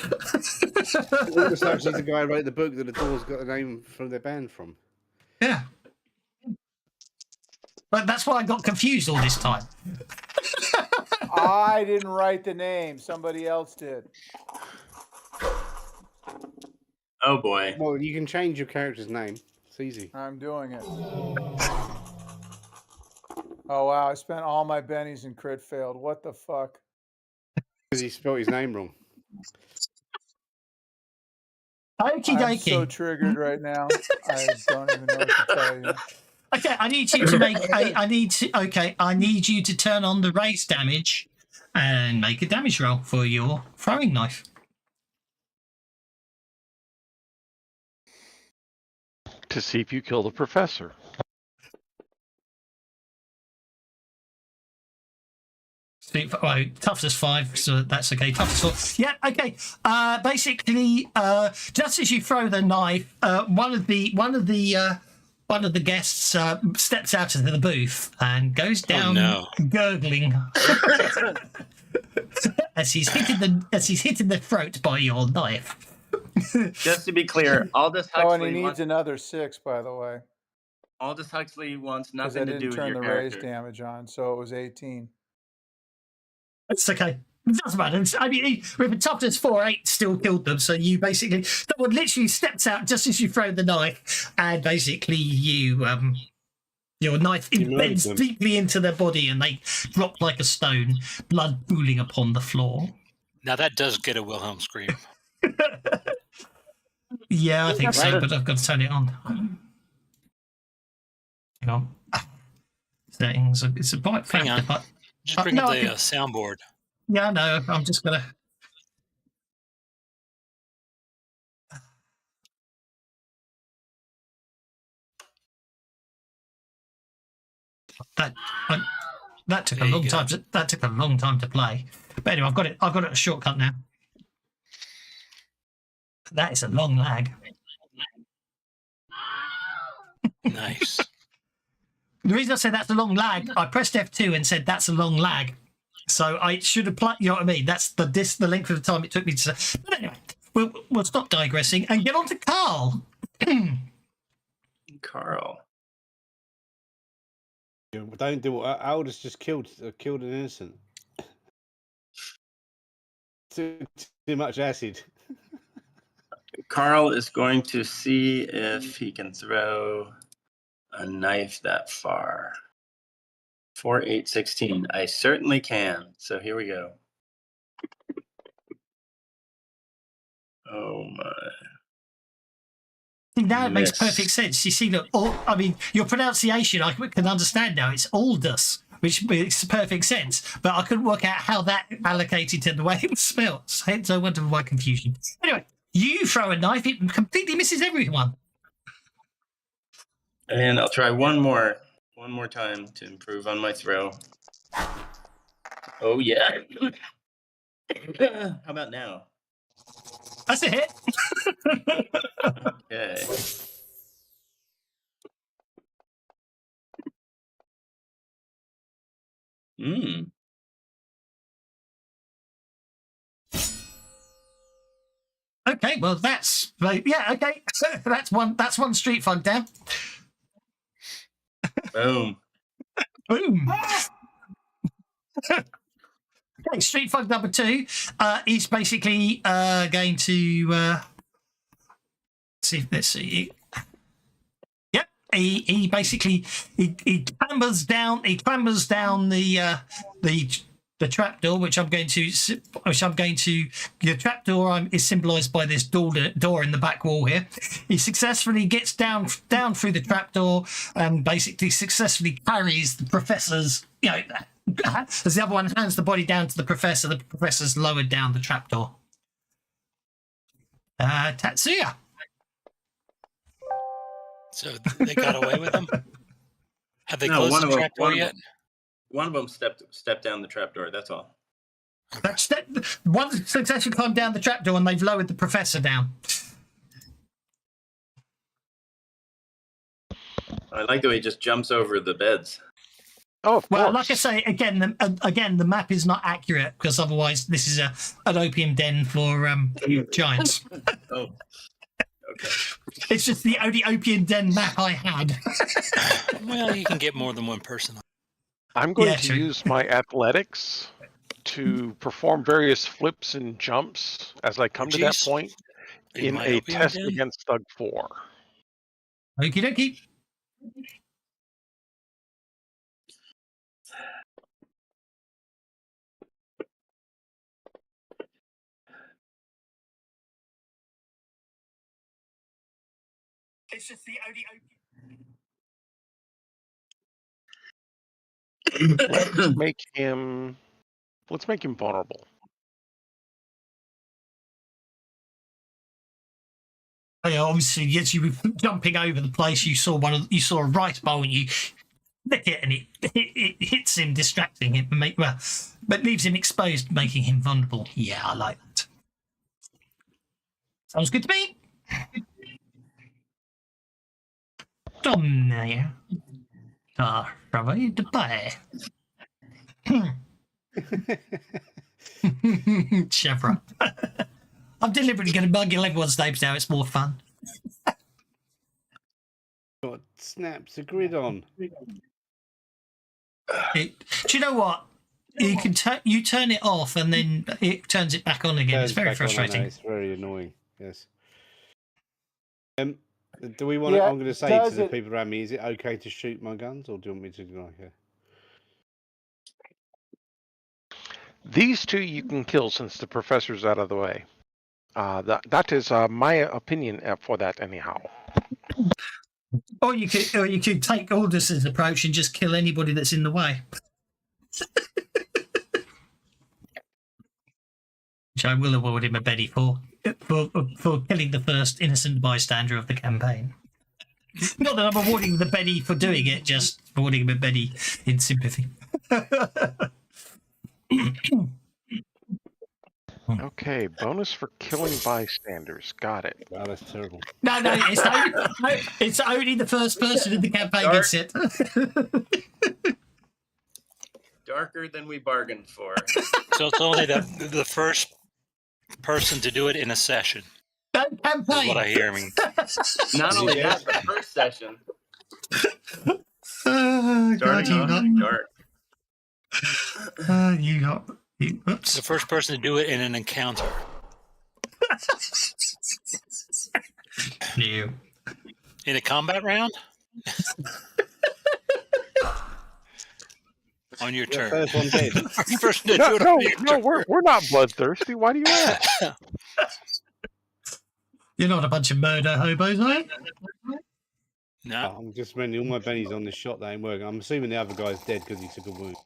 Aldous Huxley's the guy who wrote the book that the Doors got the name from their band from. Yeah. But that's why I got confused all this time. I didn't write the name. Somebody else did. Oh boy. Well, you can change your character's name. It's easy. I'm doing it. Oh, wow. I spent all my bennies and crit failed. What the fuck? Because he spelled his name wrong. Okie I'm so dokie. triggered right now. I don't even know what to tell you. Okay, I need you to make I need you to turn on the raise damage and make a damage roll for your throwing knife. To see if you kill the professor. Well, toughness 5, so that's okay. Toughness 4. Yeah, okay. Basically, just as you throw the knife, one of the guests steps out of the booth and goes down gurgling as he's hitting the throat by your knife. Just to be clear, Aldous Oh, and he Huxley needs another 6, by the way, Aldous Huxley wants because I nothing to do didn't with turn your the raise character. damage on, so it was 18. It's okay. It doesn't matter. I mean, with a toughness 4, 8 still killed them. So you basically, someone literally steps out just as you throw the knife, and basically you, your knife embeds deeply into their body, and they drop like a stone, blood pooling upon the floor. Now that does get a Wilhelm scream. Yeah, I think so, but I've got to turn it on. Hang on. Settings. It's a bite Hang on. but Just bring up the can... soundboard. Yeah, no, I'm just gonna. That took a long time. That took a long time to play. But anyway, I've got it. I've got it a shortcut now. That is a long lag. Nice. The reason I said that's a long lag, I pressed F2 and said that's a long lag. So I should apply. You know what I mean? That's the length of the time it took me to say. But anyway, we'll stop digressing and get on to Carl. Carl. Don't do what Aldous just killed an innocent. Too much acid. Carl is going to see if he can throw a knife that far. 4, 8, 16. I certainly can. So here we go. Oh my. Now it makes perfect sense. You see, look, I mean, your pronunciation, I can understand now. It's Aldous, which makes perfect sense. But I couldn't work out how that allocated to the way it was spelled. Hence, I wonder my confusion. Anyway, you throw a knife, it completely misses everyone. And I'll try one more time to improve on my throw. Oh yeah. How about now? That's a hit. Okay. Okay, well that's okay. that's one street fug down. Boom. Boom. Okay, street fug number 2 is basically going to see. Let's see. Yep, he basically he clambers down the trapdoor, which I'm going to. The trapdoor is symbolised by this door in the back wall here. He successfully gets down through the trapdoor and basically successfully carries the professor's. You know, as the other one hands the body down to the professor's lowered down the trapdoor. Tatsuya. So they got away with them? Have they No, closed the trapdoor yet? One of them stepped down the trapdoor. That's all. One successfully climbed down the trapdoor and they've lowered the professor down. I like the way he just jumps over the beds. Oh, of Well, course. like I say, again, the map is not accurate because otherwise this is an opium den for giants. Oh, okay. It's just the only opium den map I had. Well, you can get more than one person. I'm going to sure. use my athletics to perform various flips and jumps as I come to that Jeez. point in my a opium test den? against Thug 4. Okie dokie. It's just the only Let's make him vulnerable. obviously, yes, you were jumping over the place. You saw a right bowl, and you flick it, and it hits him, distracting him. but leaves him exposed, making him vulnerable. Yeah, I like that. Sounds good to me. Domne. Travail de paix. Chevron. I'm deliberately going to bug everyone's names now. It's more fun. Got snaps a grid on. Do you know what? You can you turn it off and then it turns it back on again. It's very frustrating. It's very annoying. Yes. Do we want? I'm going to say to the people around me: is it okay to shoot my guns, or do you want me to go here? These two you can kill since the professor's out of the way. That is my opinion for that anyhow. Or you could take Aldous' approach and just kill anybody that's in the way. Which I will award him a Betty for killing the first innocent bystander of the campaign. Not that I'm awarding the Betty for doing it, just awarding him a Betty in sympathy. Okay, bonus for killing bystanders. Got it. Wow, that's terrible. No, it's only the first person in the campaign gets it. Darker than we bargained for. So it's only the first person to do it in a session. Don't campaign. Is what I hear. Not only that, but first session. God, you not. Dark. You not. Oops. The first person to do it in an encounter. You. In a combat round? On your turn. First one dead. First person to do it on your turn. We're not bloodthirsty. Why do you ask? You're not a bunch of murder hobos, are you? No. I'm just spending all my bennies on this shot that ain't working. I'm assuming the other guy's dead because he took a wound.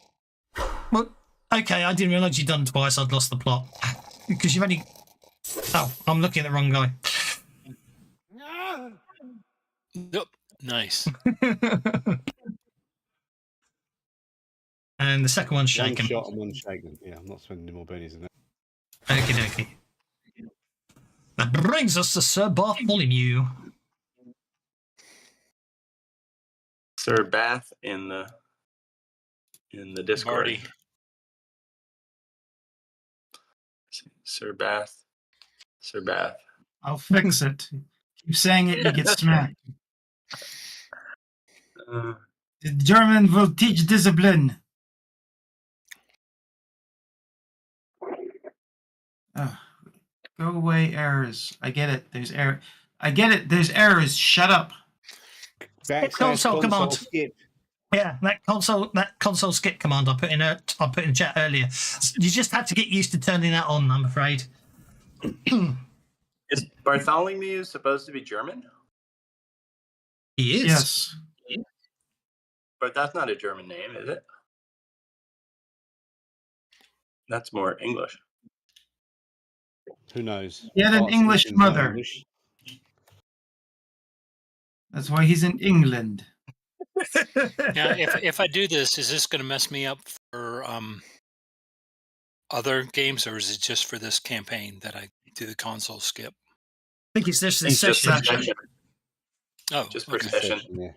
Well, okay, I didn't realise you'd done it twice. I'd lost the plot. Because you've only... Oh, I'm looking at the wrong guy. Nope. Nice. And the second one's shaken. One shot and one shaken. Yeah, I'm not spending any more bennies than that. Okie dokie. That brings us to Sir Bartholomew. Sir Bath in the Discord. Marty. Sir Bath. Sir Bath. I'll fix it. Keep saying it, you get smacked. The German will teach discipline. Oh, go away, errors. I get it. There's error. I get it. There's errors. Shut up. Console command. Skip. Yeah, that console skip command I put in chat earlier. You just had to get used to turning that on, I'm afraid. Is Bartholomew supposed to be German? He is. Yes. But that's not a German name, is it? That's more English. Who knows? He had an English mother. English. That's why he's in England. Now, if I do this, is this going to mess me up for other games, or is it just for this campaign that I do the console skip? I think it's just It's just session. session. Oh, Just for okay. session. Yeah.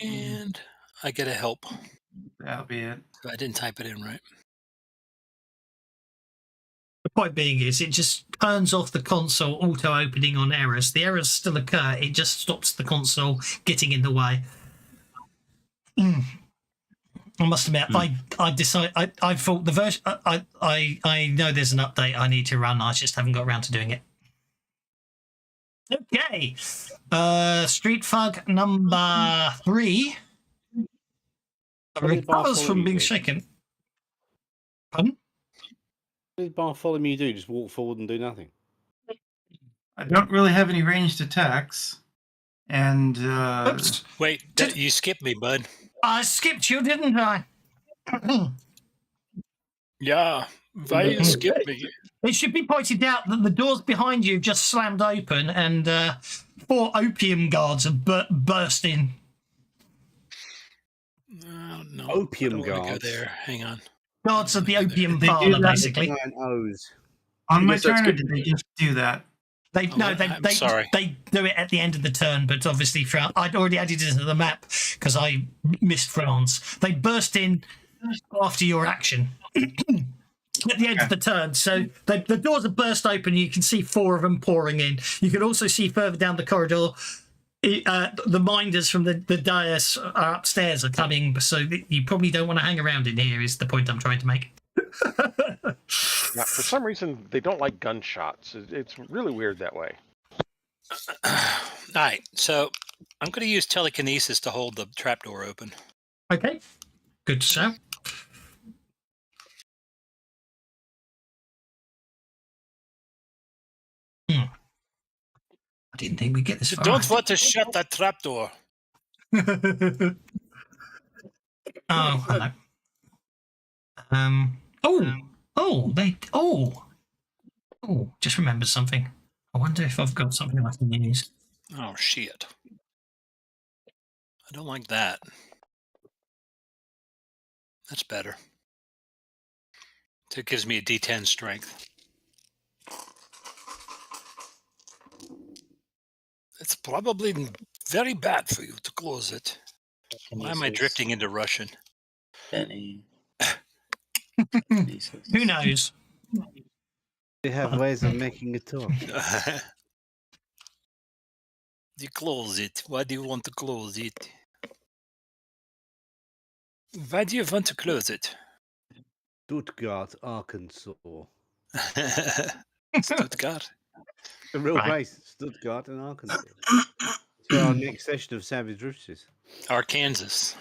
And I get a help. That'll be it. I didn't type it in right. The point being is it just turns off the console auto-opening on errors. The errors still occur. It just stops the console getting in the way. I must admit, I decided I thought the version I know there's an update I need to run. I just haven't got around to doing it. Okay, Street Fug number 3 recovers from being shaken. Pardon? What did Bartholomew do? Just walk forward and do nothing? I don't really have any ranged attacks. And Oops. Wait, you skipped me, bud. I skipped you, didn't I? Yeah, you skipped me. It should be pointed out that the doors behind you just slammed open and 4 opium guards have burst in. Oh, no. Opium I don't wanna guards? Go there. Hang on. Guards of the opium They do parlor, that. basically. Giant O's. On my Yes, that's turn, or good. did they just do that? They Oh, no, I'm sorry. they do it at the end of the turn, but obviously I'd already added it to the map because I missed France. They burst in after your action at the end of the turn. So the doors are burst open. You can see 4 of them pouring in. You can also see further down the corridor. The minders from the dais are upstairs are coming, so you probably don't want to hang around in here. Is the point I'm trying to make? Yeah, for some reason, they don't like gunshots. It's really weird that way. All right, so I'm going to use telekinesis to hold the trapdoor open. Okay, good show. I didn't think we'd get this far. Don't want to shut that trapdoor. Oh, hello. Just remembered something. I wonder if I've got something I can use. Oh, shit. I don't like that. That's better. It gives me a D10 strength. It's probably very bad for you to close it. Why am I drifting into Russian? Benny. Who knows? They have ways of making it talk. You close it. Why do you want to close it? Why do you want to close it? Stuttgart, Arkansas. Stuttgart. The real Right. place, Stuttgart and Arkansas. So our next session of Savage Riches. Arkansas.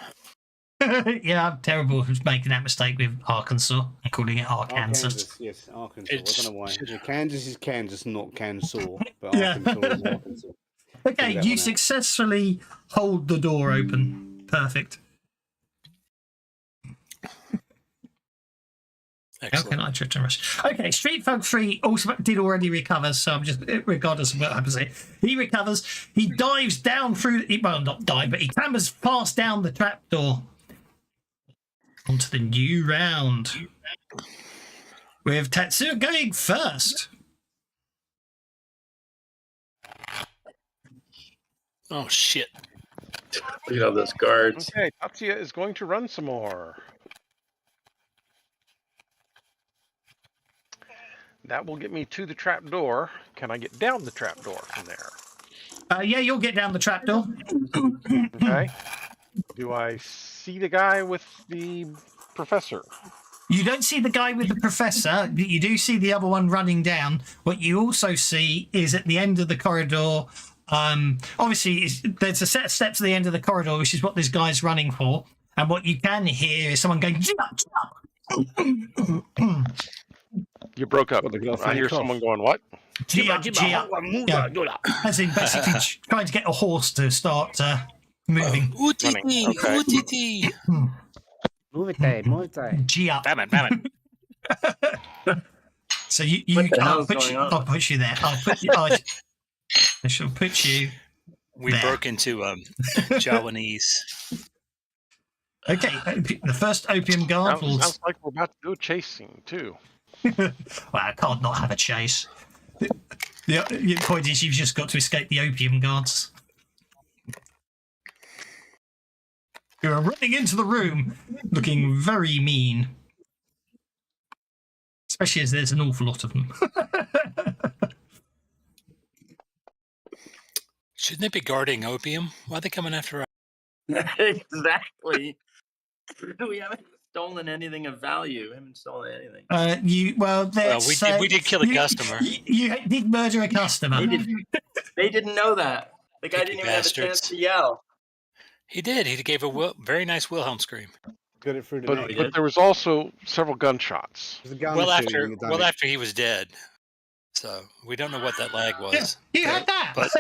Yeah, I'm terrible who's making that mistake with Arkansas and calling it Arkansas. Yes, Arkansas. It's- I don't know why. Yeah, Kansas is Kansas, not Kansas, but Yeah. Arkansas is Arkansas. Okay, Figure that you one out. successfully hold the door open. Perfect. How can Excellent. I drift and rush? Okay, Street Folk 3 also did already recover, so I'm just, regardless of what happens here, he recovers. He dives down through, well, not dive, but he clambers fast down the trapdoor onto the new round. With Tatsuya going first. Oh, shit. Look at all those guards. Okay, Tatsuya is going to run some more. That will get me to the trap door. Can I get down the trap door from there? Yeah, you'll get down the trapdoor. Okay. Do I see the guy with the professor? You don't see the guy with the professor, but you do see the other one running down. What you also see is at the end of the corridor, obviously there's a set of steps at the end of the corridor, which is what this guy's running for. And what you can hear is someone going, jump, jump. You broke up. Well, they got a I hear funny cough. someone going, what? Jump, jump. Yeah. As in basically trying to get a horse to start moving. Ootiti, Okay. ootiti. Move it. G up. Damn it. So you What the hell I'll is put going you, on? I'll put you there. I shall put you. We There. broke into Javanese. Okay, the first opium guard will. Sounds like we're about to do a chase scene, too. Well, I can't not have a chase. The point is, you've just got to escape the opium guards. You're running into the room, looking very mean. Especially as there's an awful lot of them. Shouldn't they be guarding opium? Why are they coming after us? Exactly. We haven't stolen anything of value. We haven't stolen anything. Well, we did kill a customer. You did murder a customer. They didn't know that. The guy Picky didn't even have a chance bastards. to yell. He did. He gave a very nice Wilhelm scream. Got it through the But, neck. we but did. there was also several gunshots. There's a gun Well shooting after in the well dummy. after he was dead. So we don't know what that lag was. You had that. But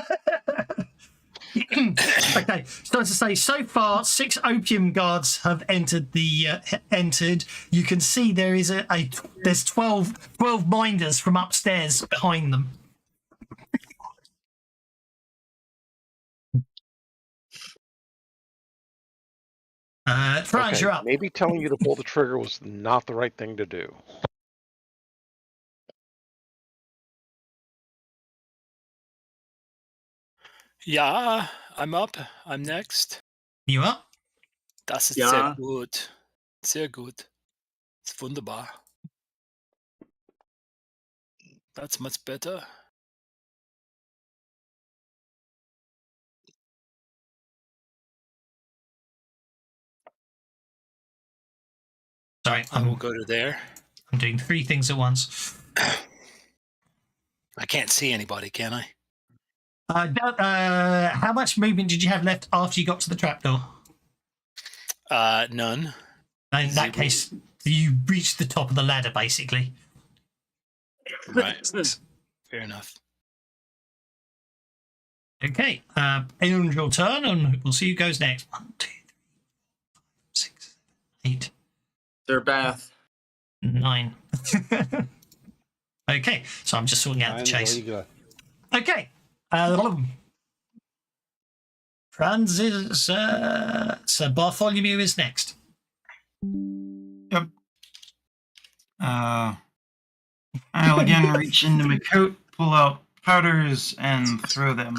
Okay, so as I say, so far 6 opium guards have entered entered. You can see there is there's 12 minders from upstairs behind them. Franz, Okay, you're up. maybe telling you to pull the trigger was not the right thing to do. Ja, I'm up. I'm next. You up? Das ist Ja. sehr gut. Sehr gut. Ist wunderbar. That's much better. Sorry, I will go to there. I'm doing 3 things at once. I can't see anybody, can I? How much movement did you have left after you got to the trapdoor? None. In that case, you reached the top of the ladder, basically. Right. Fair enough. Okay, end your turn, and we'll see who goes next. 1, 2, 3, 4, 5, 6, 7, 8, Sir Bath. 9. Okay, so I'm just sorting out the And chase. there you go. Okay. Francis, Sir Bartholomew is next. Yep. I'll again reach into my coat, pull out powders, and throw them.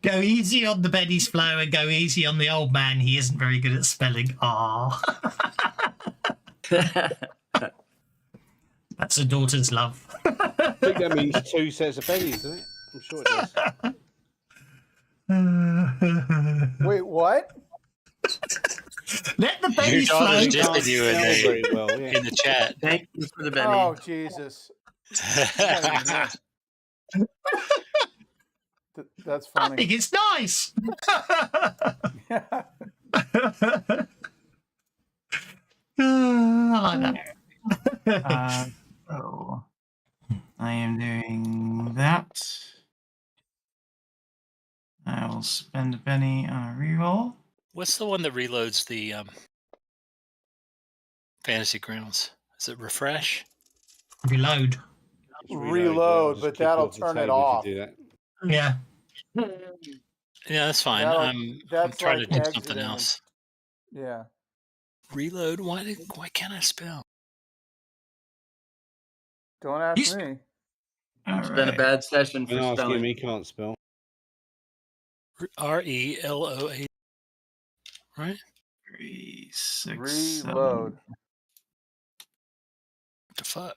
Go easy on the Benny's flow and go easy on the old man. He isn't very good at spelling. Ah, that's a daughter's love. I think that means 2 sets of pennies, doesn't it? I'm sure it does. Wait, what? Let the Your Benny's flow. daughter's You just can't you in spell the, very well, yeah. in the chat. Thank you for the Benny. Oh, Jesus. That's I funny. think it's nice. I like that. So I am doing that. I will spend a penny on a reroll. What's the one that reloads the fantasy grounds? Is it refresh? Reload. Reload, but that'll turn it off. Yeah. Yeah, that's fine. That'll- I'm that's trying like to do exiting something and- else. Yeah. Reload? Why can't I spell? Don't ask He's- me. All It's been a right. bad session for When asking spelling. him, he can't spell. RELOA. Right? 3, 6, Reload. What the fuck?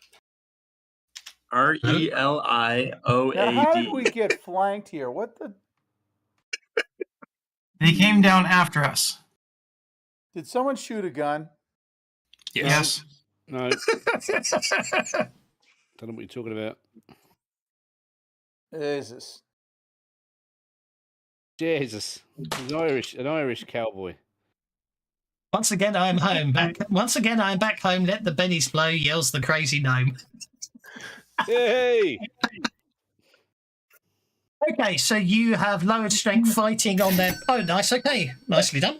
RELIOAD. Now, how did we get flanked here? What the? They came down after us. Did someone shoot a gun? Yes. No. Don't know what you're talking about. Jesus. Jesus. He's an Irish cowboy. Once again, I'm home. Once again, I'm back home. Let the Benny's flow, yells the crazy gnome. Hey! Okay, so you have lowered strength fighting on their. Oh, nice. Okay, nicely done.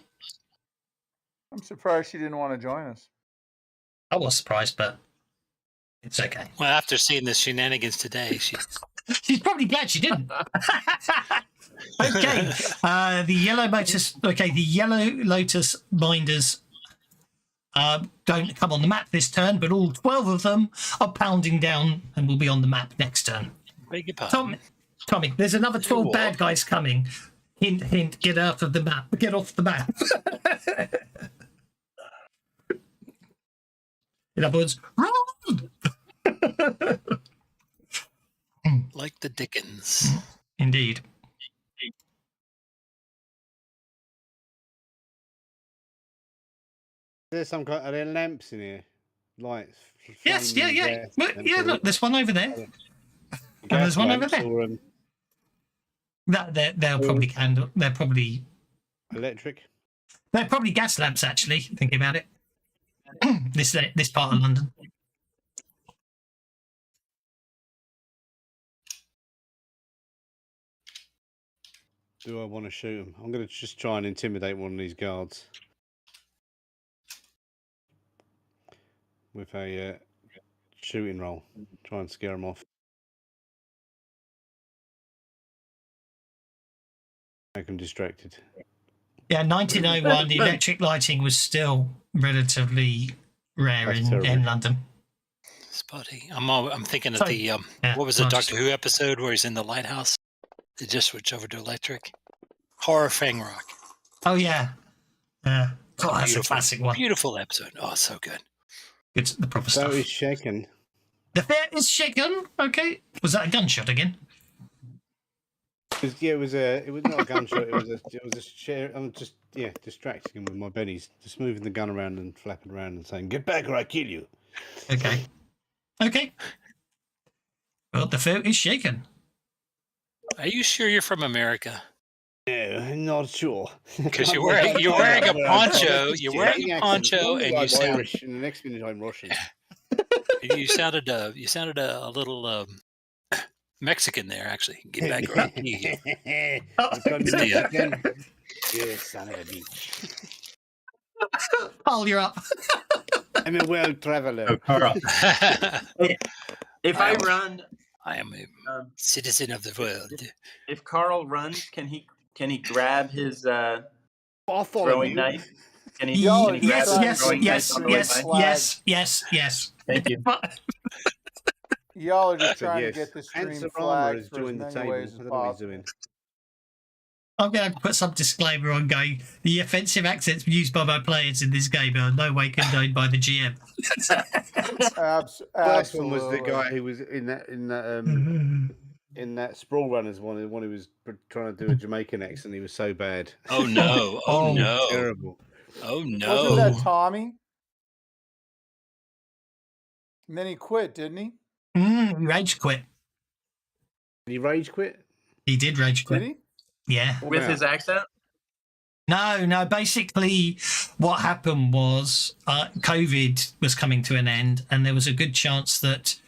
I'm surprised she didn't want to join us. I was surprised, but it's okay. Well, after seeing the shenanigans today, She's probably glad she didn't. Okay, the yellow lotus. Okay, the yellow lotus minders don't come on the map this turn, but all 12 of them are pounding down and will be on the map next turn. beg your pardon. Tommy, there's another 12 bad guys coming. Hint, hint. Get out of the map. Get off the map. In other words, run! Like the Dickens. Indeed. There's some kind. Are there lamps in here? Lights. Yes, yeah, flaming yeah. gas Look, lamps yeah, or look, there's one over there. gas And there's one over lamps there. or, They're probably candle. They're probably electric. gas lamps. Actually, thinking about it. This part of London. Do I want to shoot him? I'm going to just try and intimidate one of these guards with a shooting roll. Try and scare him off. Make him distracted. Yeah, 1901, the electric lighting was still relatively rare That's in terrible. London. Spotty. I'm thinking of So, the yeah, what was the I'll Doctor just- Who episode where he's in the lighthouse? They just switch over to electric. Horror Fang Rock. Oh, yeah. God, that's a Beautiful, classic one. beautiful episode. Oh, so good. It's the proper So stuff. is shaken. The fair is shaken. Okay. Was that a gunshot again? It was not a gunshot. It was a share. I'm just distracting him with my bennies, just moving the gun around and flapping around and saying, "Get back or I kill you." Okay. Okay. Well, the fair is shaken. Are you sure you're from America? No, I'm not sure. Because you're wearing a poncho. You're wearing a poncho, and you sound Irish. And the next minute I'm Russian. you sounded a little Mexican there. Actually, get back around. You call me Yeah. Mexican? You son of a bitch. Paul, you're up. I'm a world traveler. Oh, Carl. If I I run, am a um, citizen of the world. if Carl runs, can he grab his I'll follow throwing you. knife? Can he? Yo, Can he grab Yes, his yes, throwing yes, knife on the way yes, by? yes. Thank you. Y'all are just So, trying yes. to get the Hans stream Rama flagged has for as joined the many table. ways I as don't know what he's possible. doing. I'm going to put some disclaimer on going. The offensive accents used by my players in this game are no way condoned by the GM. First one was the Absolutely. guy who was in that Sprawl Runners one who was trying to do a Jamaican accent. He was so bad. Oh no! Oh Oh, no! Terrible. Oh Wasn't no! that Tommy? And then he quit, didn't he? Rage quit. Did he rage quit? He did rage Did quit. he? Yeah. What With about? his accent? No. Basically, what happened was COVID was coming to an end, and there was a good chance that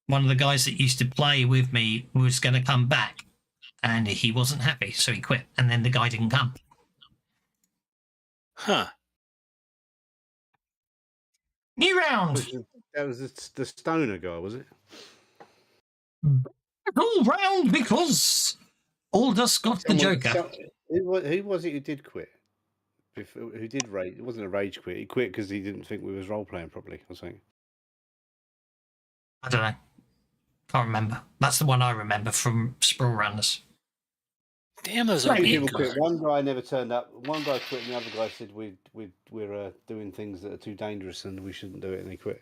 one of the guys that used to play with me was going to come back, and he wasn't happy, so he quit. And then the guy didn't come. Huh? New round. That was the stoner guy, was it? All round because Aldous got the Joker. Who was it who did quit? Who did rage? It wasn't a rage quit. He quit because he didn't think we was role playing properly or something. I don't know. Can't remember. That's the one I remember from Sprawl Runners. Damn, those Two are people weak. quit. One guy never turned up. One guy quit, and the other guy said we're doing things that are too dangerous and we shouldn't do it, and he quit.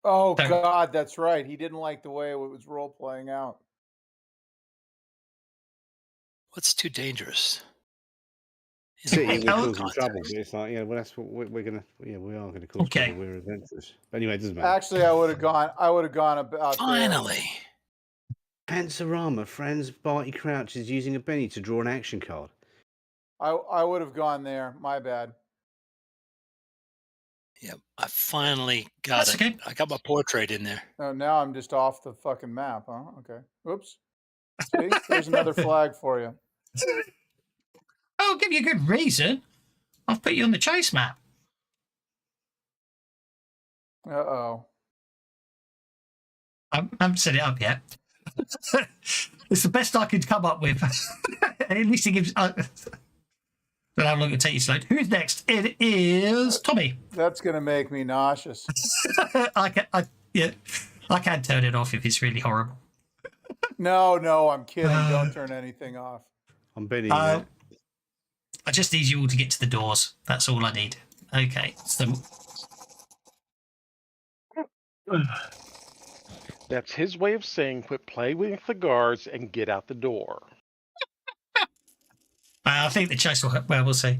Oh Fair. God, that's right. He didn't like the way it was role playing out. What's too dangerous? In City, the we're right causing context. trouble. But it's like, well, that's what we're gonna. Yeah, we are gonna cause Okay. trouble. We're adventurous. But anyway, it doesn't matter. Actually, I would have gone about there. Finally. Panzerama, Franz Barty Crouch is using a Benny to draw an action card. I would have gone there. My bad. Yep, I finally got That's it. okay. I got my portrait in there. Oh, now I'm just off the fucking map, huh? Okay. Oops. See, there's another flag for you. I'll give you a good reason. I'll put you on the chase map. Uh-oh. I haven't set it up yet. It's the best I could come up with. At least it gives. Don't know how long it'll take you to load. Who's next? It is Tommy. That's gonna make me nauseous. I can turn it off if it's really horrible. No, I'm kidding. Don't turn anything off. I'm Benny. I just need you all to get to the doors. That's all I need. Okay. So That's his way of saying quit playing with the guards and get out the door. I think the chase will. Well, we'll see.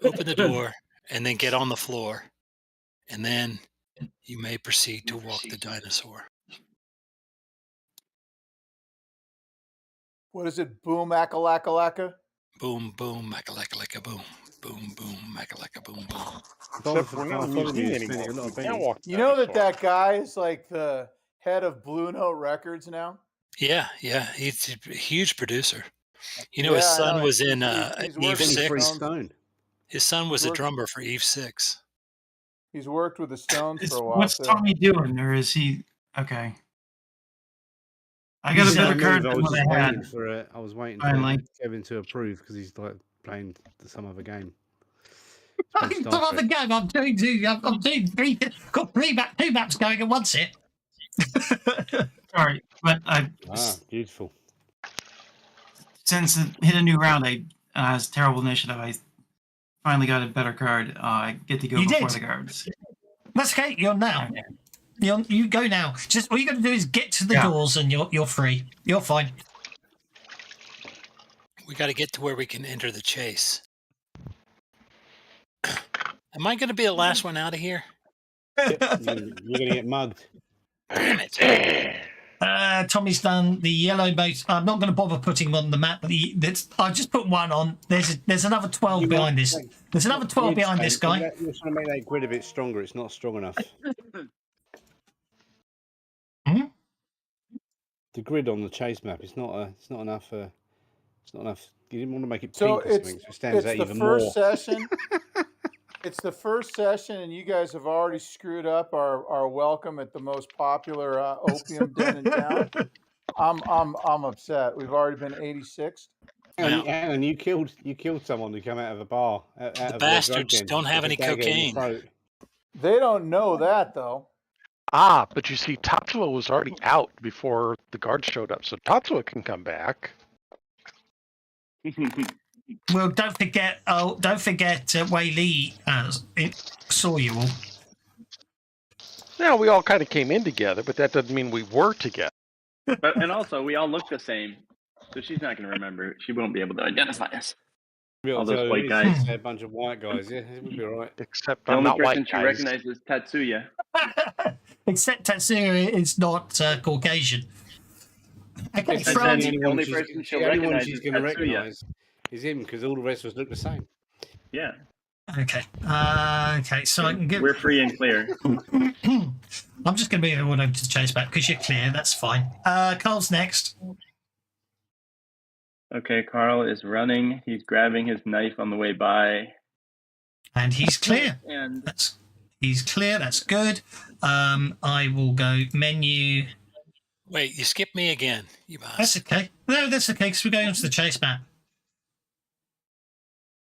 Open the door and then get on the floor. And then you may proceed to walk the dinosaur. What is it? Boom, akalaka. Boom, boom, makalaka boom. Boom, boom, makalaka boom, boom. Except we're not in the museum anymore. We can't walk the You know that dinosaur. guy is like the head of Blue Note Records now? Yeah, he's a huge producer. You know, his Yeah, I son know. was in He's Eve working Benny for Free 6. Stone. His son was a Work- drummer for Eve 6. He's worked with the Stones for a while. What's too. Tommy doing, or is he okay? I got a He's better in card move. than what I had. I was waiting Finally. for Kevin to approve because he's like playing some other game. Some other game. I'm doing three. Got two maps going at once here. Sorry, but Beautiful. since it hit a new round, it's terrible initiative. I finally got a better card. I get to go You before did. the guards. That's okay. You're now. You go now. Just all you got to do is get to the doors, and you're free. You're fine. We got to get to where we can enter the chase. Am I going to be the last one out of here? You're going to get mugged. Damn it. Tommy's done the yellow boat. I'm not going to bother putting them on the map. I've just put one on. There's another 12 behind this. There's another 12 behind this guy. You're trying to make that grid a bit stronger. It's not strong enough. The grid on the chase map. It's not enough. It's not enough. You didn't want to make it pink So or something, so it stands out even more. Session. It's the first session, and you guys have already screwed up our welcome at the most popular opium den in town. I'm upset. We've already been 86th. Hang on, you killed someone who came out of a bar. The bastards don't have any cocaine. They don't know that though. But you see, Tatsuo was already out before the guards showed up, so Tatsuo can come back. Well, don't forget Wei Li saw you all. Yeah, we all kind of came in together, but that doesn't mean we were together. And also, we all look the same, so she's not going to remember. She won't be able to identify us. All those white guys. A bunch of white guys, yeah, it would be all right. Except The I'm only not person white she guys. recognizes is Tatsuya. Except Tatsuya is not Caucasian. Okay, And then the only person she'll recognize she's is going to Tatsuya. recognise is him because all the rest of us look the same. Yeah. Okay. Okay, so I can get. We're free and clear. I'm just going to move everyone over to the chase back because you're clear. That's fine. Carl's next. Okay, Carl is running. He's grabbing his knife on the way by. And he's clear. And He's clear. That's good. I will go menu. Wait, you skipped me again. You That's okay. No, that's okay because we're going onto the chase map.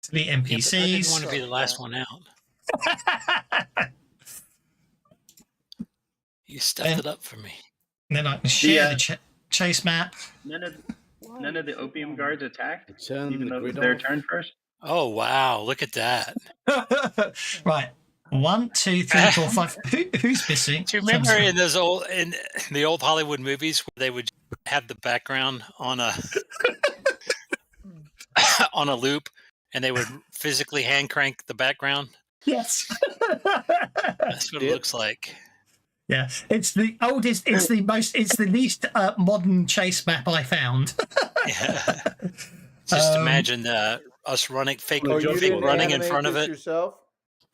Delete NPCs. Yeah, I didn't want to be the last one out. You stuffed it up for me. Then I can share the chase map. None of the opium guards attacked, Turn even the though it was grid their off. turn first. Oh, wow. Look at that. Right. 1, 2, 3, 4, 5. Who's missing? Do you remember in the old Hollywood movies where they would have the background on a on a loop and they would physically hand crank the background? Yes. That's what it looks like. Yeah, it's the oldest. It's the least modern chase map I found. Yeah. Just imagine us running, running in front of it. Yourself?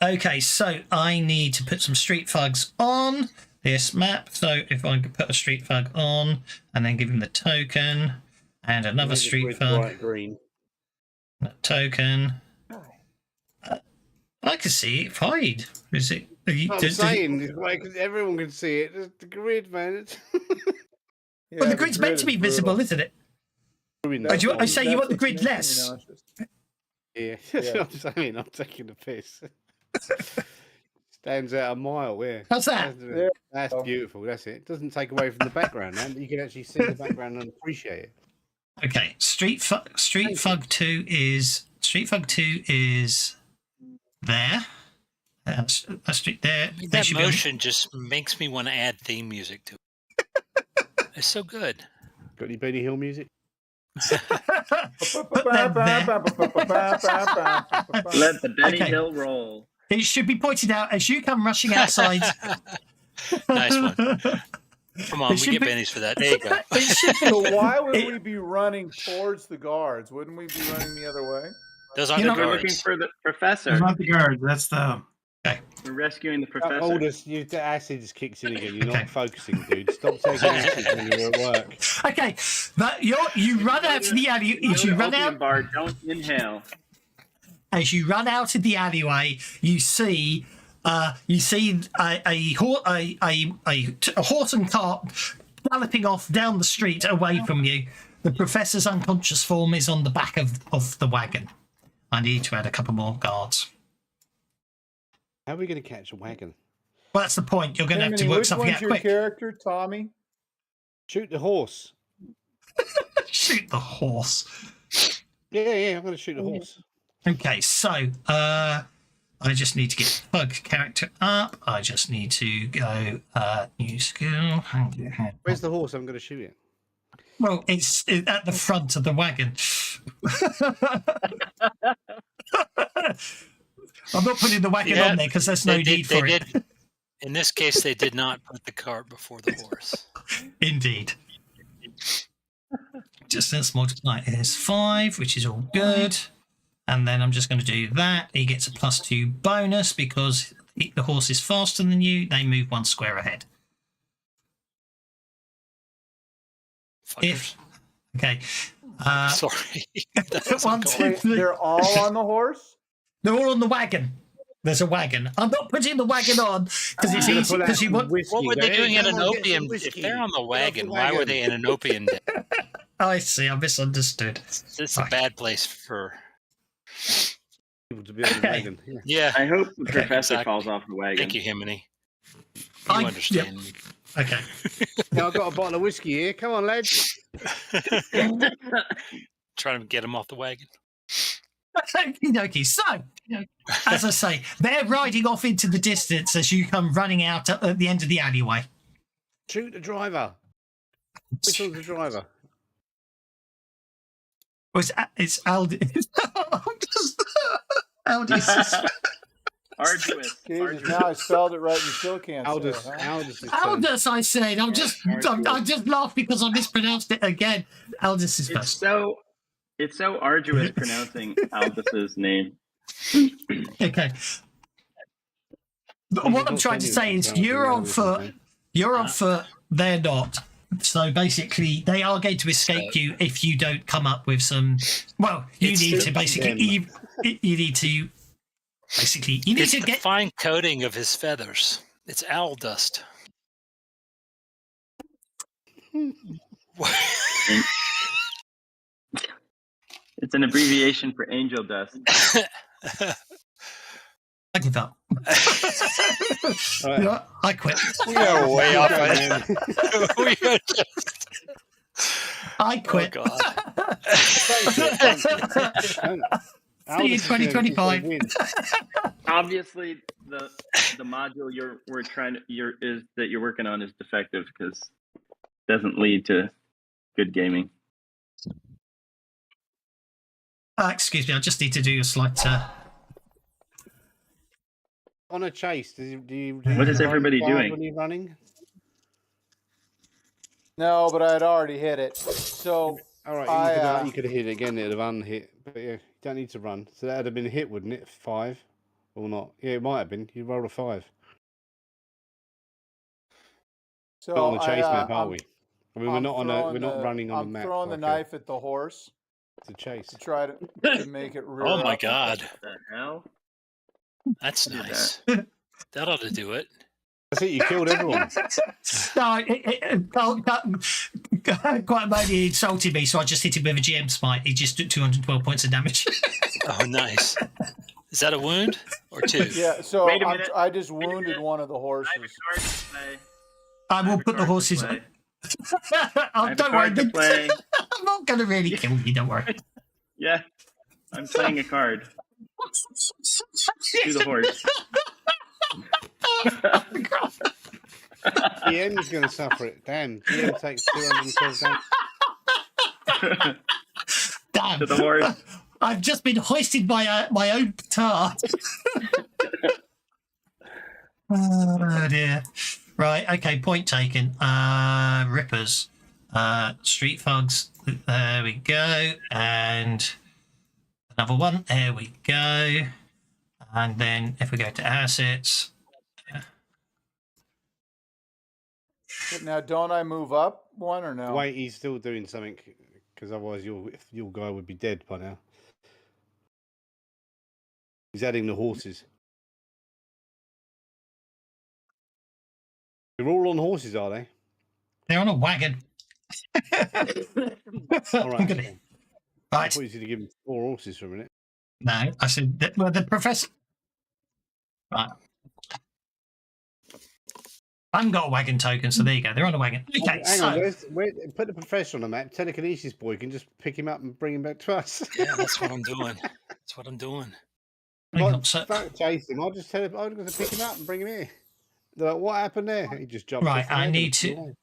Okay, so I need to put some street thugs on this map. So if I could put a street thug on and then give him the token and another street thug, Bright green. token. I can see it. Hide. Is it? I'm saying, everyone can see it. It's the grid, man. Well, the grid's meant to be visible, isn't it? I say you want the grid less. Yeah, I'm saying, I'm taking the piss. Stands out a mile, yeah. How's that? That's beautiful, that's it. It doesn't take away from the background, man. You can actually see the background and appreciate it. Okay, Street Thug 2 is there. That's street there. I mean, that motion just makes me want to add theme music to it. It's so good. Got any Benny Hill music? Let the Benny Hill roll. It should be pointed out as you come rushing outside. Nice one. Come on, we get bennies for that. There you go. So why would we be running towards the guards? Wouldn't we be running the other way? Those aren't the We're looking guards. for the professor. They're not the guards. That's the. We're rescuing the professor. Aldous, the acid just kicks in again. You're not focusing, dude. Stop taking acid when you're at work. Okay, but you run out to the alley. As you run out, bar, don't inhale. as you run out of the alleyway, you see You see a horse and cart galloping off down the street away from you. The professor's unconscious form is on the back of the wagon. I need to add a couple more guards. How are we going to catch a wagon? Well, that's the point. You're going to have to Jiminy, work which something one's out your quick. character, Tommy? Shoot the horse. Shoot the horse. Yeah, I'm going to shoot the horse. Okay, so I just need to get Pug character up. I just need to go new skill. Where's the horse? I'm going to shoot it. Well, it's at the front of the wagon. I'm not putting the wagon on there because there's no need for it. In this case, they did not put the cart before the horse. Indeed. Just let's multiply it is 5, which is all good. And then I'm just going to do that. He gets a +2 bonus because the horse is faster than you. They move 1 square ahead. Fuckers. Okay. Sorry. One, two, three. They're all on the horse? They're all on the wagon. There's a wagon. I'm not putting the wagon on because it's easy. Because you want. What were they doing in an opium? If they're on the wagon, why were they in an opium den? I see. I misunderstood. This is a bad place for people to be on the wagon. Yeah. I hope the professor exactly. falls off the wagon. Thank you, Himini. You I understand me. Okay. Now I've got a bottle of whiskey here. Come on, lads. Trying to get him off the wagon. Okay. So, as I say, they're riding off into the distance as you come running out at the end of the alleyway. Shoot the driver. Which one's the driver? Well, it's Aldis. Aldis. Arduous. Jesus, now I spelled it right and you still can't Aldous. say it. Huh? Aldis, I said. I just laughed because I mispronounced it again. Aldis is first. It's so arduous pronouncing Aldis's name. Okay. But what I'm trying to say is you're on foot, they're not. So basically, they are going to escape you if you don't come up with some. Well, you need to basically get fine coating of his feathers. It's owl dust. It's an abbreviation for angel dust. I give up. Right. You know what? I quit. We are way off it. I quit. Oh, God. See you in 2025. Obviously, the module you're working on is defective because it doesn't lead to good gaming. Excuse me, I just need to do a slight. On a chase, do you What is everybody doing? When you're running? No, but I'd already hit it. So, all right, you could have hit it again. It'd have unhit, but yeah, you don't need to run. So that would have been a hit, wouldn't it? 5 or not? Yeah, it might have been. You rolled a 5. so Not on the chase map, are I'm- we? I mean, we're not running on a map. I'm throwing the knife at the horse It's a chase. to try to make it rear Oh my up. God. What the hell? That's Did nice. That ought to do it. That's it. You killed everyone. No, quite maybe he insulted me, so I just hit him with a GM smite. He just took 212 points of damage. Oh, nice. Is that a wound or 2? Yeah, so Wait a minute. I just Wait a wounded minute. one of the I have horses. a card to play. I will put the horses. I Oh, have a don't worry. card to play. I'm not going to really kill you. Don't worry. Yeah, I'm playing a card. To the horse. GM is going to suffer it. Damn, GM takes 212 damage. Damn. To the horse. I've just been hoisted by my own petard. Oh dear. Right. Okay. Point taken. Rippers. Street thugs. There we go. And another one. There we go. And then if we go to assets. Now, don't I move up one or no? Wait, he's still doing something because otherwise your guy would be dead by now. He's adding the horses. They're all on horses, are they? They're on a wagon. All I'm right. gonna- okay. I Right. thought you were going to give them 4 horses for a minute. No, I said, well, the professor. Right. I haven't got a wagon token, so there you go. They're on a wagon. Okay, Hang so. on, put the professor on the map. Telekinesis boy can just pick him up and bring him back to us. Yeah, that's what I'm doing. That's what I'm doing. Hang Like, on, so- don't chase him. I'll just tell him. I'm going to pick him up and bring him here. They're like, what happened there? He just jumped. Right, off the I wagon need and flew to. away.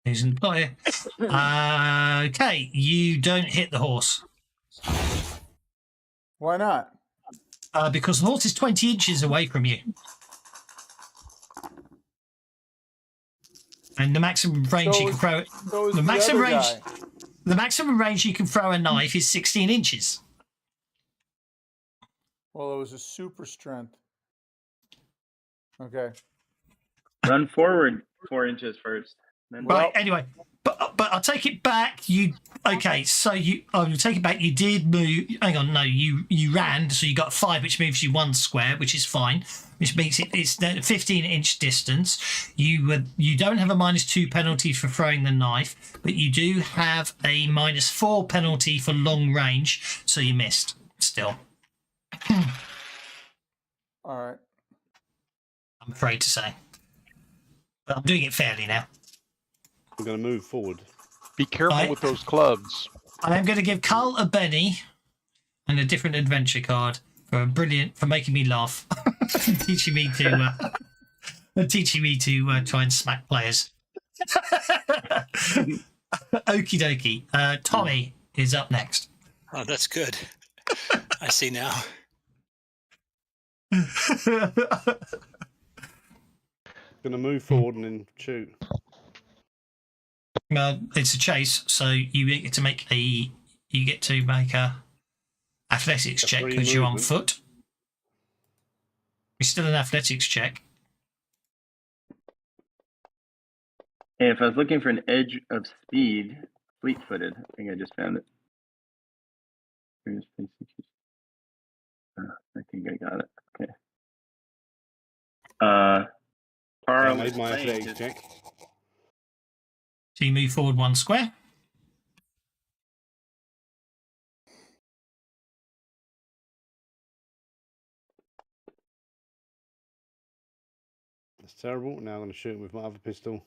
He's an employer. Okay, you don't hit the horse Why not? because the horse is 20 inches away from you. And the maximum range So you can is- throw. So is The the maximum other range. guy. The maximum range you can throw a knife is 16 inches. Well, it was a super strength. Okay. Run forward 4 inches first. Then Right. Anyway, but I'll take it back. You okay? So I'll take it back. You did move. Hang on. No, you ran. So you got 5, which moves you 1 square, which is fine. Which makes it's 15-inch distance. You don't have a -2 penalty for throwing the knife, but you do have a -4 penalty for long range. So you missed still. All right. I'm afraid to say, but I'm doing it fairly now. We're going to move forward. Be careful Right. with those clubs. I am going to give Carl a Benny and a different adventure card for making me laugh, teaching me to try and smack players. Okie dokie. Tommy is up next. Oh, that's good. I see now. Going to move forward and then shoot. Well, it's a chase, so you get to make a athletics A check free because you're on movement. foot. It's still an athletics check. Hey, if I was looking for an edge of speed, fleet-footed. I think I just found it. I think I got it. Okay. I Carl made was my playing athletics his- check. So you move forward 1 square. That's terrible. Now I'm going to shoot him with my other pistol.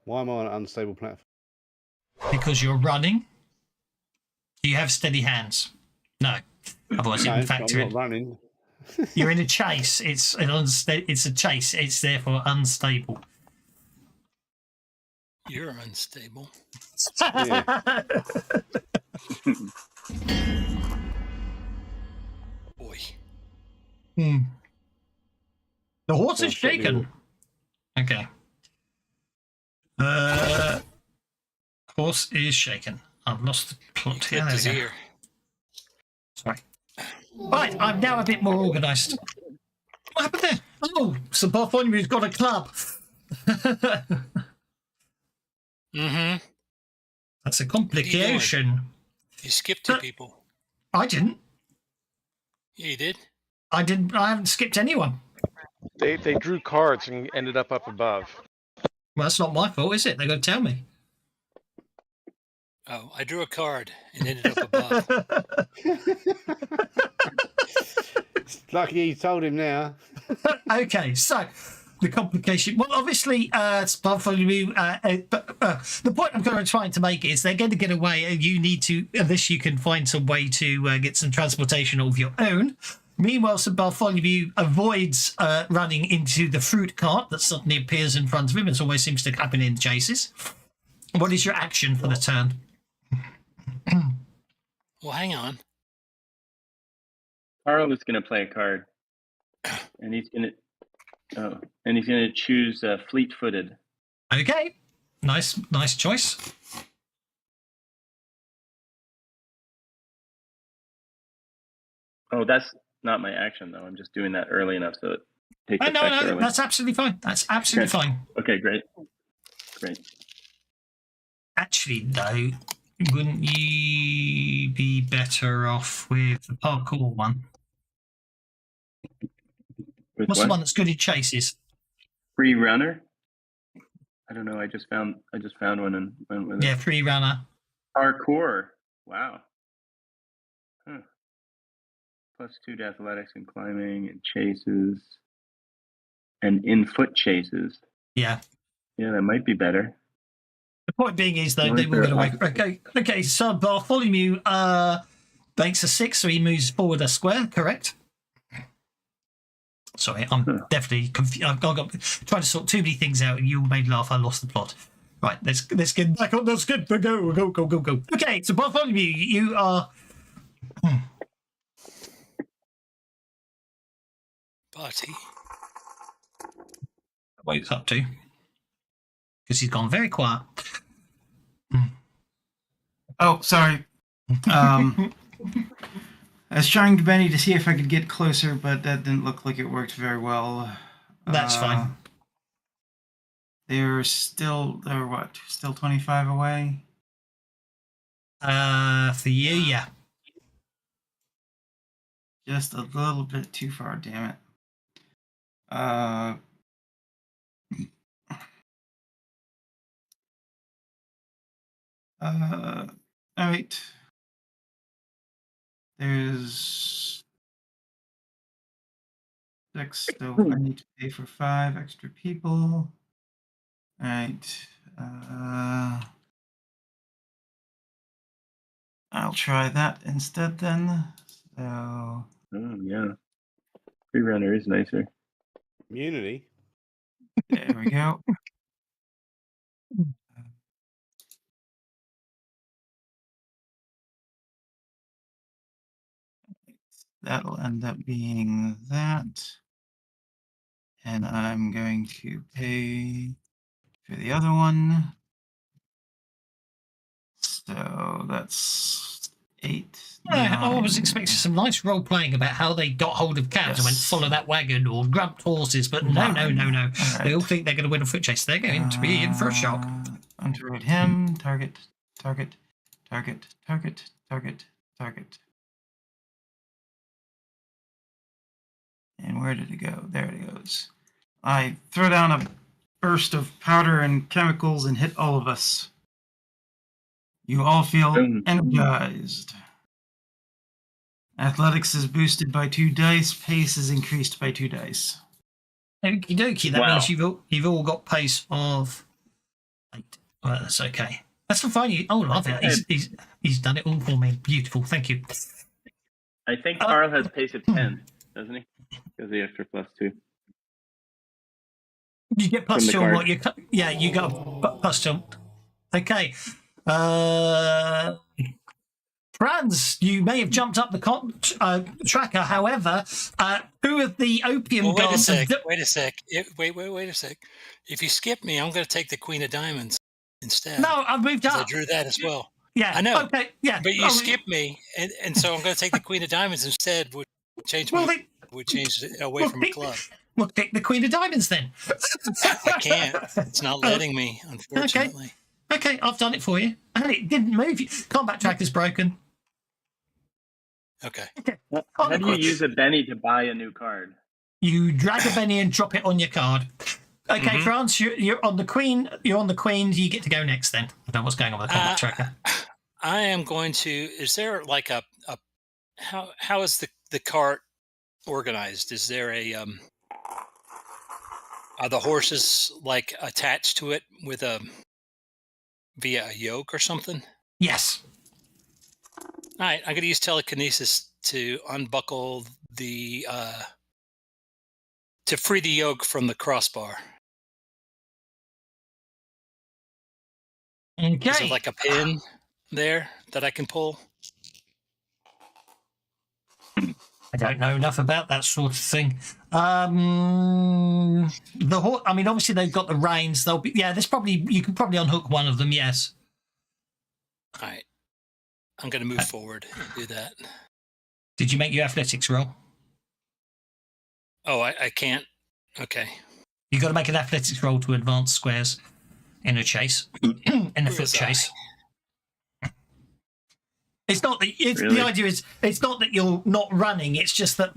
Why am I on an unstable platform? Because you're running. Do you have steady hands? No. Otherwise, No, you can factor I'm in. not running. You're in a chase. It's a chase. It's therefore unstable. You're unstable. Yeah. Boy. Hmm. The horse Oh, is shut me shaken. Okay. Horse is shaken. I've lost the He plot here. clipped his There we go. ear. Sorry. Right, I'm now a bit more organised. What happened there? Oh, Sir Bartholomew's got a club. Mm-hmm. That's a complication. You skipped 2 people. I didn't. Yeah, you did. I haven't skipped anyone. They drew cards and ended up above. Well, that's not my fault, is it? They're going to tell me. Oh, I drew a card and ended up above. Lucky you told him now. Okay, so the complication. Well, obviously, Bartholomew. But the point I'm going to try to make is they're going to get away. You need to, unless you can find some way to get some transportation of your own. Meanwhile, Sir Bartholomew avoids running into the fruit cart that suddenly appears in front of him. It always seems to happen in chases. What is your action for the turn? Well, hang on. Carl is going to play a card, and he's going to choose fleet-footed. Okay, nice choice. Oh, that's not my action though. I'm just doing that early enough so it takes Oh, effect no, early. that's absolutely fine. That's absolutely Okay. fine. Okay, great. Actually, though, wouldn't you be better off with the parkour one? With What's what? the one that's good in chases? Free runner? I don't know. I just found one and went with Yeah, it. free runner. Parkour. Wow. Huh. +2 to athletics and climbing and chases and in-foot chases. Yeah. Yeah, that might be better. The point being is, though, Well, they if will get they're away. off- Okay. So Bartholomew makes a 6, so he moves forward a square. Correct. Sorry, I'm definitely confused. I've got trying to sort too many things out, and you made me laugh. I lost the plot. Right, let's get back on the script. Go. Okay, so Bartholomew, you are. Party. What he's up to? Because he's gone very quiet. Oh, sorry. I was trying to Benny to see if I could get closer, but that didn't look like it worked very well. That's fine. They're what? Still 25 away? For you, yeah. Just a little bit too far, damn it. All right. There's 6, so I need to pay for 5 extra people. All right. I'll try that instead then. So. Oh, yeah. Free runner is nicer. Immunity. There we go. That'll end up being that. And I'm going to pay for the other one. So that's 8. I was 9. expecting some nice role playing about how they got hold of cabs and went Yes. follow that wagon or grabbed horses, but no. All They all right. think they're going to win a foot chase. They're going to be in for a shock. Underrate him. Target. And where did it go? There it goes. I throw down a burst of powder and chemicals and hit all of us. You all feel energized. Athletics is boosted by 2 dice. Pace is increased by 2 dice. Okie dokie. That Wow. means you've all got pace of 8. Well, that's okay. That's fine. Love it. He's done it all for me. Beautiful. Thank you. I think Carl has pace of 10, doesn't he? Because the extra +2. You get From plus the 2 on card. what you yeah, you got a plus 2. Okay. Franz, you may have jumped up the tracker. However, who of the opium Well, wait a guards? sec. Wait a sec. If you skip me, I'm going to take the Queen of Diamonds instead. No, I've moved 'cause I up. drew that as well. Yeah, I know. Okay, yeah. But you skipped me, and so I'm going to take the Queen of Diamonds instead. Would change it away from a club. We'll pick the Queen of Diamonds then. I can't. It's not letting me, unfortunately. Okay, I've done it for you, and it didn't move. Combat tracker's broken. Okay. How do you use a Benny to buy a new card? You drag a Benny and drop it on your card. Okay, France, you're on the Queen. You're on the Queen. You get to go next then. I don't know what's going on with the combat tracker. I am going to. Is there like a how is the cart organized? Is there a are the horses like attached to it with via a yoke or something? Yes. All right, I'm going to use telekinesis to unbuckle the to free the yoke from the crossbar. Okay. Is there like a pin there that I can pull? I don't know enough about that sort of thing. I mean, obviously they've got the reins. They'll be. Yeah, you can probably unhook one of them. Yes. All right. I'm going to move forward and do that. Did you make your athletics roll? Oh, I can't. Okay. You got to make an athletics roll to advance squares in a chase, in a foot chase. It's not that Really? the idea is it's not that you're not running. It's just that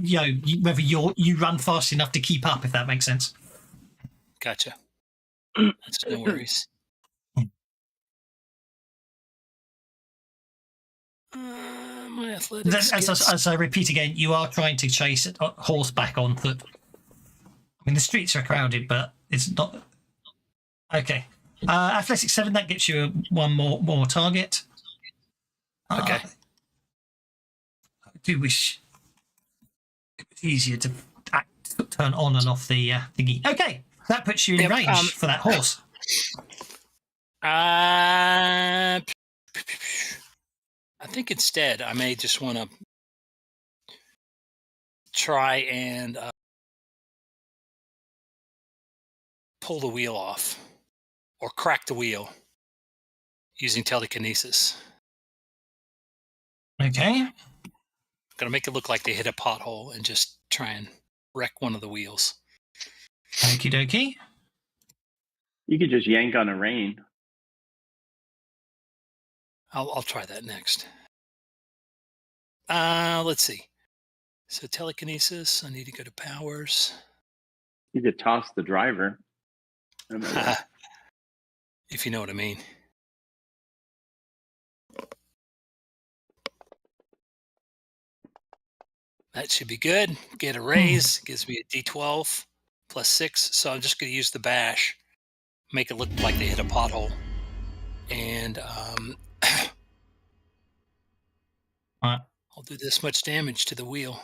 whether you run fast enough to keep up, if that makes sense. Gotcha. That's no worries. My athletics. As I repeat again, you are trying to chase a horseback on foot. I mean, the streets are crowded, but it's not. Okay. Athletics 7, that gets you one more target. Okay. I do wish it was easier to turn on and off the thingy. Okay, that puts you in range for that horse. I think instead I may just want to try and pull the wheel off or crack the wheel using telekinesis. Okay. I'm going to make it look like they hit a pothole and just try and wreck one of the wheels. Okie dokie. You could just yank on a rein. I'll try that next. Let's see. So telekinesis, I need to go to powers. You could toss the driver. How about that? If you know what I mean. That should be good. Get a raise. Gives me a D12 plus 6. So I'm just going to use the bash. Make it look like they hit a pothole. And Right. I'll do this much damage to the wheel.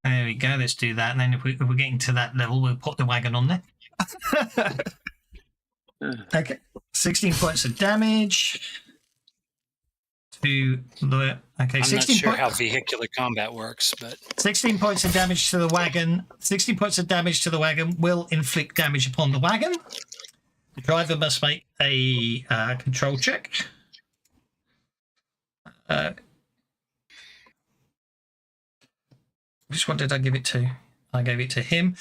There we go. Let's do that. And then if we're getting to that level, we'll put the wagon on there. Okay. 16 points of damage to the. Okay, I'm 16 not sure points. how vehicular combat works, but 16 points of damage to the wagon. 16 points of damage to the wagon will inflict damage upon the wagon. The driver must make a control check. Which one did I give it to? I gave it to him.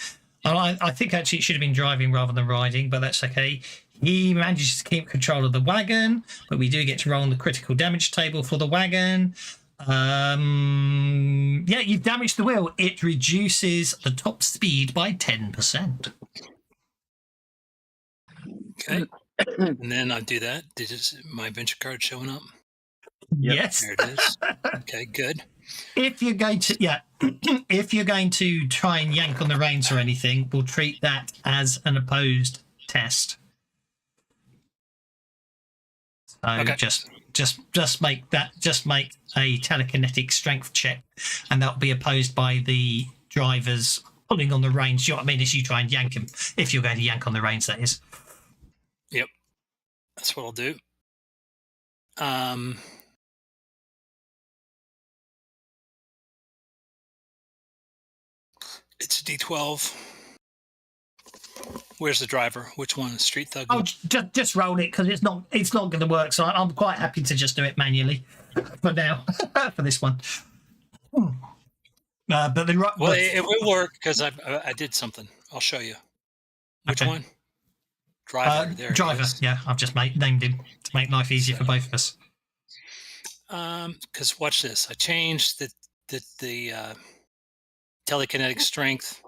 I think actually it should have been driving rather than riding, but that's okay. He manages to keep control of the wagon, but we do get to roll on the critical damage table for the wagon. Yeah, you've damaged the wheel. It reduces the top speed by 10%. okay. And then I do that. Is my adventure card showing up? Yes. There it is. Okay, good. If you're going to, if you're going to try and yank on the reins or anything, we'll treat that as an opposed test. So Okay. just make a telekinetic strength check, and that'll be opposed by the drivers pulling on the reins. You know what I mean? As you try and yank him, if you're going to yank on the reins, that is. Yep. That's what I'll do. It's a D12. Where's the driver? Which one? Street Thug? Oh, just roll it because it's not going to work. So I'm quite happy to just do it manually for now for this one. But Well, it will work because I did something. I'll show you. Which Okay. one? Driver. There. Driver. It is. Yeah, I've just named him to make life easier for both of us. Because watch this. I changed the telekinetic strength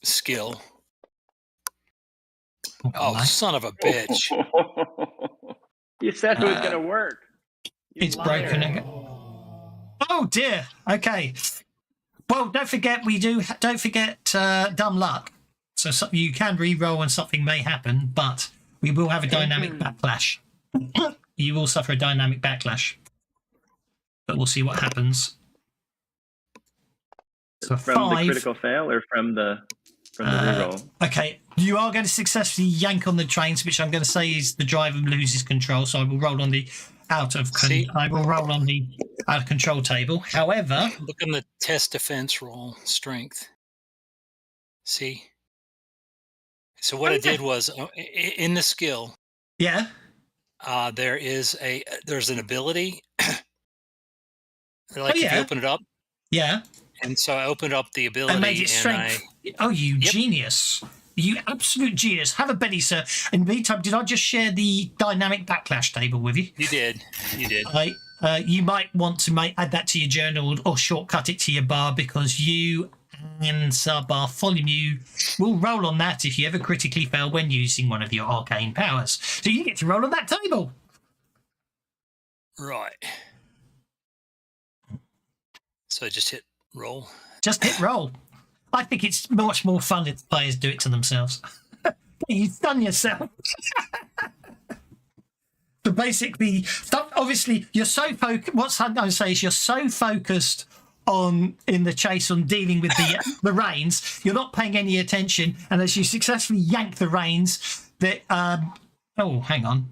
skill. Oh, Nice. son of a bitch! You said it was going to work. You It's liar. broken again. Oh dear. Okay. Well, don't forget dumb luck. So you can re-roll and something may happen, but we will have a dynamic backlash. You will suffer a dynamic backlash, but we'll see what happens. So From the 5. critical fail or from the reroll? Okay, you are going to successfully yank on the trains, which I'm going to say is the driver loses control. So I will roll on the out of control table. However, Look on the test defense roll strength. See. So what I did was in the skill, yeah, there's an ability. Like if you open it up, yeah, and so I opened up the ability and made it strength. Oh, you genius! You absolute genius. Have a belly, sir. In the meantime, did I just share the dynamic backlash table with you? You did. You did. You might want to add that to your journal or shortcut it to your bar, because you and Bartholomew will roll on that if you ever critically fail when using one of your arcane powers. So you get to roll on that table. Right. So I just hit roll. Just hit roll. I think it's much more fun if the players do it to themselves. You've done yourself. So basically, obviously, you're so focused. What I'm going to say is you're so focused in the chase on dealing with the reins, you're not paying any attention. And as you successfully yank the reins, that oh, hang on.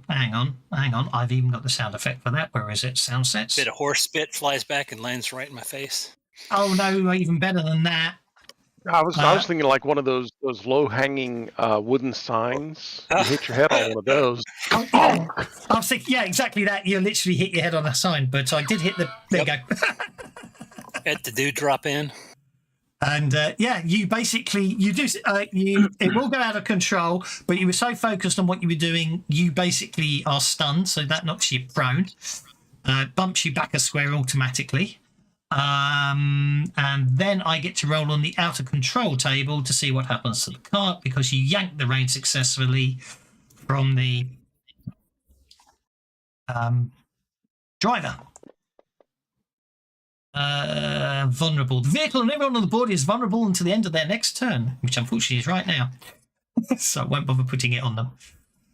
I've even got the sound effect for that. Where is it? Sound sets. Bit of horse spit flies back and lands right in my face. Oh no, even better than that. I was thinking like one of those low hanging wooden signs. You hit your head on one of those. Oh, yeah. I was thinking, yeah, exactly that. You literally hit your head on a sign, but I did hit the. There you go. At the dude drop in. And you basically it will go out of control, but you were so focused on what you were doing, you basically are stunned, so that knocks you prone, bumps you back a square automatically. And then I get to roll on the out of control table to see what happens to the cart, because you yanked the rein successfully from the driver. Vulnerable. The vehicle and everyone on the board is vulnerable until the end of their next turn, which unfortunately is right now. So I won't bother putting it on them.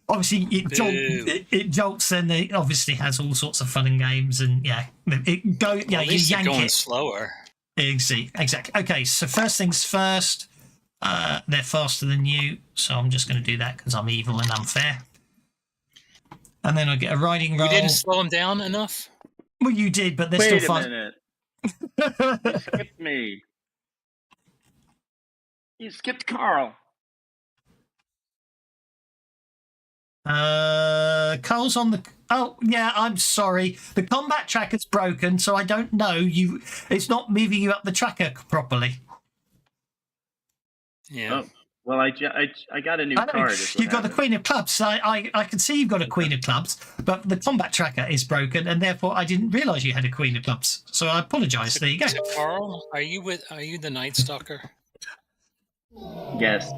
Obviously, it jolts, and it obviously has all sorts of fun and games, and it go. Yeah, at least you yank going it slower. Exactly. Okay, so first things first. They're faster than you, so I'm just going to do that because I'm evil and unfair. And then I get a riding roll. You didn't slow them down enough. Well, you did, but they're still fast. Wait a minute. You skipped me. You skipped Carl. Carl's on the. Oh yeah, I'm sorry. The combat tracker's broken, so I don't know you. It's not moving you up the tracker properly. Yeah. Oh, well, I got a new card. You've got the Queen of Clubs. I can see you've got a Queen of Clubs, but the combat tracker is broken, and therefore I didn't realise you had a Queen of Clubs. So I apologise. There you go. So Carl, are you the Night Stalker? Yes,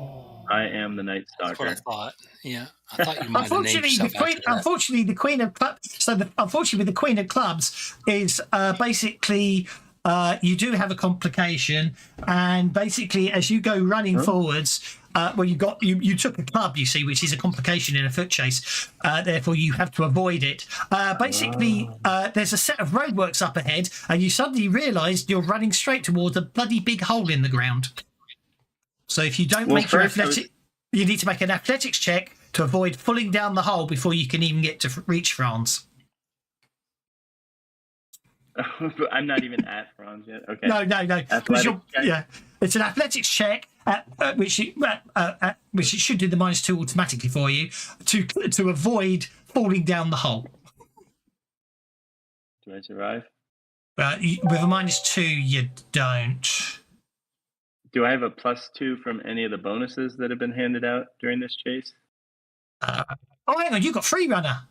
I am the Night Stalker. That's what I thought. Yeah, I thought you might have named yourself after that. Unfortunately, the Queen of Clubs. So unfortunately, the Queen of Clubs is basically. You do have a complication, and basically, as you go running forwards, you took a club, you see, which is a complication in a foot chase. Therefore, you have to avoid it. There's a set of roadworks up ahead, and you suddenly realise you're running straight towards a bloody big hole in the ground. So if you don't make your athletic, you need to make an athletics check to avoid falling down the hole before you can even get to reach France. I'm not even at Franz yet. Okay. No. Yeah, it's an athletics check, which it should do the -2 automatically for you to avoid falling down the hole. Do I survive? With a -2, you don't. Do I have a +2 from any of the bonuses that have been handed out during this chase? Hang on, you got free runner.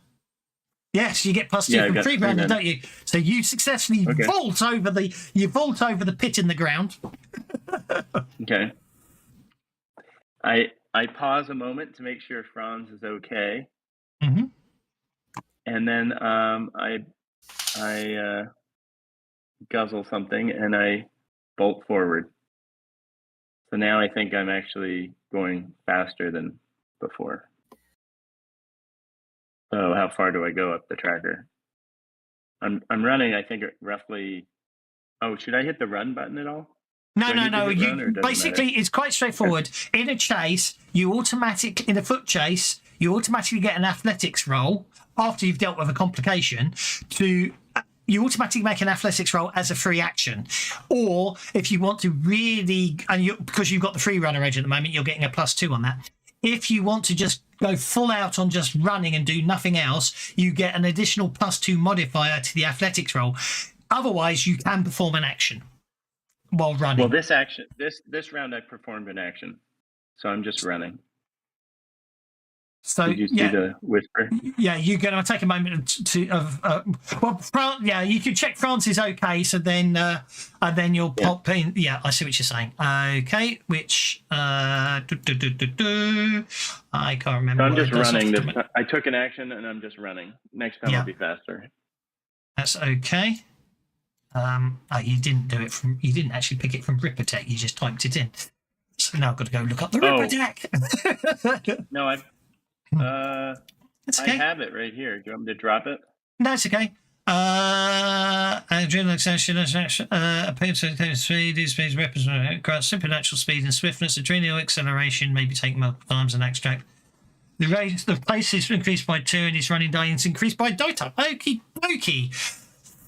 Yes, you get +2 from free runner, don't you? So you successfully vault over the pit in the ground. Okay. I pause a moment to make sure Franz is okay. Mm-hmm. And then I guzzle something and I bolt forward. So now I think I'm actually going faster than before. So how far do I go up the tracker? I'm running, I think, roughly. Oh, should I hit the run button at all? No. Basically, it's quite straightforward. In a chase, in a foot chase, you automatically get an athletics roll after you've dealt with a complication. You automatically make an athletics roll as a free action, or if you want to really, because you've got the free runner edge at the moment, you're getting a +2 on that. If you want to just go full out on just running and do nothing else, you get an additional +2 modifier to the athletics roll. Otherwise, you can perform an action while running. Well, this round I performed an action, so I'm just running. So Did you see the whisper? Yeah, you're going to take a moment to you can check France is okay. So then, and then you'll pop in. Yeah, I see what you're saying. Okay, which I can't remember. So I'm just running. I took an action and I'm just running. Next time I'll be faster. That's okay. You didn't do it from. You didn't actually pick it from Rippertech. You just typed it in. So now I've got to go look up the Rippertech. No, I have it right here. Do you want me to drop it? That's okay. Adrenal acceleration, appearance of speed, speed represents supernatural speed and swiftness. Adrenal acceleration may be taken multiple times and extract. The pace is increased by 2 and his running die is increased by die type. Okie dokie.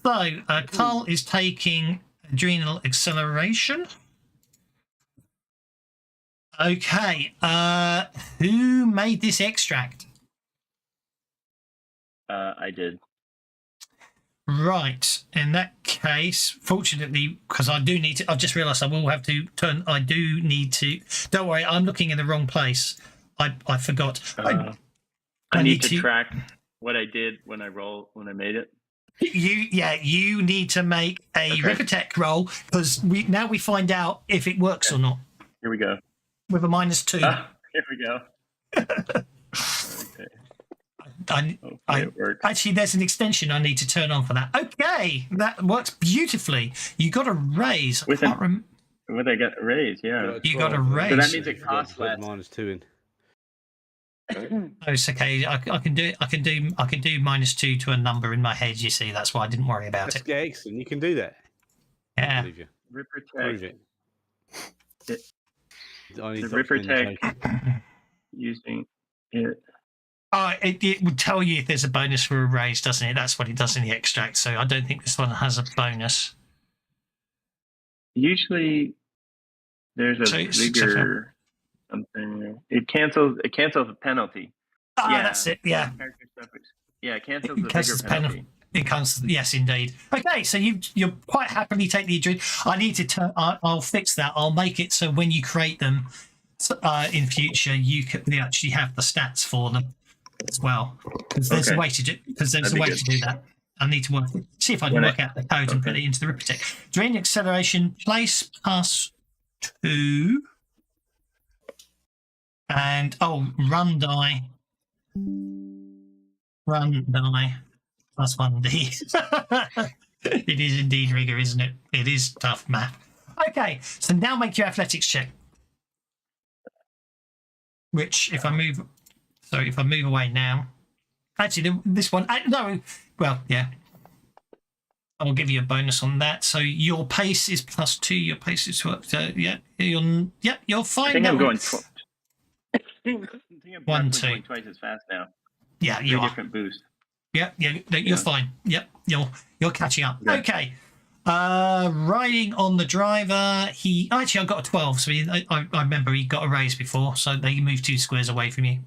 So Carl is taking adrenal acceleration. Okay. Who made this extract? I did. Right. In that case, fortunately, because I do need to, I've just realised I will have to turn. I do need to. Don't worry, I'm looking in the wrong place. I forgot. I need to track what I did when I made it. You need to make a Rippertech roll because we find out if it works or not. Here we go. With a -2. Here we go. It works. Actually, there's an extension I need to turn on for that. Okay, that works beautifully. You got a raise. What I got a raise? Yeah. You got a raise. So that means it costs less. -2 in. Oh, it's okay. I can do it. I can do -2 to a number in my head. You see, that's why I didn't worry about it. Excellent. You can do that. Yeah. Rippertech. The The Rippertech using it. It would tell you if there's a bonus for a raise, doesn't it? That's what it does in the extract. So I don't think this one has a bonus. Usually, there's a bigger something. It cancels the penalty. That's it. Yeah. Yeah, it cancels the bigger penalty. It comes. Yes, indeed. Okay, so you quite happily take the adrenaline. I need to. I'll fix that. I'll make it so when you create them in future, you actually have the stats for them as well. Because there's a way to do. Because there's a way to do that. I need to see if I can work out the code and put it into the Rippertech. Drain acceleration, place +2, and run die +1d. It is indeed rigor, isn't it? It is tough math. Okay, so now make your athletics check. Which, if I move away now, actually, this one, I'll give you a bonus on that. So your pace is +2. Your pace is you're fine. I think I'm going. I think I'm 1, 2. going twice as fast now. Yeah, you are. Different boost. You're fine. Yep, you're catching up. Yeah. Okay. Riding on the driver, I got a 12, so I remember he got a raise before, so they moved 2 squares away from you.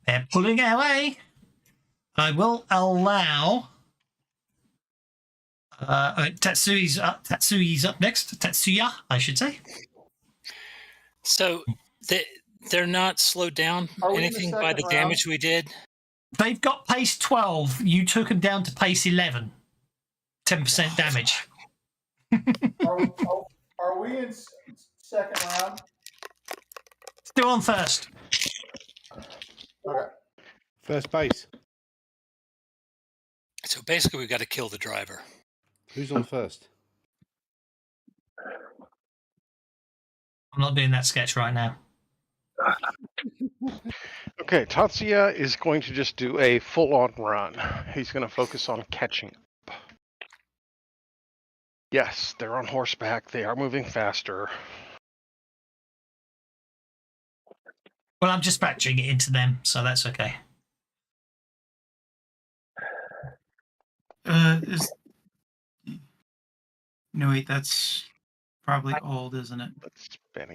They're pulling it away. I will allow Tatsui's up next. Tatsuya, I should say. So they're not slowed down anything by the damage we did? They've got pace 12. You took them down to pace 11. 10% damage. Are we in second round? Still on first. Okay. First base. So basically, we've got to kill the driver. Who's on first? I'm not doing that sketch right now. Okay, Tatsuya is going to just do a full-on run. He's going to focus on catching up. Yes, they're on horseback. They are moving faster. Well, I'm just factoring it into them, so that's okay. No, wait, that's probably old, isn't it?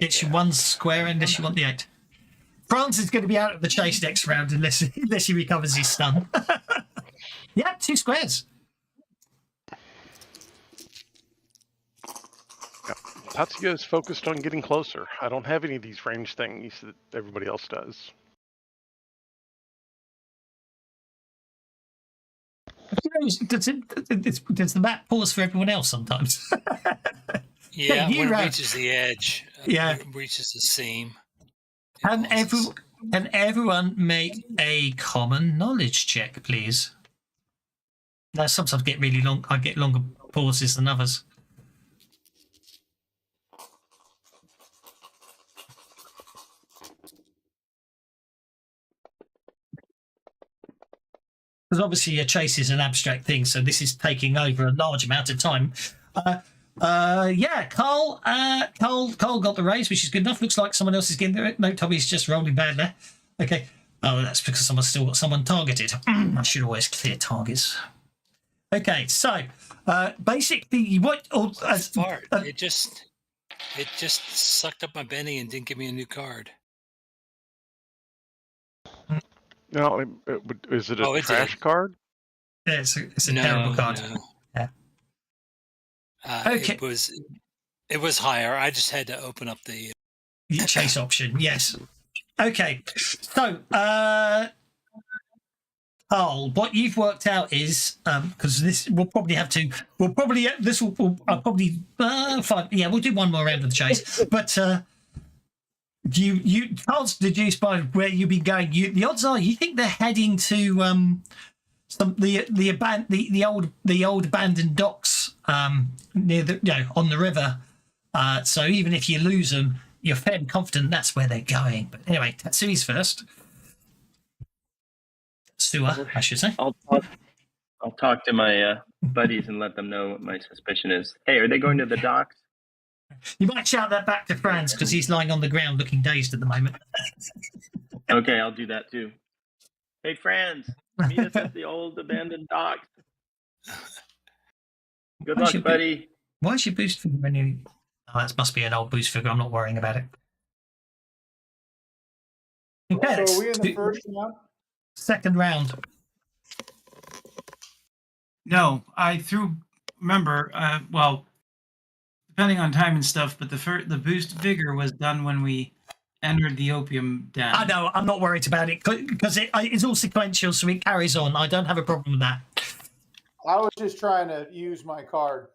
It's your 1 square unless you want the 8. Franz is going to be out of the chase next round unless he recovers his stun. Yeah, 2 squares. Tatsuya is focused on getting closer. I don't have any of these range things that everybody else does. Does the map pause for everyone else sometimes? Yeah, you when it have- reaches the edge, Yeah. it reaches the seam. it Can pauses. everyone make a common knowledge check, please? Now, sometimes get really long. I get longer pauses than others. Because obviously a chase is an abstract thing, so this is taking over a large amount of time. Yeah, Cole got the raise, which is good enough. Looks like someone else is getting it. No, Tommy's just rolling bad there. Okay. Oh, that's because someone's still got someone targeted. I should always clear targets. Okay, so basically, Fart. It just sucked up my Benny and didn't give me a new card. No, is it a Oh, it trash did. card? Yeah, it's a terrible card. No. Yeah. Okay. It was higher. I just had to open up the chase option. Yes. Okay. So, Carl, what you've worked out is because this we'll probably fine. Yeah, we'll do one more round of the chase, but. Carl's deduced by where you've been going. The odds are you think they're heading to the old abandoned docks near on the river. So even if you lose them, you're fairly confident that's where they're going. But anyway, Tatsui's first. Sua, I should say. I'll talk to my buddies and let them know what my suspicion is. Hey, are they going to the docks? You might shout that back to Franz because he's lying on the ground looking dazed at the moment. Okay, I'll do that too. Hey, Franz, meet us at the old abandoned docks. Good luck, buddy. Why is your boost figure when you... Oh, that must be an old boost figure. I'm not worrying about it. Okay, so are we in the first round? Second round. No, I threw. Remember, well, depending on time and stuff, but the boost vigor was done when we entered the opium den. I know. I'm not worried about it because it's all sequential, so it carries on. I don't have a problem with that. I was just trying to use my card.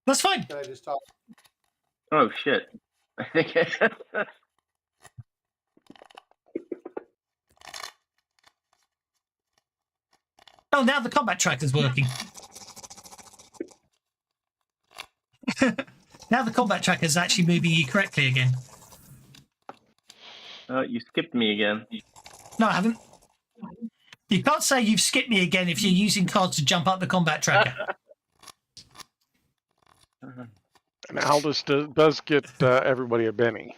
That's fine. That I just talked. Oh shit! I think. Oh, now the combat tracker's working. Now the combat tracker's actually moving you correctly again. You skipped me again. No, I haven't. You can't say you've skipped me again if you're using cards to jump up the combat tracker. And Aldous does get everybody a Benny.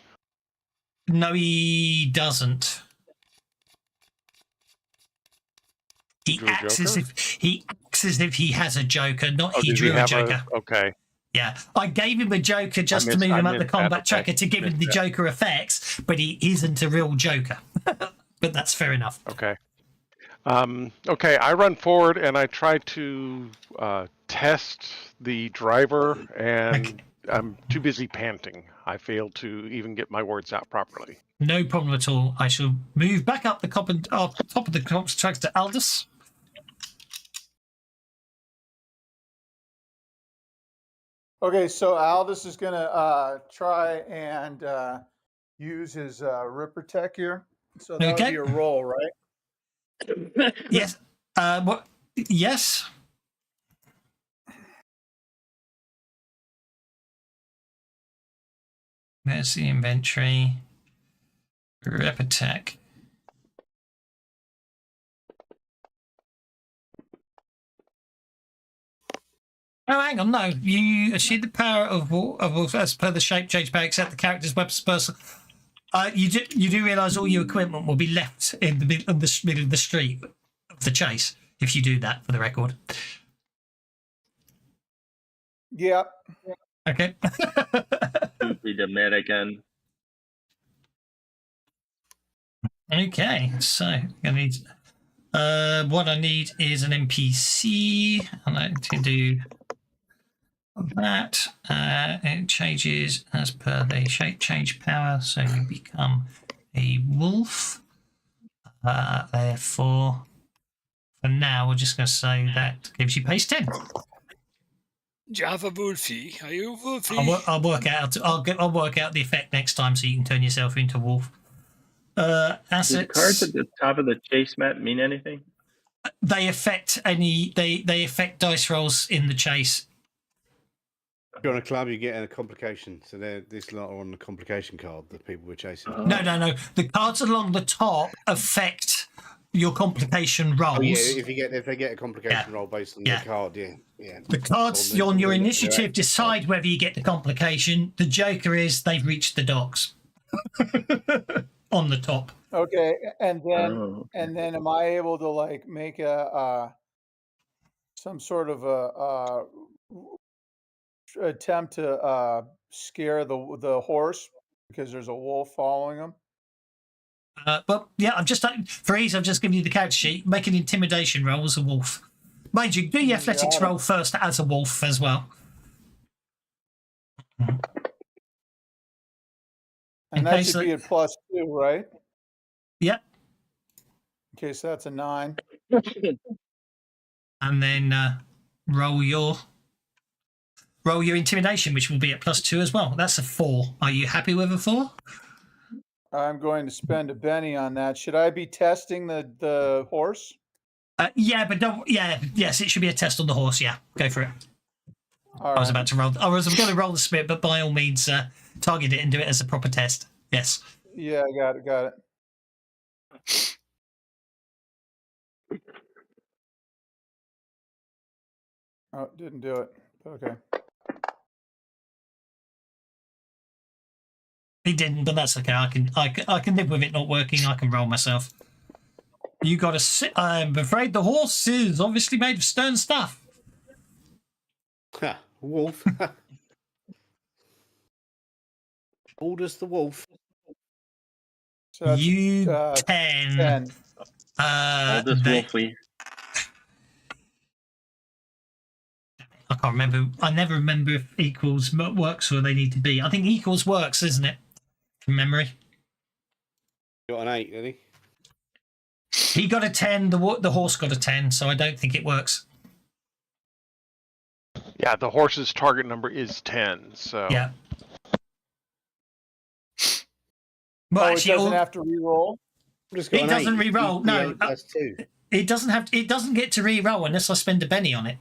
No, he doesn't. He acts as if he has a Joker, not he drew a Joker. Okay. Yeah, I gave him a Joker just to move him up the combat tracker to give him the Joker effects, but he isn't a real Joker. But that's fair enough. Okay. Okay, I run forward and I try to test the driver, and I'm too busy panting. I fail to even get my words out properly. No problem at all. I shall move back up the top of the combat tracker to Aldous. Okay, so Aldous is going to try and use his Ripper Tech here. So that would be a roll, right? Yes. What? Yes. There's the inventory. Ripper Tech. Oh, hang on, no. You achieve the power of as per the shape change power, except the character's weapons person. You do realise all your equipment will be left in the middle of the street of the chase if you do that, for the record. Yep. Okay. The American. Okay, so I need. What I need is an NPC, and I can do that. It changes as per the shape change power, so you become a wolf. Therefore, for now, we're just going to say that gives you pace 10. Java Wolfie, are you Wolfie? I'll work out. I'll work out the effect next time, so you can turn yourself into a wolf. Do the Assets. cards at the top of the chase map mean anything? They affect any. They affect dice rolls in the chase. If you're on a club, you get a complication. So this lot are on the complication card. The people we're chasing. No. The cards along the top affect your complication rolls. Oh yeah, if they get a complication roll based on the card, yeah. The cards on your initiative decide whether you get the complication. The joker is they've reached the docks on the top. Okay, and then am I able to like make some sort of a attempt to scare the horse because there's a wolf following him? But yeah, I'm just for ease. I've just given you the character sheet. Make an intimidation roll as a wolf. Mind you, do your athletics roll first as a wolf as well. And that should be at +2, right? Yep. Okay, so that's a 9. And then roll your intimidation, which will be at +2 as well. That's a 4. Are you happy with a 4? I'm going to spend a Benny on that. Should I be testing the horse? Yeah, but don't. Yeah, yes, it should be a test on the horse. Yeah, go for it. All I was right. about to roll. I was going to roll the spirit, but by all means, target it and do it as a proper test. Yes. Yeah, I got it. Oh, didn't do it. Okay. He didn't, but that's okay. I can live with it not working. I can roll myself. You got to sit. I'm afraid the horse is obviously made of stern stuff. Wolf. Aldous the wolf. So that's, You 10. 10. Aldous Wolfie. I can't remember. I never remember if equals works or they need to be. I think equals works, isn't it? From memory. Got an 8, did he? He got a 10. The horse got a 10, so I don't think it works. Yeah, the horse's target number is 10. So Yeah. Well, Oh, actually, it doesn't have to re-roll? it doesn't re-roll. No, that's 2. it doesn't have. It doesn't get to re-roll unless I spend a Benny on it.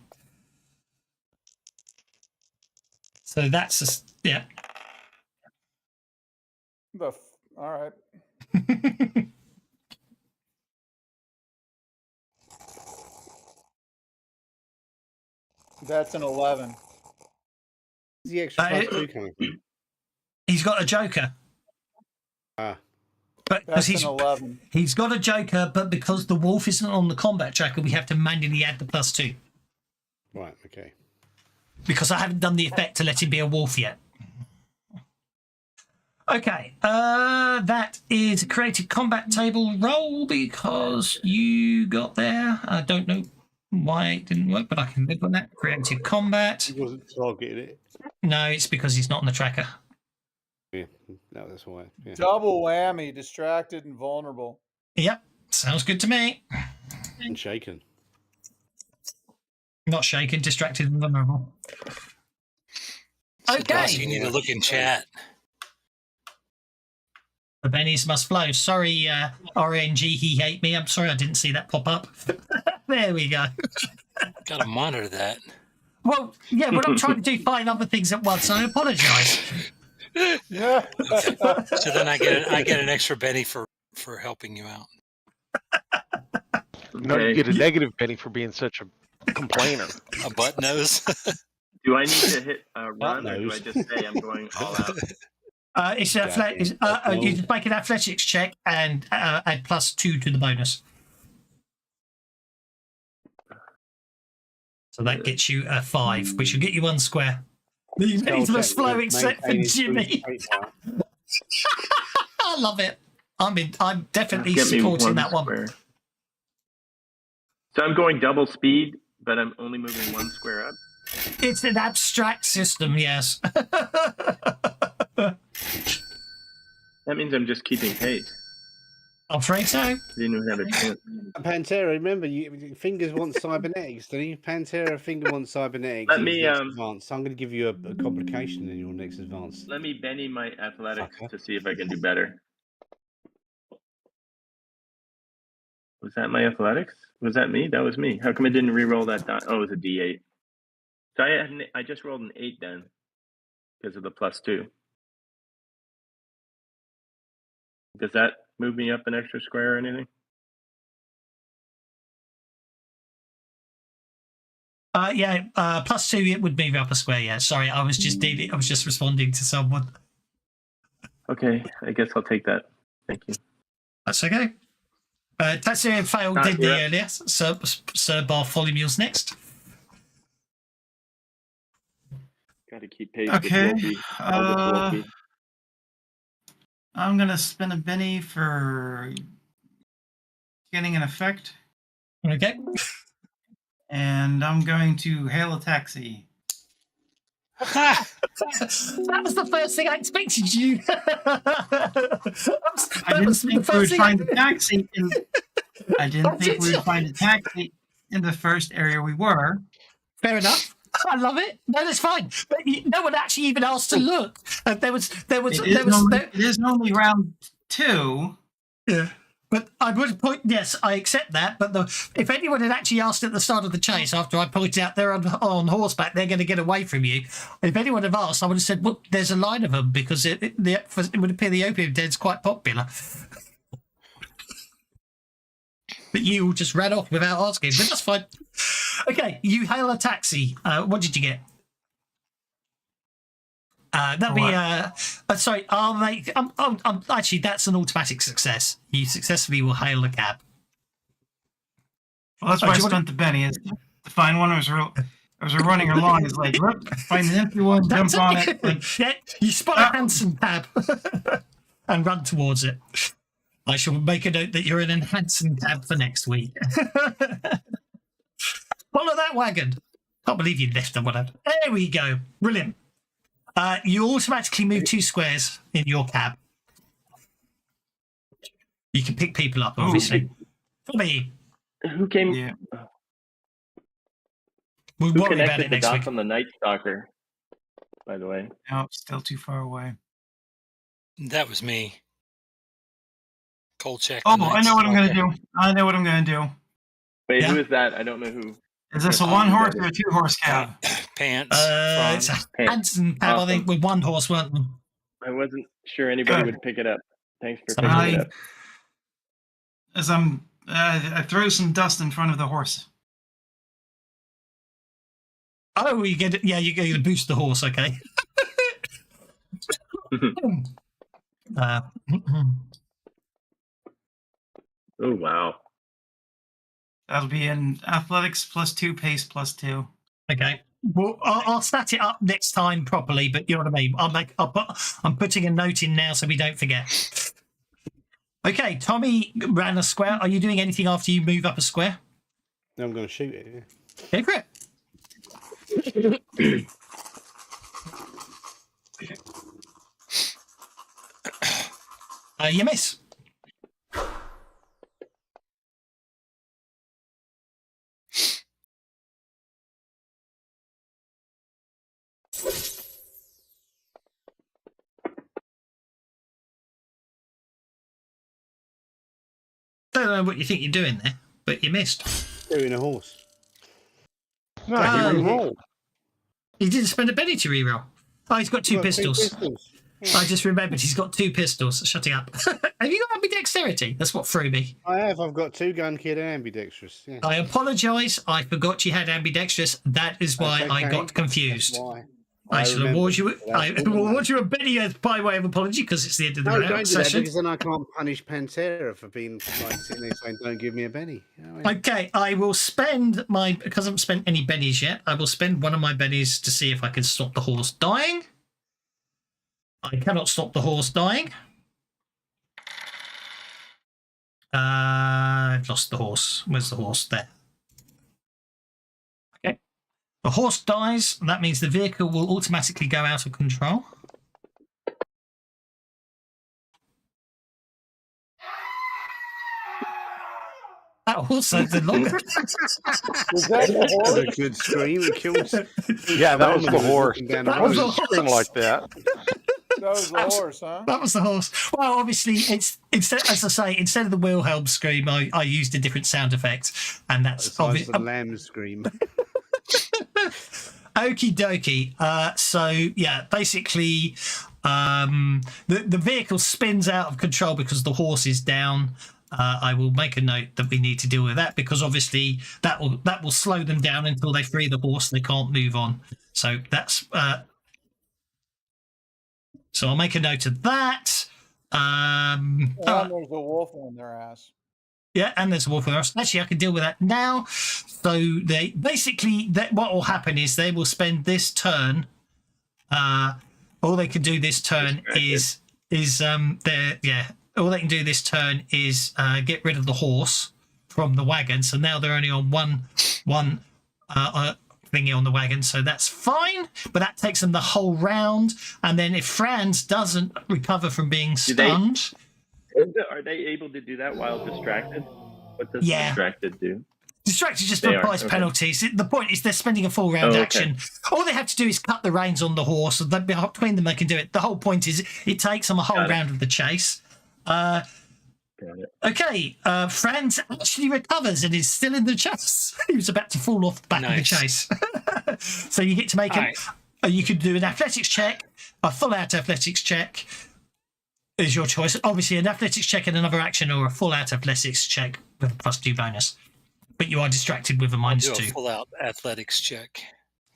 So that's yeah. All right. That's an 11. The extra +2 coming from? He's got a joker. Ah. But That's because an 11. he's got a joker, but because the wolf isn't on the combat tracker, we have to manually add the +2. Right, okay. Because I haven't done the effect to let him be a wolf yet. Okay, that is a created combat table roll because you got there. I don't know why it didn't work, but I can live on that. Creative combat. He wasn't targeting it. No, it's because he's not on the tracker. Yeah, no, that's why. Yeah. Double whammy, distracted and vulnerable. Yep, sounds good to me. And shaken. Not shaken, distracted, and vulnerable. Sebastian, you Okay. need to look in chat. The bennies must flow. Sorry, RNG, he hate me. I'm sorry I didn't see that pop up. There we go. Got to monitor that. Well, yeah, we're not trying to do 5 other things at once. I apologise. Yeah. So then I get an extra Benny for helping you out. no, you get a negative penny for being such a complainer. A butt nose. Do I need to hit run, or do I just say I'm going all out? You just make an athletics check and add +2 to the bonus. So that gets you a 5, which will get you 1 square. The needless flow except for Jimmy. I love it. I'm definitely Get me supporting that one. square. So I'm going double speed, but I'm only moving 1 square up. It's an abstract system, yes. That means I'm just keeping pace. I'm afraid so. Didn't even have a chance. Pantera, remember, fingers want cybernetics, don't you? Pantera finger wants cybernetics. Let in me, his next advance. So I'm going to give you a complication in your next advance. Let me Benny my athletics Fucker. to see if I can do better. Was that my athletics? Was that me? That was me. How come I didn't re-roll that die? Oh, it was a D8. So I just rolled an 8 then because of the +2. Does that move me up an extra square or anything? Yeah, +2, it would move up a square, yeah. Sorry, I was just responding to someone. Okay, I guess I'll take that. Thank you. That's okay. Tatsuya failed did the earlier. Sir Bartholomew's next. Got to keep pace Okay, with Wolfie. I'm gonna spin a Benny for getting an effect, Okay. and I'm going to hail a taxi. That was the first thing I expected you. I didn't think we would find a taxi. I didn't think we would find a taxi in the first area we were. Fair enough. I love it. No, that's fine. But no one actually even asked to look. It is only round 2. Yeah. But I would point. Yes, I accept that. But if anyone had actually asked at the start of the chase, after I pointed out they're on horseback, they're going to get away from you. If anyone had asked, I would have said, "Well, there's a line of them," because it would appear the opium den's quite popular. But you just ran off without asking. But that's fine. Okay, you hail a taxi. What did you get? That'd be sorry. I'll make. Actually, that's an automatic success. You successfully will hail a cab. Well, that's why I spent the Benny. Is to find one as we're running along. Is like, whoop, find an empty one, jump on it. Yeah, you spot a handsome cab and run towards it. I shall make a note that you're in a handsome cab for next week. Follow that wagon. Can't believe you left them. Whatever. There we go. Brilliant. You automatically move 2 squares in your cab. You can pick people up, obviously. For me. Who came? Yeah. We'll Who worry about connected it the next dots week. on the Night Stalker? By the way. No, still too far away. That was me. Cold check. Oh, I know what I'm going to do. I know what I'm going to do. Wait, Yeah. who is that? I don't know who. Is this a 1-horse or a 2-horse cab? Pants. It's a handsome cab, I think, with 1 horse, weren't they? I wasn't sure anybody would pick it up. Thanks for Sorry. picking it up. As I throw some dust in front of the horse. Oh, you get it. Yeah, you're going to boost the horse, okay. Oh, wow. That'll be in athletics +2, pace +2. Okay. Well, I'll stat it up next time properly, but you know what I mean. I'm putting a note in now so we don't forget. Okay, Tommy ran a square. Are you doing anything after you move up a square? I'm going to shoot it. Yeah. Go for it. You miss. Don't know what you think you're doing there, but you missed. Doing a horse. No, he re-rolled. He didn't spend a penny to reroll. Oh, he's got 2 Got pistols. 2 pistols. I just remembered he's got 2 pistols. Shutting up. Have you got ambidexterity? That's what threw me. I have. I've got 2 gun kid and ambidextrous. Yeah. I apologise. I forgot you had ambidextrous. That is why That's I okay. got confused. That's why. I shall remember. award you. That's I all will right. award you a penny by way of apology because it's the end of the No, round don't do that session. because then I can't punish Pantera for being like sitting there saying, "Don't give me a Benny." You know what I mean? Okay, I will spend because I haven't spent any bennies yet. I will spend one of my bennies to see if I can stop the horse dying. I cannot stop the horse dying. I've lost the horse. Where's the horse? There. Okay. The horse dies. That means the vehicle will automatically go out of control. That also the longer. Was that the That was a horse? good scream. It kills. Yeah, that was the Roman horse. walking down the That Why was would the you scream horse. like that? That was the horse, huh? That was the horse. Well, obviously, it's instead, as I say, instead of the Wilhelm scream, I used a different sound effect, and that's It's like obvious. the lamb scream. Okie dokie. So yeah, basically, the vehicle spins out of control because the horse is down. I will make a note that we need to deal with that because obviously that will slow them down until they free the horse. They can't move on. So that's. So I'll make a note of that. And there's a wolf on their ass. Yeah, and there's a wolf on us. Actually, I can deal with that now. So they basically what will happen is they will spend this turn. All they can do this turn is all they can do this turn is get rid of the horse from the wagon. So now they're only on one thingy on the wagon, so that's fine. But that takes them the whole round. And then if Franz doesn't recover from being stunned. Are they able to do that while distracted? What does Yeah. distracted do? Distracted just They are, applies okay. penalties. The point is they're spending a full round Oh, okay. action. All they have to do is cut the reins on the horse, and between them they can do it. The whole point is it takes them a whole Got it. round of the chase. Got it. Okay, Franz actually recovers and is still in the chase. He was about to fall off the back of the Nice. chase. So you get to make All you could do an athletics check, a full-out athletics check is your choice. Obviously, an athletics check and another action, or a full-out athletics check with a +2 bonus. But you are distracted with a I'll do a -2. full-out athletics check.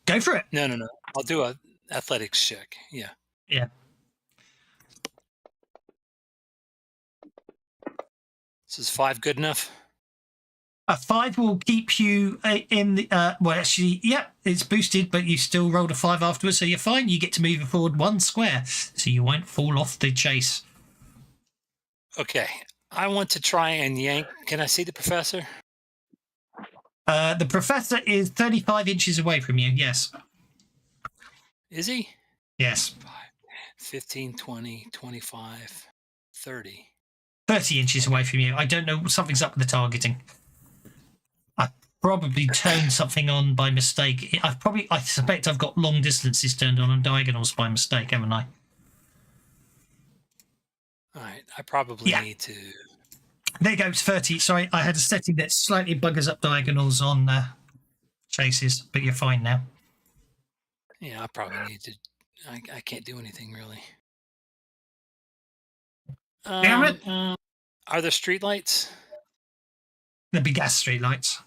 Go for it. No. I'll do a athletics check. Yeah. Yeah. This is 5 good enough? A 5 will keep you in the. Well, actually, yeah, it's boosted, but you still rolled a 5 afterwards, so you're fine. You get to move forward 1 square, so you won't fall off the chase. Okay. I want to try and yank. Can I see the professor? The professor is 35 inches away from you. Yes. Is he? Yes. 15, 20, 25, 30. 30 inches away from you. I don't know. Something's up with the targeting. I probably turned something on by mistake. I suspect I've got long distances turned on and diagonals by mistake, haven't I? All right. I probably need to. There you go. It's 30. Sorry, I had a setting that slightly buggers up diagonals on chases, but you're fine now. Yeah, I probably need to. I can't do anything really. Damn it. Are there streetlights? There'd be gas street lights.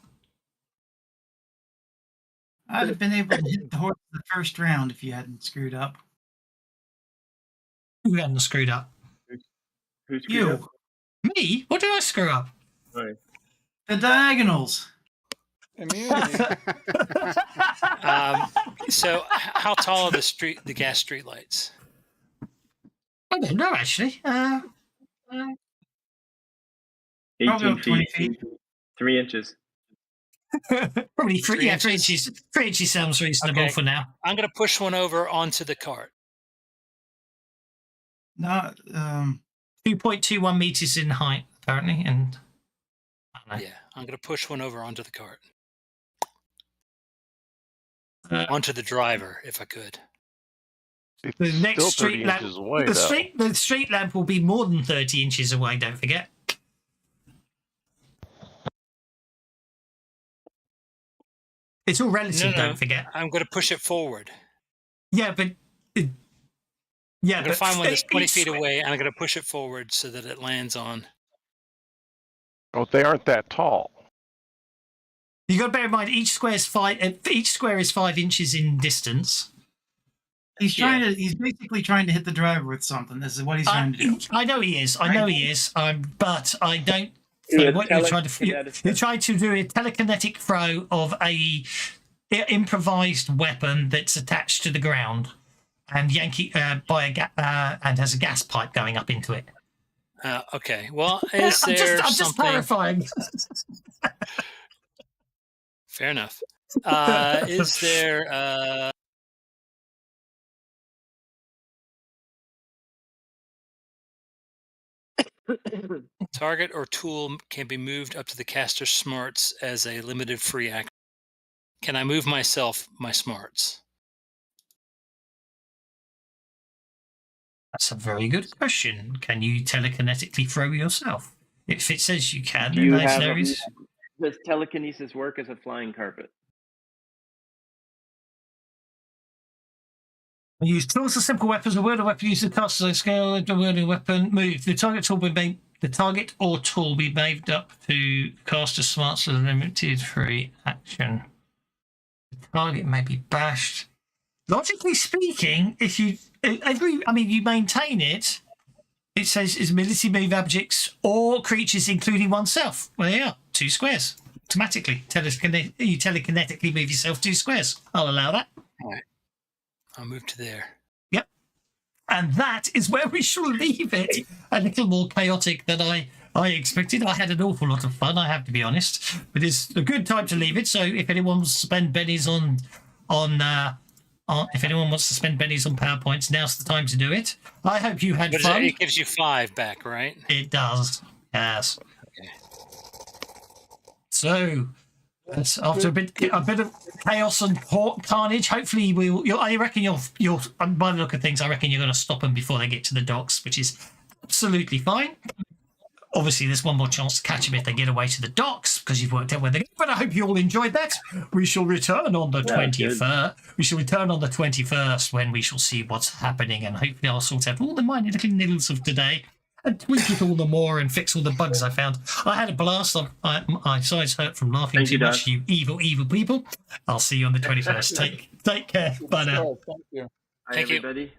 I'd have been able to hit the horse the first round if you hadn't screwed up. Who hadn't screwed up? Who screwed You. up? Me? What did I screw up? Right. The diagonals. Immunity. So how tall are the gas streetlights? I don't know, actually. 18 20 feet. 3 inches. Probably 3 3 inches. 3 inches sounds reasonable Okay. for now. I'm going to push one over onto the cart. No, 2.21 meters in height, apparently, and I don't know. Yeah, I'm going to push one over onto the cart. Onto the driver, if I could. It's The next still street 30 lamp, inches away, the though. street lamp will be more than 30 inches away. Don't forget. It's all relative. No. Don't forget. I'm going to push it forward. Yeah, but I'm going to find one that's 20 each feet square- away, and I'm going to push it forward so that it lands on. Oh, they aren't that tall. You got to bear in mind each square is 5 inches in distance. he's trying to. He's basically trying to hit the driver with something. This is what he's trying to do. I know he is. I know he is. But I don't. Do a What you're trying to telekinetic you're trying to do a telekinetic throw of a improvised weapon that's attached to the ground and yank it and has a gas pipe going up into it. Okay. Well, is there I'm just something? clarifying. Fair enough. Is there target or tool can be moved up to the caster smarts as a limited free action? Can I move my smarts? That's a very good question. Can you telekinetically throw yourself? If it says you can, Do then you there's have no a, reason. does telekinesis work as a flying carpet? Use tools or simple weapons. A word or weapon used to cast a scale. The word or weapon move. The target tool be made. The target or tool be moved up to cast a smarts as a limited free action. The target may be bashed. Logically speaking, if you you maintain it. It says is ability to move objects or creatures, including oneself. Well, yeah, 2 squares automatically. You telekinetically move yourself 2 squares. I'll allow that. All right. I'll move to there. Yep. And that is where we shall leave it. A little more chaotic than I expected. I had an awful lot of fun, I have to be honest. But it's a good time to leave it. So if anyone wants to spend bennies on PowerPoints, now's the time to do it. I hope you had fun. It gives you 5 back, right? It does. Yes. Okay. So after a bit of chaos and carnage, hopefully I reckon you're by the look of things, I reckon you're going to stop them before they get to the docks, which is absolutely fine. Obviously, there's one more chance to catch them if they get away to the docks because you've worked out where they go. But I hope you all enjoyed that. We shall return on the 21st. We shall return on the 21st when we shall see what's happening, and hopefully I'll sort out all the minor little niggles of today and tweak it all the more and fix all the bugs I found. I had a blast. My sides hurt from laughing too much. You evil people. I'll see you on the 21st. Take care. Bye now. Thank you. Hi, everybody.